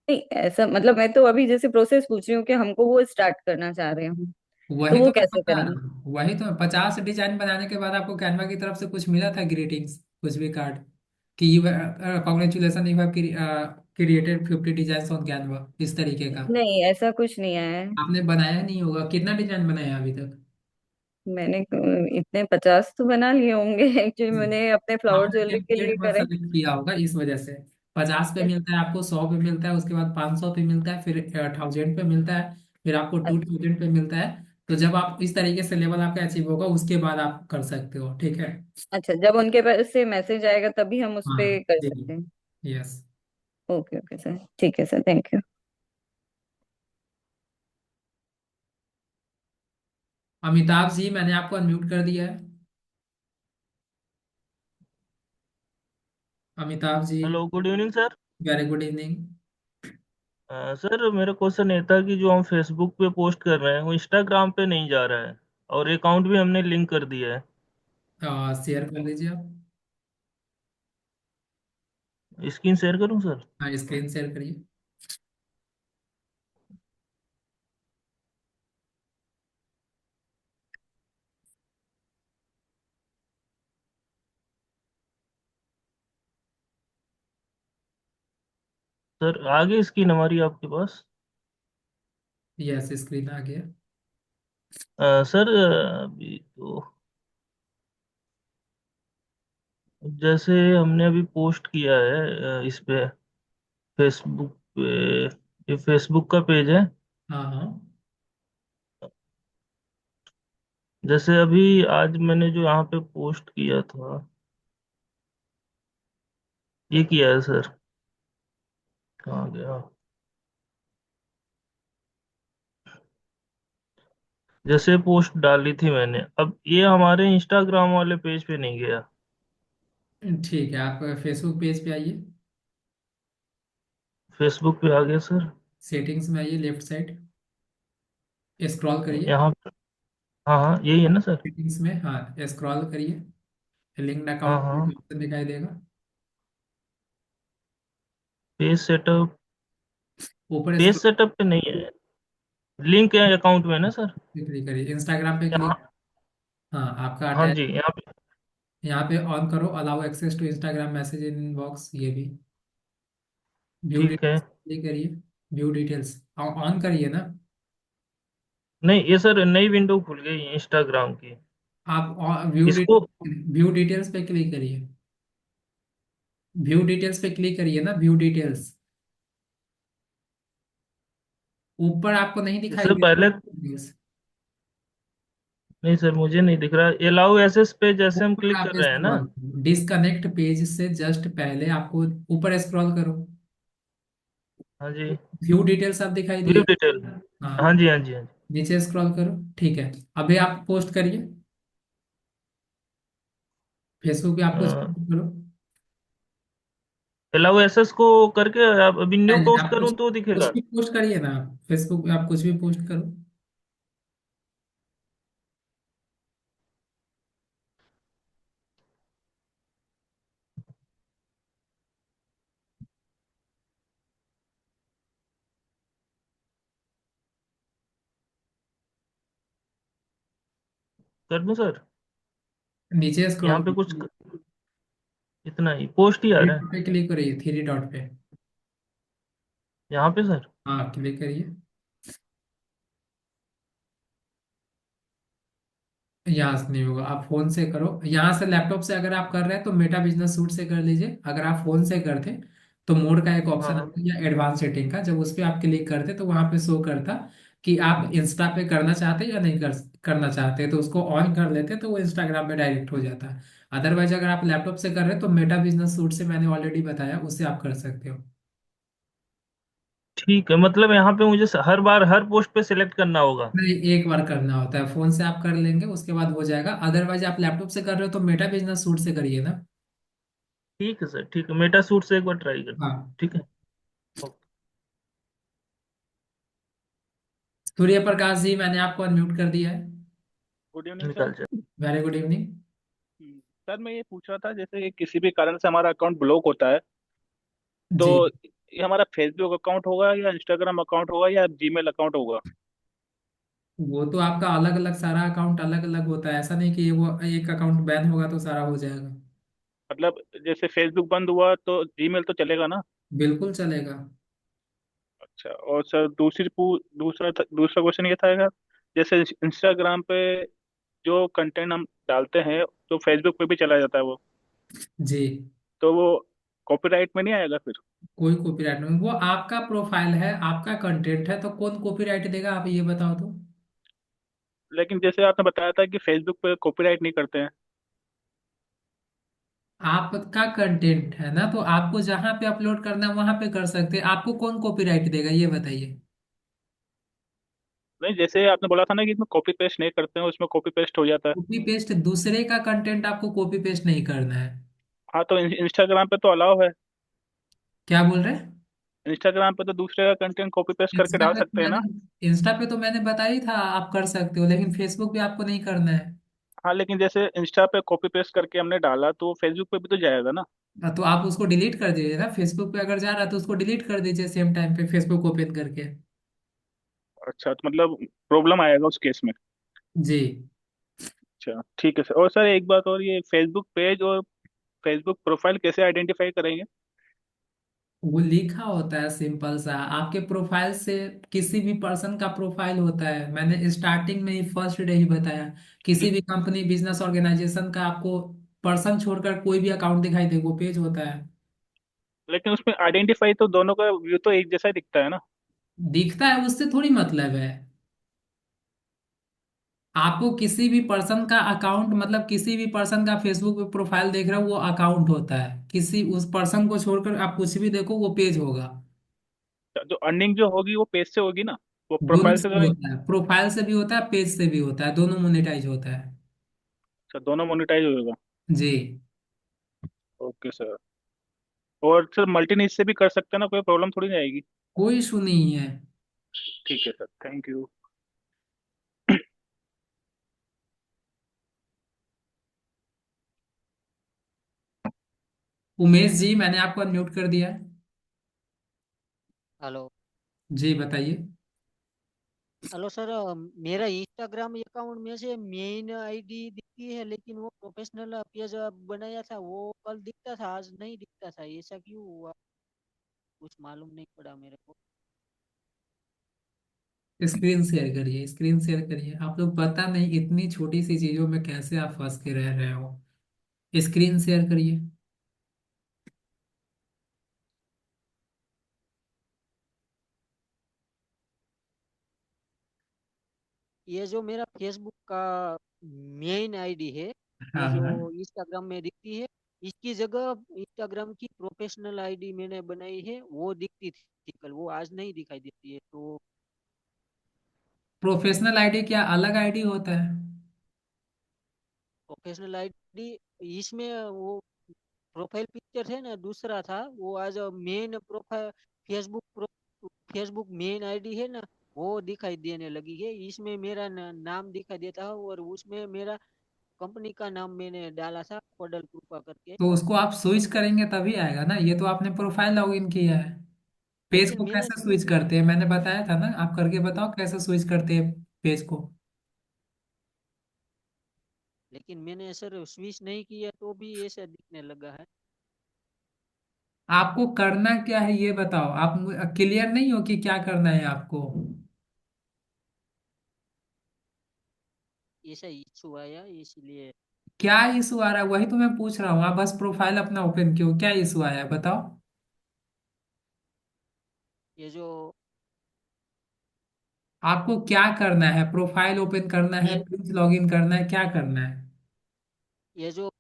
नहीं ऐसा मतलब मैं तो अभी जैसे प्रोसेस पूछ रही हूँ कि हमको वो स्टार्ट करना चाह रहे हूँ, तो वही वो तो मैं कैसे बता रहा करेंगे? हूँ, वही तो 50 डिजाइन बनाने के बाद आपको कैनवा की तरफ से कुछ मिला था, ग्रीटिंग्स, कुछ भी कार्ड, कि you congratulation you have created 50 design on Canva, इस तरीके का। नहीं ऐसा कुछ नहीं आया है। आपने बनाया नहीं होगा, कितना डिजाइन बनाया अभी तक? मैंने इतने 50 तो बना लिए होंगे एक्चुअली, मैंने अपने फ्लावर आपने ज्वेलरी के लिए टेम्पलेट पर करे। सेलेक्ट किया होगा इस वजह से। 50 पे मिलता है आपको, 100 पे मिलता है, उसके बाद 500 पे मिलता है, फिर 1000 पे मिलता है, फिर आपको 2000 पे मिलता है। तो जब आप इस तरीके से लेवल आपका अचीव होगा, उसके बाद आप कर सकते हो, ठीक है। अच्छा, जब उनके पास से मैसेज आएगा तभी हम उस पे हाँ कर जी। सकते हैं? यस। ओके ओके सर, ठीक है sir, thank you. Amitabh ji, मैंने आपको अनम्यूट कर दिया है। Amitabh ji. Hello, good evening sir. Very good evening. Sir मेरा क्वेश्चन ये था कि जो हम फेसबुक पे पोस्ट कर रहे हैं वो इंस्टाग्राम पे नहीं जा रहा है, और अकाउंट भी हमने लिंक कर दिया है। शेयर कर लीजिए आप। स्क्रीन शेयर करूं सर? हाँ, स्क्रीन शेयर करिए। सर आगे स्क्रीन हमारी आपके पास। यस, स्क्रीन आ गया। सर अभी तो जैसे हमने अभी पोस्ट किया है इस पे, फेसबुक पे, ये फेसबुक का पेज है। हाँ हाँ। जैसे अभी आज मैंने जो यहाँ पे पोस्ट किया था, ये किया है सर। कहाँ गया? जैसे पोस्ट डाली थी मैंने, अब ये हमारे इंस्टाग्राम वाले पेज पे नहीं गया। ठीक है, आप फेसबुक पेज पे आइए। फेसबुक पे आ गया सर। सेटिंग्स में आइए, लेफ्ट साइड स्क्रॉल करिए। यहाँ पे, हाँ हाँ यही है ना सर? सेटिंग्स में, हाँ स्क्रॉल करिए। लिंक्ड हाँ अकाउंट हाँ, ऑप्शन दिखाई देगा। Page setup. ऊपर पेज स्क्रॉल सेटअप पे नहीं है, लिंक है अकाउंट में ना सर? क्लिक करिए, इंस्टाग्राम पे क्लिक। यहाँ, हाँ, आपका हाँ अटैच। जी यहाँ पे। यहाँ पे ऑन करो, allow access to Instagram message in inbox, ये भी। व्यू ठीक है। डिटेल्स क्लिक करिए। व्यू डिटेल्स ऑन करिए ना। नहीं ये सर नई विंडो खुल गई इंस्टाग्राम की। आप व्यू इसको, व्यू डिटेल्स पे क्लिक करिए। व्यू डिटेल्स पे क्लिक करिए ना, व्यू डिटेल्स। ऊपर आपको नहीं दिखाई इससे दे पहले, रहा? नहीं सर मुझे नहीं दिख रहा। अलाउ एसेस पे जैसे हम ऊपर क्लिक आप कर रहे हैं ना। स्क्रॉल, डिसकनेक्ट पेज से जस्ट पहले आपको ऊपर स्क्रॉल करो। हाँ जी, व्यू डिटेल्स आप दिखाई व्यू दिए। डिटेल। हाँ हाँ, जी हाँ जी हाँ जी। नीचे स्क्रॉल करो। ठीक है, अभी आप पोस्ट करिए। फेसबुक पे आप कुछ पोस्ट करो। अलाउ एसेस को करके अब अभी न्यू नहीं नहीं, पोस्ट आप कुछ करूँ तो कुछ दिखेगा? भी पोस्ट करिए ना। फेसबुक पे आप कुछ भी पोस्ट करो। कर दूं सर? नीचे यहाँ स्क्रॉल पे कुछ, करिए। इतना ही पोस्ट ही आ थ्री रहा है डॉट पे क्लिक करिए, थ्री डॉट पे। यहाँ पे सर। हाँ, क्लिक करिए। यहाँ से नहीं होगा, आप फोन से करो। यहाँ से लैपटॉप से अगर आप कर रहे हैं तो मेटा बिजनेस सूट से कर लीजिए। अगर आप फोन से करते तो मोड का एक हाँ ऑप्शन हाँ, आता है, या एडवांस सेटिंग का, जब उस पर आप क्लिक करते तो वहां पे शो करता कि आप इंस्टा पे करना चाहते या नहीं करना चाहते, तो उसको ऑन कर लेते तो वो इंस्टाग्राम पे डायरेक्ट हो जाता है। अदरवाइज अगर आप लैपटॉप से कर रहे हैं तो मेटा बिजनेस सूट से मैंने ऑलरेडी बताया, उससे आप कर सकते हो। ठीक है। मतलब यहाँ पे मुझे हर बार हर पोस्ट पे सिलेक्ट करना होगा? नहीं, एक बार करना होता है, फोन से आप कर लेंगे उसके बाद हो जाएगा। अदरवाइज आप लैपटॉप से कर रहे हो तो मेटा बिजनेस सूट से करिए ना। ठीक है सर, ठीक है, मेटा सूट से एक बार ट्राई कर। हाँ। ठीक है। ओके। सूर्य प्रकाश जी, मैंने आपको अनम्यूट कर दिया है। Good evening sir. निकाल जाए। Very good evening. सर मैं ये पूछ रहा था, जैसे कि किसी भी कारण से हमारा अकाउंट ब्लॉक होता है, तो जी, ये हमारा फेसबुक अकाउंट होगा या इंस्टाग्राम अकाउंट होगा या जीमेल अकाउंट होगा? वो तो आपका अलग अलग, सारा अकाउंट अलग अलग होता है। ऐसा नहीं कि वो एक अकाउंट बैन होगा तो सारा हो जाएगा। मतलब जैसे फेसबुक बंद हुआ तो जीमेल तो चलेगा ना? बिल्कुल चलेगा। अच्छा, और सर दूसरा क्वेश्चन ये था यार, जैसे इंस्टाग्राम पे जो कंटेंट हम डालते हैं तो फेसबुक पे भी चला जाता है वो, जी, तो वो कॉपीराइट में नहीं आएगा फिर? कोई कॉपीराइट नहीं, वो आपका प्रोफाइल है, आपका कंटेंट है, तो कौन कॉपीराइट देगा, आप ये बताओ तो। लेकिन जैसे आपने बताया था कि फेसबुक पे कॉपीराइट नहीं करते हैं। आपका कंटेंट है ना, तो आपको जहां पे अपलोड करना है वहां पे कर सकते हैं। आपको कौन कॉपीराइट देगा ये बताइए। नहीं, जैसे आपने बोला था ना कि इसमें कॉपी पेस्ट नहीं करते हैं, उसमें कॉपी पेस्ट हो जाता है। कॉपी पेस्ट, दूसरे का कंटेंट आपको कॉपी पेस्ट नहीं करना है। हाँ, तो इंस्टाग्राम पे तो अलाउ है। क्या बोल रहे हैं? इंस्टाग्राम पे तो दूसरे का कंटेंट कॉपी पेस्ट करके इंस्टा डाल पे तो सकते हैं मैंने ना? इंस्टा पे तो मैंने बताया ही था आप कर सकते हो, लेकिन फेसबुक पे आपको नहीं करना है। हाँ, लेकिन जैसे इंस्टा पे कॉपी पेस्ट करके हमने डाला तो फेसबुक पे भी तो जाएगा ना? तो आप उसको डिलीट कर दीजिए ना, फेसबुक पे अगर जा रहा है तो उसको डिलीट कर दीजिए सेम टाइम पे फेसबुक ओपन करके। अच्छा, तो मतलब प्रॉब्लम आएगा उस केस में? जी, अच्छा ठीक है सर। और सर एक बात और, ये फेसबुक पेज और फेसबुक प्रोफाइल कैसे आइडेंटिफाई करेंगे? वो लिखा होता है सिंपल सा आपके प्रोफाइल से। किसी भी पर्सन का प्रोफाइल होता है, मैंने स्टार्टिंग में ही फर्स्ट डे ही बताया। किसी भी कंपनी बिजनेस ऑर्गेनाइजेशन का आपको पर्सन छोड़कर कोई भी अकाउंट दिखाई दे, वो पेज होता है। लेकिन उसमें आइडेंटिफाई तो दोनों का व्यू तो एक जैसा ही दिखता है ना? दिखता है उससे थोड़ी मतलब है। आपको किसी भी पर्सन का अकाउंट, मतलब किसी भी पर्सन का फेसबुक पे प्रोफाइल देख रहे हो वो अकाउंट होता है। किसी उस पर्सन को छोड़कर आप कुछ भी देखो वो पेज होगा। जो अर्निंग जो होगी वो पेज से होगी ना, वो दोनों प्रोफाइल से से तो नहीं? होता है, प्रोफाइल से भी होता है, पेज से भी होता है, दोनों मोनेटाइज होता है। अच्छा, दोनों मोनेटाइज होगा। जी, ओके सर। और सर मल्टी से भी कर सकते हैं ना, कोई प्रॉब्लम थोड़ी नहीं आएगी? कोई इशू नहीं है। ठीक है sir, thank you. Umesh ji, मैंने आपको अनम्यूट कर दिया है। हेलो। जी बताइए। हेलो सर, मेरा इंस्टाग्राम अकाउंट में से मेन आईडी दिखती है, लेकिन वो प्रोफेशनल पेज बनाया था वो कल दिखता था, आज नहीं दिखता था। ऐसा क्यों हुआ? कुछ मालूम नहीं पड़ा मेरे को। स्क्रीन शेयर करिए, स्क्रीन शेयर करिए। आप लोग पता नहीं इतनी छोटी सी चीजों में कैसे आप फंस के रह रहे हो। स्क्रीन शेयर करिए। ये जो मेरा फेसबुक का मेन आईडी है, ये हाँ जो हाँ। इंस्टाग्राम में दिखती है, इसकी जगह इंस्टाग्राम की प्रोफेशनल आईडी मैंने बनाई है, वो दिखती थी कल, वो आज नहीं दिखाई देती है। तो प्रोफेशनल आईडी क्या अलग आईडी होता है? प्रोफेशनल आईडी इसमें वो प्रोफाइल पिक्चर है ना, दूसरा था वो। आज main profile Facebook Facebook main ID है ना, वो दिखाई देने लगी है। इसमें मेरा नाम दिखाई देता है, और उसमें मेरा कंपनी का नाम मैंने डाला था, कोडल कृपा करके। तो उसको आप स्विच करेंगे तभी आएगा ना, ये तो आपने प्रोफाइल लॉगिन किया है। पेज लेकिन को मैंने कैसे स्विच स्विच करते हैं मैंने बताया था ना, आप करके बताओ कैसे स्विच करते हैं पेज को। लेकिन मैंने सर स्विच नहीं किया तो भी ऐसा दिखने लगा है। आपको करना क्या है ये बताओ, आप क्लियर नहीं हो कि क्या करना है आपको। ऐसा इशू आया इसलिए। क्या इशू आ रहा है वही तो मैं पूछ रहा हूँ। आप बस प्रोफाइल अपना ओपन क्यों, क्या इशू आया है बताओ। ये जो आपको क्या करना है, प्रोफाइल ओपन करना है, मेन पेज लॉगिन करना है, क्या करना है? ये जो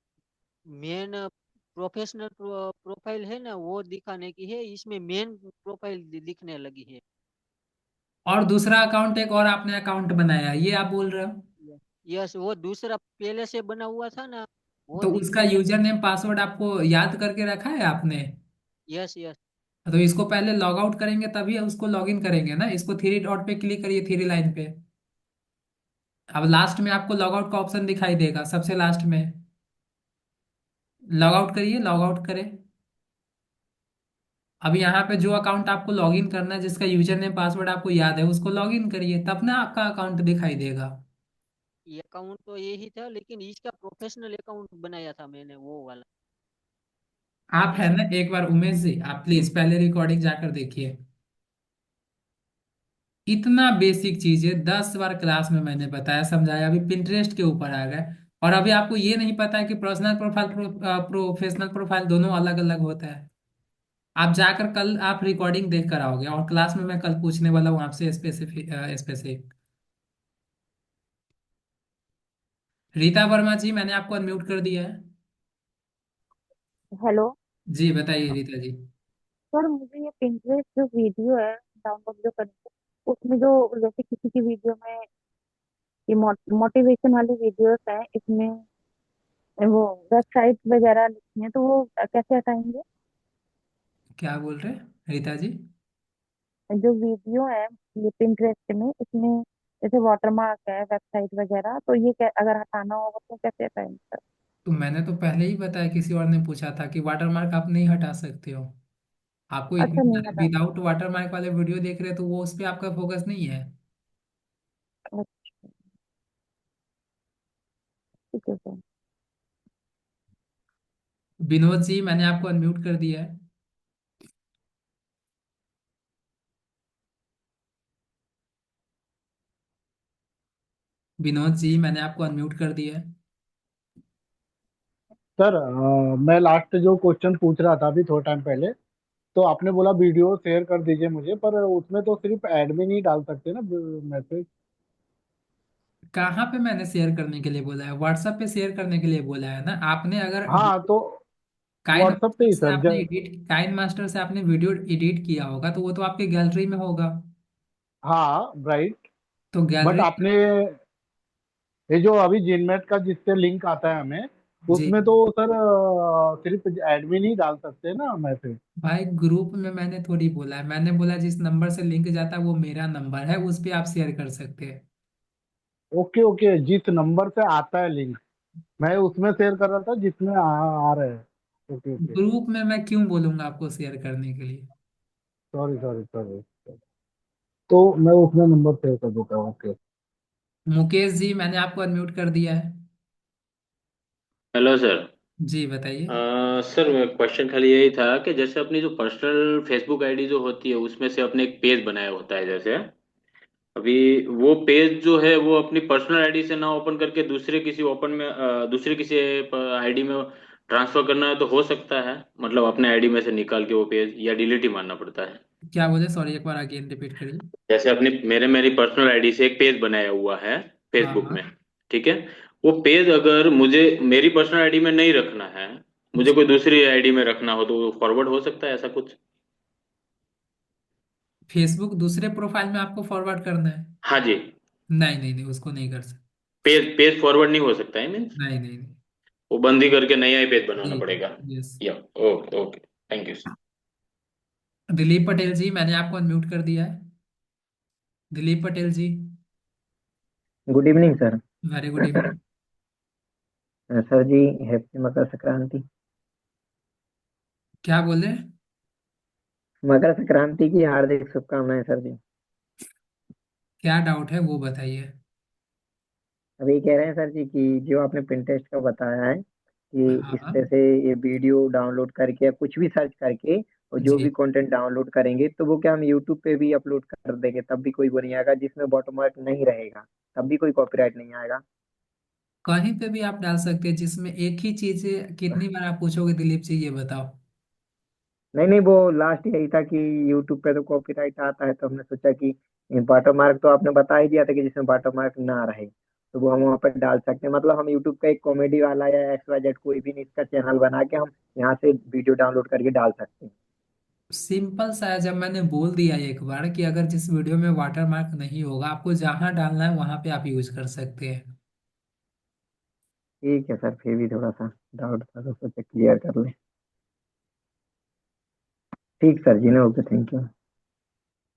मेन प्रोफेशनल प्रोफाइल है ना, वो दिखाने की है। इसमें मेन प्रोफाइल दिखने लगी है। और दूसरा अकाउंट एक और आपने अकाउंट बनाया है, ये आप बोल रहे हो? यस, वो दूसरा पहले से बना हुआ था ना, वो तो उसका दिखने यूजर लगी। नेम पासवर्ड आपको याद करके रखा है आपने? Yes yes. तो इसको पहले लॉग आउट करेंगे तभी उसको लॉग इन करेंगे ना। इसको थ्री डॉट पे क्लिक करिए, थ्री लाइन पे। अब लास्ट में आपको लॉग आउट का ऑप्शन दिखाई देगा सबसे लास्ट में। लॉग आउट करिए, लॉग आउट करें। अब यहाँ पे जो अकाउंट आपको लॉगिन करना है, जिसका यूजर नेम पासवर्ड आपको याद है, उसको लॉगिन करिए, तब ना आपका अकाउंट दिखाई देगा। ये अकाउंट तो यही था, लेकिन इसका प्रोफेशनल अकाउंट बनाया था मैंने, वो वाला। आप है ऐसा। ना, एक बार उमेश जी आप प्लीज पहले रिकॉर्डिंग जाकर देखिए। इतना बेसिक चीज है, 10 बार क्लास में मैंने बताया समझाया, अभी पिंटरेस्ट के ऊपर आ गए। और अभी आपको ये नहीं पता है कि पर्सनल प्रोफाइल प्रोफेशनल प्रोफाइल दोनों अलग अलग होता है। आप जाकर कल आप रिकॉर्डिंग देख कर आओगे, और क्लास में मैं कल पूछने वाला हूँ आपसे स्पेसिफिक स्पेसिफिक। रीता वर्मा जी, मैंने आपको अनम्यूट कर दिया है। हेलो। जी बताइए रीता जी। सर मुझे ये पिंटरेस्ट जो वीडियो है डाउनलोड जो करनी है, उसमें जो जैसे किसी की वीडियो में ये मोटिवेशन वाली वीडियोस है, इसमें वो वेबसाइट वगैरह लिखी है, तो वो कैसे हटाएंगे? क्या बोल रहे हैं रीता जी? जो वीडियो है ये पिंटरेस्ट में, इसमें जैसे वाटरमार्क है, वेबसाइट वगैरह, तो ये अगर हटाना होगा तो कैसे हटाएंगे सर? तो मैंने तो पहले ही बताया, किसी और ने पूछा था कि वाटरमार्क आप नहीं हटा सकते हो। आपको इतने अच्छा, नहीं सारे हटा विदाउट वाटरमार्क वाले वीडियो देख रहे हैं, तो वो उस पर आपका फोकस नहीं है। सकते। ठीक है सर। विनोद जी, मैंने आपको अनम्यूट कर दिया है। विनोद जी, मैंने आपको अनम्यूट कर दिया है। सर मैं लास्ट जो क्वेश्चन पूछ रहा था अभी थोड़ा टाइम पहले, तो आपने बोला वीडियो शेयर कर दीजिए मुझे, पर उसमें तो सिर्फ एडमिन ही डाल सकते हैं ना मैसेज? कहाँ पे मैंने शेयर करने के लिए बोला है? व्हाट्सएप पे शेयर करने के लिए बोला है ना आपने। अगर हाँ तो काइन व्हाट्सएप पे मास्टर ही से सर आपने एडिट काइन मास्टर से आपने वीडियो एडिट किया होगा, तो वो तो आपके गैलरी में होगा। हाँ राइट। तो बट गैलरी। आपने ये जो अभी जिनमेट का जिससे लिंक आता है हमें, जी उसमें तो सर सिर्फ एडमिन ही डाल सकते हैं ना मैसेज? भाई, ग्रुप में मैंने थोड़ी बोला है, मैंने बोला जिस नंबर से लिंक जाता है वो मेरा नंबर है, उस पे आप शेयर कर सकते हैं। ओके ओके, जिस नंबर से आता है लिंक, मैं उसमें शेयर कर रहा था जिसमें आ रहा है। Okay okay. ग्रुप में मैं क्यों बोलूंगा आपको शेयर करने के लिए? Sorry sorry sorry. तो मैं उसमें नंबर शेयर कर देता हूँ। ओके। मुकेश जी, मैंने आपको अनम्यूट कर दिया है। Hello sir. जी बताइए। सर क्वेश्चन खाली यही था कि जैसे अपनी जो पर्सनल फेसबुक आईडी जो होती है उसमें से अपने एक पेज बनाया होता है, जैसे अभी वो पेज जो है वो अपनी पर्सनल आईडी से ना ओपन करके दूसरे किसी ओपन में दूसरे किसी आईडी में ट्रांसफर करना है तो हो सकता है, मतलब अपने आईडी में से निकाल के वो पेज, या डिलीट ही मारना पड़ता है? क्या बोले? सॉरी, एक बार अगेन रिपीट करिए। जैसे अपनी मेरी पर्सनल आईडी से एक पेज बनाया हुआ है हाँ फेसबुक हाँ। में, ठीक है? वो पेज अगर मुझे मेरी पर्सनल आईडी में नहीं रखना है, मुझे कोई दूसरी आईडी में रखना हो, तो फॉरवर्ड हो सकता है ऐसा कुछ? फेसबुक दूसरे प्रोफाइल में आपको फॉरवर्ड करना है? हाँ जी। नहीं नहीं नहीं, उसको नहीं कर सकते। पेज पेज फॉरवर्ड नहीं हो सकता है मीन्स? नहीं नहीं नहीं। वो बंद ही करके नया ही पेज बनाना जी पड़ेगा? यस। या okay okay, thank you. Dilip Patel ji, मैंने आपको अनम्यूट कर दिया है। Dilip Patel ji. Good evening sir. Very good evening. Sir ji, happy Makar Sankranti. क्या बोले? मकर संक्रांति की हार्दिक शुभकामनाएं सर जी। क्या डाउट है वो बताइए। अभी कह रहे हैं सर जी कि जो आपने पिंटरेस्ट का बताया है कि हाँ इस हाँ। पे से ये वीडियो डाउनलोड करके या कुछ भी सर्च करके और जो भी जी। कंटेंट डाउनलोड करेंगे तो वो क्या हम यूट्यूब पे भी अपलोड कर देंगे तब भी कोई वो नहीं आएगा, जिसमें वाटरमार्क नहीं रहेगा तब भी कोई कॉपीराइट नहीं आएगा? कहीं पे भी आप डाल सकते हैं, जिसमें एक ही चीज है। कितनी बार आप पूछोगे दिलीप जी, ये बताओ। नहीं नहीं, वो लास्ट यही था कि यूट्यूब पे तो कॉपीराइट आता है, तो हमने सोचा कि वाटर मार्क तो आपने बता ही दिया था कि जिसमें वाटर मार्क ना रहे तो वो हम वहाँ पर डाल सकते हैं, मतलब हम यूट्यूब का एक कॉमेडी वाला या एक्स वाई जेड कोई भी इसका चैनल बना के हम यहाँ से वीडियो डाउनलोड करके डाल सकते हैं। सिंपल सा है, जब मैंने बोल दिया एक बार कि अगर जिस वीडियो में वाटरमार्क नहीं होगा, आपको जहां डालना है वहां पे आप यूज कर सकते हैं। ठीक है सर, फिर भी थोड़ा सा डाउट था तो सोचा क्लियर कर ले। ठीक सर जी ने, ओके, थैंक यू।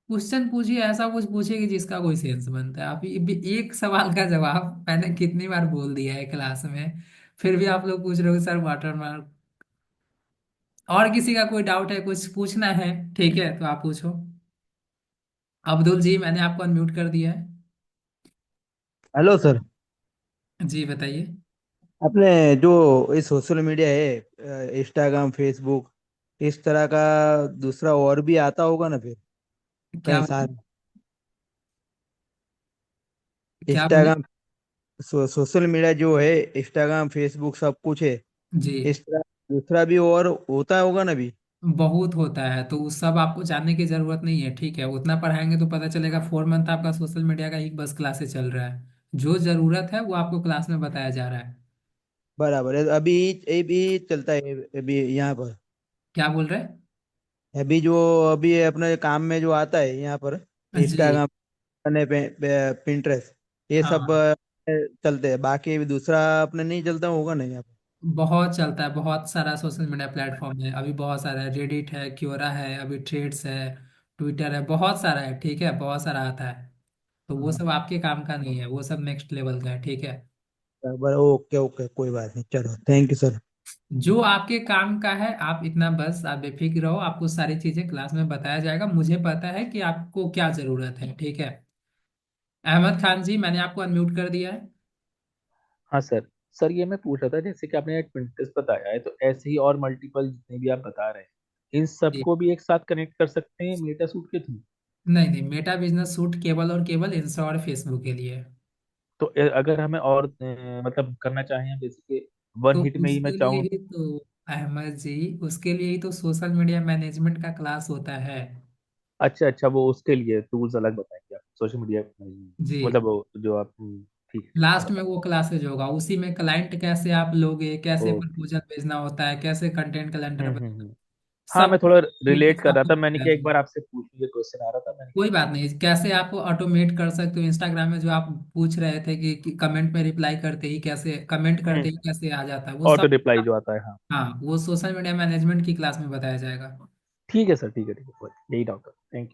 क्वेश्चन पूछिए, ऐसा कुछ पूछिए कि जिसका कोई सेंस बनता है। आप एक सवाल का जवाब मैंने कितनी बार बोल दिया है क्लास में। फिर भी आप लोग पूछ रहे हो सर वाटर मार्क। और किसी का कोई डाउट है, कुछ पूछना है? ठीक है, तो आप पूछो। अब्दुल जी, मैंने आपको अनम्यूट कर दिया है। Hello sir. जी बताइए। अपने जो ये सोशल मीडिया है, इंस्टाग्राम, फेसबुक, इस तरह का दूसरा और भी आता होगा ना फिर क्या कई बोले? सारे? क्या बोले? इंस्टाग्राम, सोशल मीडिया जो है, इंस्टाग्राम, फेसबुक सब कुछ है, जी। इस तरह दूसरा भी और होता होगा ना भी? बहुत होता है, तो उस सब आपको जानने की जरूरत नहीं है, ठीक है? उतना पढ़ाएंगे तो पता चलेगा 4 मंथ आपका सोशल मीडिया का ही बस क्लासेस चल रहा है। जो जरूरत है वो आपको क्लास में बताया जा रहा है। बराबर है। अभी ये भी चलता है अभी यहाँ पर? क्या बोल रहे हैं? अभी जो अभी अपने काम में जो आता है यहाँ पर, जी। इंस्टाग्राम, पिंटरेस्ट, ये सब हाँ, चलते हैं, बाकी भी दूसरा अपने नहीं चलता होगा ना यहाँ पर? बहुत चलता है, बहुत सारा सोशल मीडिया प्लेटफॉर्म है अभी, बहुत सारा है। रेडिट है, क्योरा है, अभी थ्रेड्स है, ट्विटर है, बहुत सारा है, ठीक है? बहुत सारा आता है। तो वो हाँ, सब आपके काम का नहीं है, वो सब नेक्स्ट लेवल का है, ठीक है? बराबर। ओके ओके, कोई बात नहीं, चलो थैंक यू सर। जो आपके काम का है, आप इतना बस आप बेफिक्र रहो, आपको सारी चीजें क्लास में बताया जाएगा। मुझे पता है कि आपको क्या जरूरत है, ठीक है? अहमद खान जी, मैंने आपको अनम्यूट कर दिया है। हाँ सर। सर ये मैं पूछ रहा था, जैसे कि आपने एक Pinterest बताया है, तो ऐसे ही और मल्टीपल जितने भी आप बता रहे हैं, इन जी। सबको भी एक साथ कनेक्ट कर सकते हैं मेटा सूट के थ्रू? नहीं नहीं, मेटा बिजनेस सूट केवल और केवल इंस्टा और फेसबुक के लिए है। तो अगर हमें और मतलब करना चाहें, जैसे कि वन तो हिट में ही मैं उसके लिए चाहूँ? ही तो, अहमद जी, उसके लिए ही तो सोशल मीडिया मैनेजमेंट का क्लास होता है। अच्छा अच्छा, वो उसके लिए टूल्स अलग बताएंगे आप, सोशल मीडिया जी। मतलब वो जो आप ठीक है, ठीक है, लास्ट में बता। वो क्लासेज होगा, उसी में क्लाइंट कैसे आप लोगे, कैसे ओके। प्रपोजल भेजना होता है, कैसे कंटेंट कैलेंडर हम्म। बना, हाँ, सब मैं थोड़ा डिटेल्स रिलेट कर रहा आपको था, मैंने बताया कि एक जाएगा। बार आपसे पूछने के क्वेश्चन आ रहा था, मैंने कोई कहा बात नहीं, कैसे आप ऑटोमेट कर सकते हो इंस्टाग्राम में, जो आप पूछ रहे थे कि कमेंट में रिप्लाई करते ही कैसे, कमेंट करते ही कैसे आ जाता है वो ऑटो सब। रिप्लाई जो आता है, हाँ। हाँ, वो सोशल मीडिया मैनेजमेंट की क्लास में बताया जाएगा। ठीक है सर, ठीक है, ठीक है, यही डाउट था, थैंक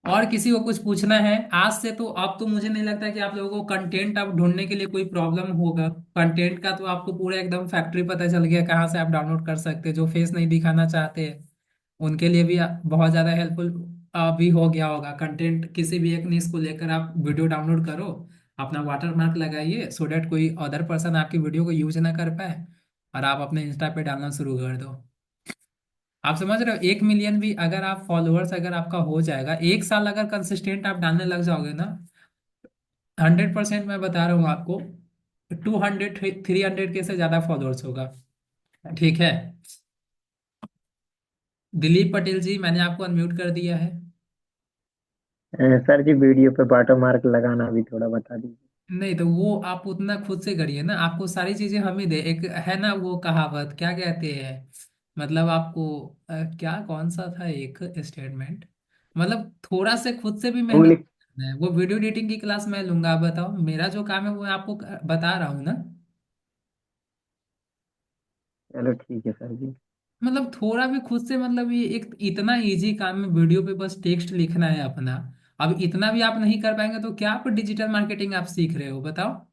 और किसी को कुछ पूछना है आज से? तो अब तो मुझे नहीं लगता कि आप लोगों को कंटेंट अब ढूंढने के लिए कोई प्रॉब्लम होगा। कंटेंट का तो आपको पूरा एकदम फैक्ट्री पता चल गया, कहाँ से आप डाउनलोड कर सकते हैं। जो फेस नहीं दिखाना चाहते उनके लिए भी बहुत ज़्यादा हेल्पफुल भी हो गया होगा कंटेंट। किसी भी एक न्यूज़ को लेकर आप वीडियो डाउनलोड करो, अपना वाटर मार्क लगाइए, सो डैट कोई अदर पर्सन आपकी वीडियो को यूज ना कर पाए, और आप अपने इंस्टा पे डालना शुरू कर दो। आप समझ रहे हो? 1 मिलियन भी अगर आप फॉलोअर्स अगर आपका हो जाएगा, 1 साल अगर कंसिस्टेंट आप डालने लग जाओगे ना, 100% मैं बता रहा हूँ आपको, 200 300 के से ज्यादा फॉलोअर्स होगा, ठीक है? दिलीप पटेल जी, मैंने आपको अनम्यूट कर दिया है। सर जी, वीडियो पे वाटर मार्क लगाना भी थोड़ा बता दीजिए। नहीं तो वो आप उतना खुद से करिए ना, आपको सारी चीजें हम ही दे। एक है ना वो कहावत, क्या कहते हैं, मतलब आपको क्या, कौन सा था एक स्टेटमेंट, मतलब थोड़ा से खुद से भी मेहनत उंगली। करना है। वो वीडियो एडिटिंग की क्लास मैं लूंगा, आप बताओ, मेरा जो काम है वो मैं आपको बता रहा हूँ ना। चलो ठीक है सर जी। मतलब थोड़ा भी खुद से, मतलब ये एक इतना इजी काम है, वीडियो पे बस टेक्स्ट लिखना है अपना। अब इतना भी आप नहीं कर पाएंगे तो क्या आप डिजिटल मार्केटिंग आप सीख रहे हो, बताओ?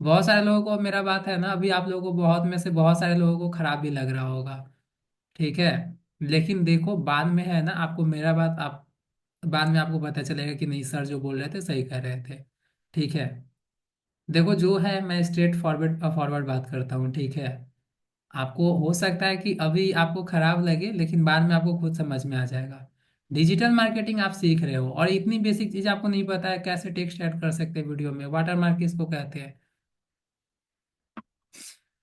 बहुत सारे लोगों को मेरा बात है ना, अभी आप लोगों को बहुत में से बहुत सारे लोगों को खराब भी लग रहा होगा, ठीक है? लेकिन देखो बाद में है ना, आपको मेरा बात आप बाद में आपको पता चलेगा कि नहीं, सर जो बोल रहे थे सही कर रहे थे, ठीक है? देखो जो है, मैं स्ट्रेट फॉरवर्ड फॉरवर्ड बात करता हूँ, ठीक है? आपको हो सकता है कि अभी आपको खराब लगे, लेकिन बाद में आपको खुद समझ में आ जाएगा। डिजिटल मार्केटिंग आप सीख रहे हो और इतनी बेसिक चीज आपको नहीं पता है, कैसे टेक्स्ट ऐड कर सकते हैं वीडियो में, वाटर मार्क किसको कहते हैं,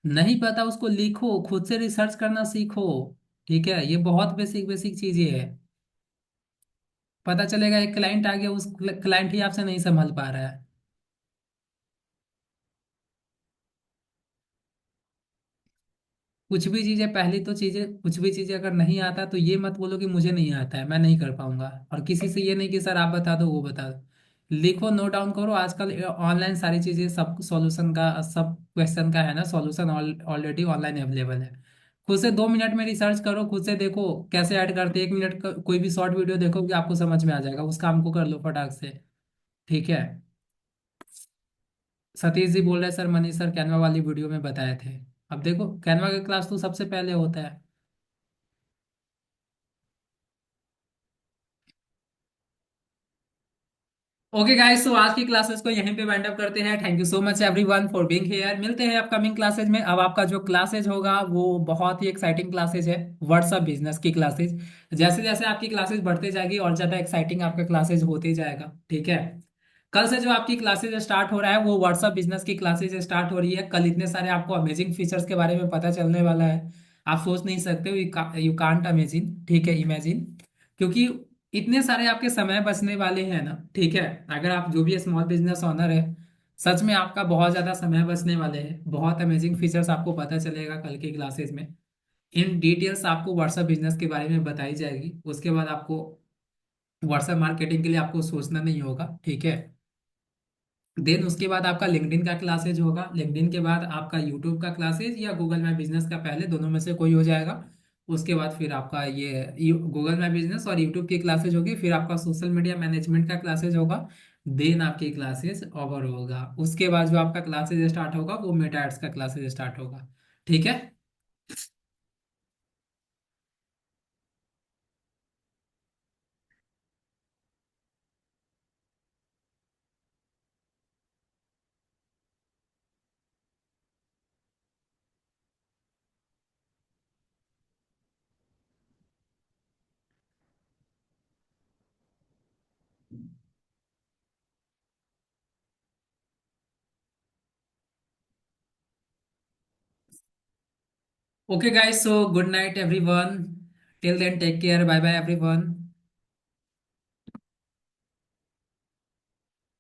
नहीं पता, उसको लिखो, खुद से रिसर्च करना सीखो, ठीक है? ये बहुत बेसिक बेसिक चीजें है। पता चलेगा एक क्लाइंट आ गया, उस क्लाइंट ही आपसे नहीं संभल पा रहा है। कुछ भी चीजें, पहली तो चीजें, कुछ भी चीजें अगर नहीं आता तो ये मत बोलो कि मुझे नहीं आता है, मैं नहीं कर पाऊंगा। और किसी से ये नहीं कि सर आप बता दो, वो बता दो। लिखो, नोट डाउन करो। आजकल ऑनलाइन सारी चीजें, सब सॉल्यूशन का, सब क्वेश्चन का है ना, सॉल्यूशन ऑलरेडी ऑनलाइन अवेलेबल है। खुद से 2 मिनट में रिसर्च करो, खुद से देखो कैसे ऐड करते हैं। 1 मिनट का कोई भी शॉर्ट वीडियो देखोगे आपको समझ में आ जाएगा, उस काम को कर लो फटाक से। ठीक है। सतीश जी बोल रहे हैं सर मनीष सर कैनवा वाली वीडियो में बताए थे। अब देखो कैनवा का क्लास तो सबसे पहले होता है। ओके गाइस, तो आज की क्लासेस को यहीं पे वाइंड अप करते हैं। Thank you so much everyone for being here. मिलते हैं अपकमिंग क्लासेज में। अब आपका जो क्लासेज होगा वो बहुत ही एक्साइटिंग क्लासेज है, व्हाट्सअप बिजनेस की क्लासेज। जैसे जैसे आपकी क्लासेज बढ़ते जाएगी और ज्यादा एक्साइटिंग आपका क्लासेज होते जाएगा। ठीक है। कल से जो आपकी क्लासेज स्टार्ट हो रहा है वो व्हाट्सअप बिजनेस की क्लासेज स्टार्ट हो रही है। कल इतने सारे आपको अमेजिंग फीचर्स के बारे में पता चलने वाला है, आप सोच नहीं सकते हो। यू कांट अमेजिन, ठीक है, इमेजिन। क्योंकि इतने सारे आपके समय बचने वाले हैं ना। ठीक है। अगर आप जो भी स्मॉल बिजनेस ओनर है, सच में आपका बहुत ज्यादा समय बचने वाले हैं। बहुत अमेजिंग फीचर्स आपको पता चलेगा कल की क्लासेस में। इन डिटेल्स आपको व्हाट्सएप बिजनेस के बारे में बताई जाएगी। उसके बाद आपको व्हाट्सएप मार्केटिंग के लिए आपको सोचना नहीं होगा। ठीक है। देन उसके बाद आपका लिंक्डइन का क्लासेज होगा। लिंक्डइन के बाद आपका यूट्यूब का क्लासेज या गूगल माई बिजनेस का, पहले दोनों में से कोई हो जाएगा। उसके बाद फिर आपका ये गूगल माई बिजनेस और यूट्यूब की क्लासेज होगी। फिर आपका सोशल मीडिया मैनेजमेंट का क्लासेज होगा। देन आपकी क्लासेज ओवर होगा। उसके बाद जो आपका क्लासेज स्टार्ट होगा वो मेटा एड्स का क्लासेज स्टार्ट होगा। ठीक है। Okay guys, so good night everyone. Till then take care, bye bye everyone.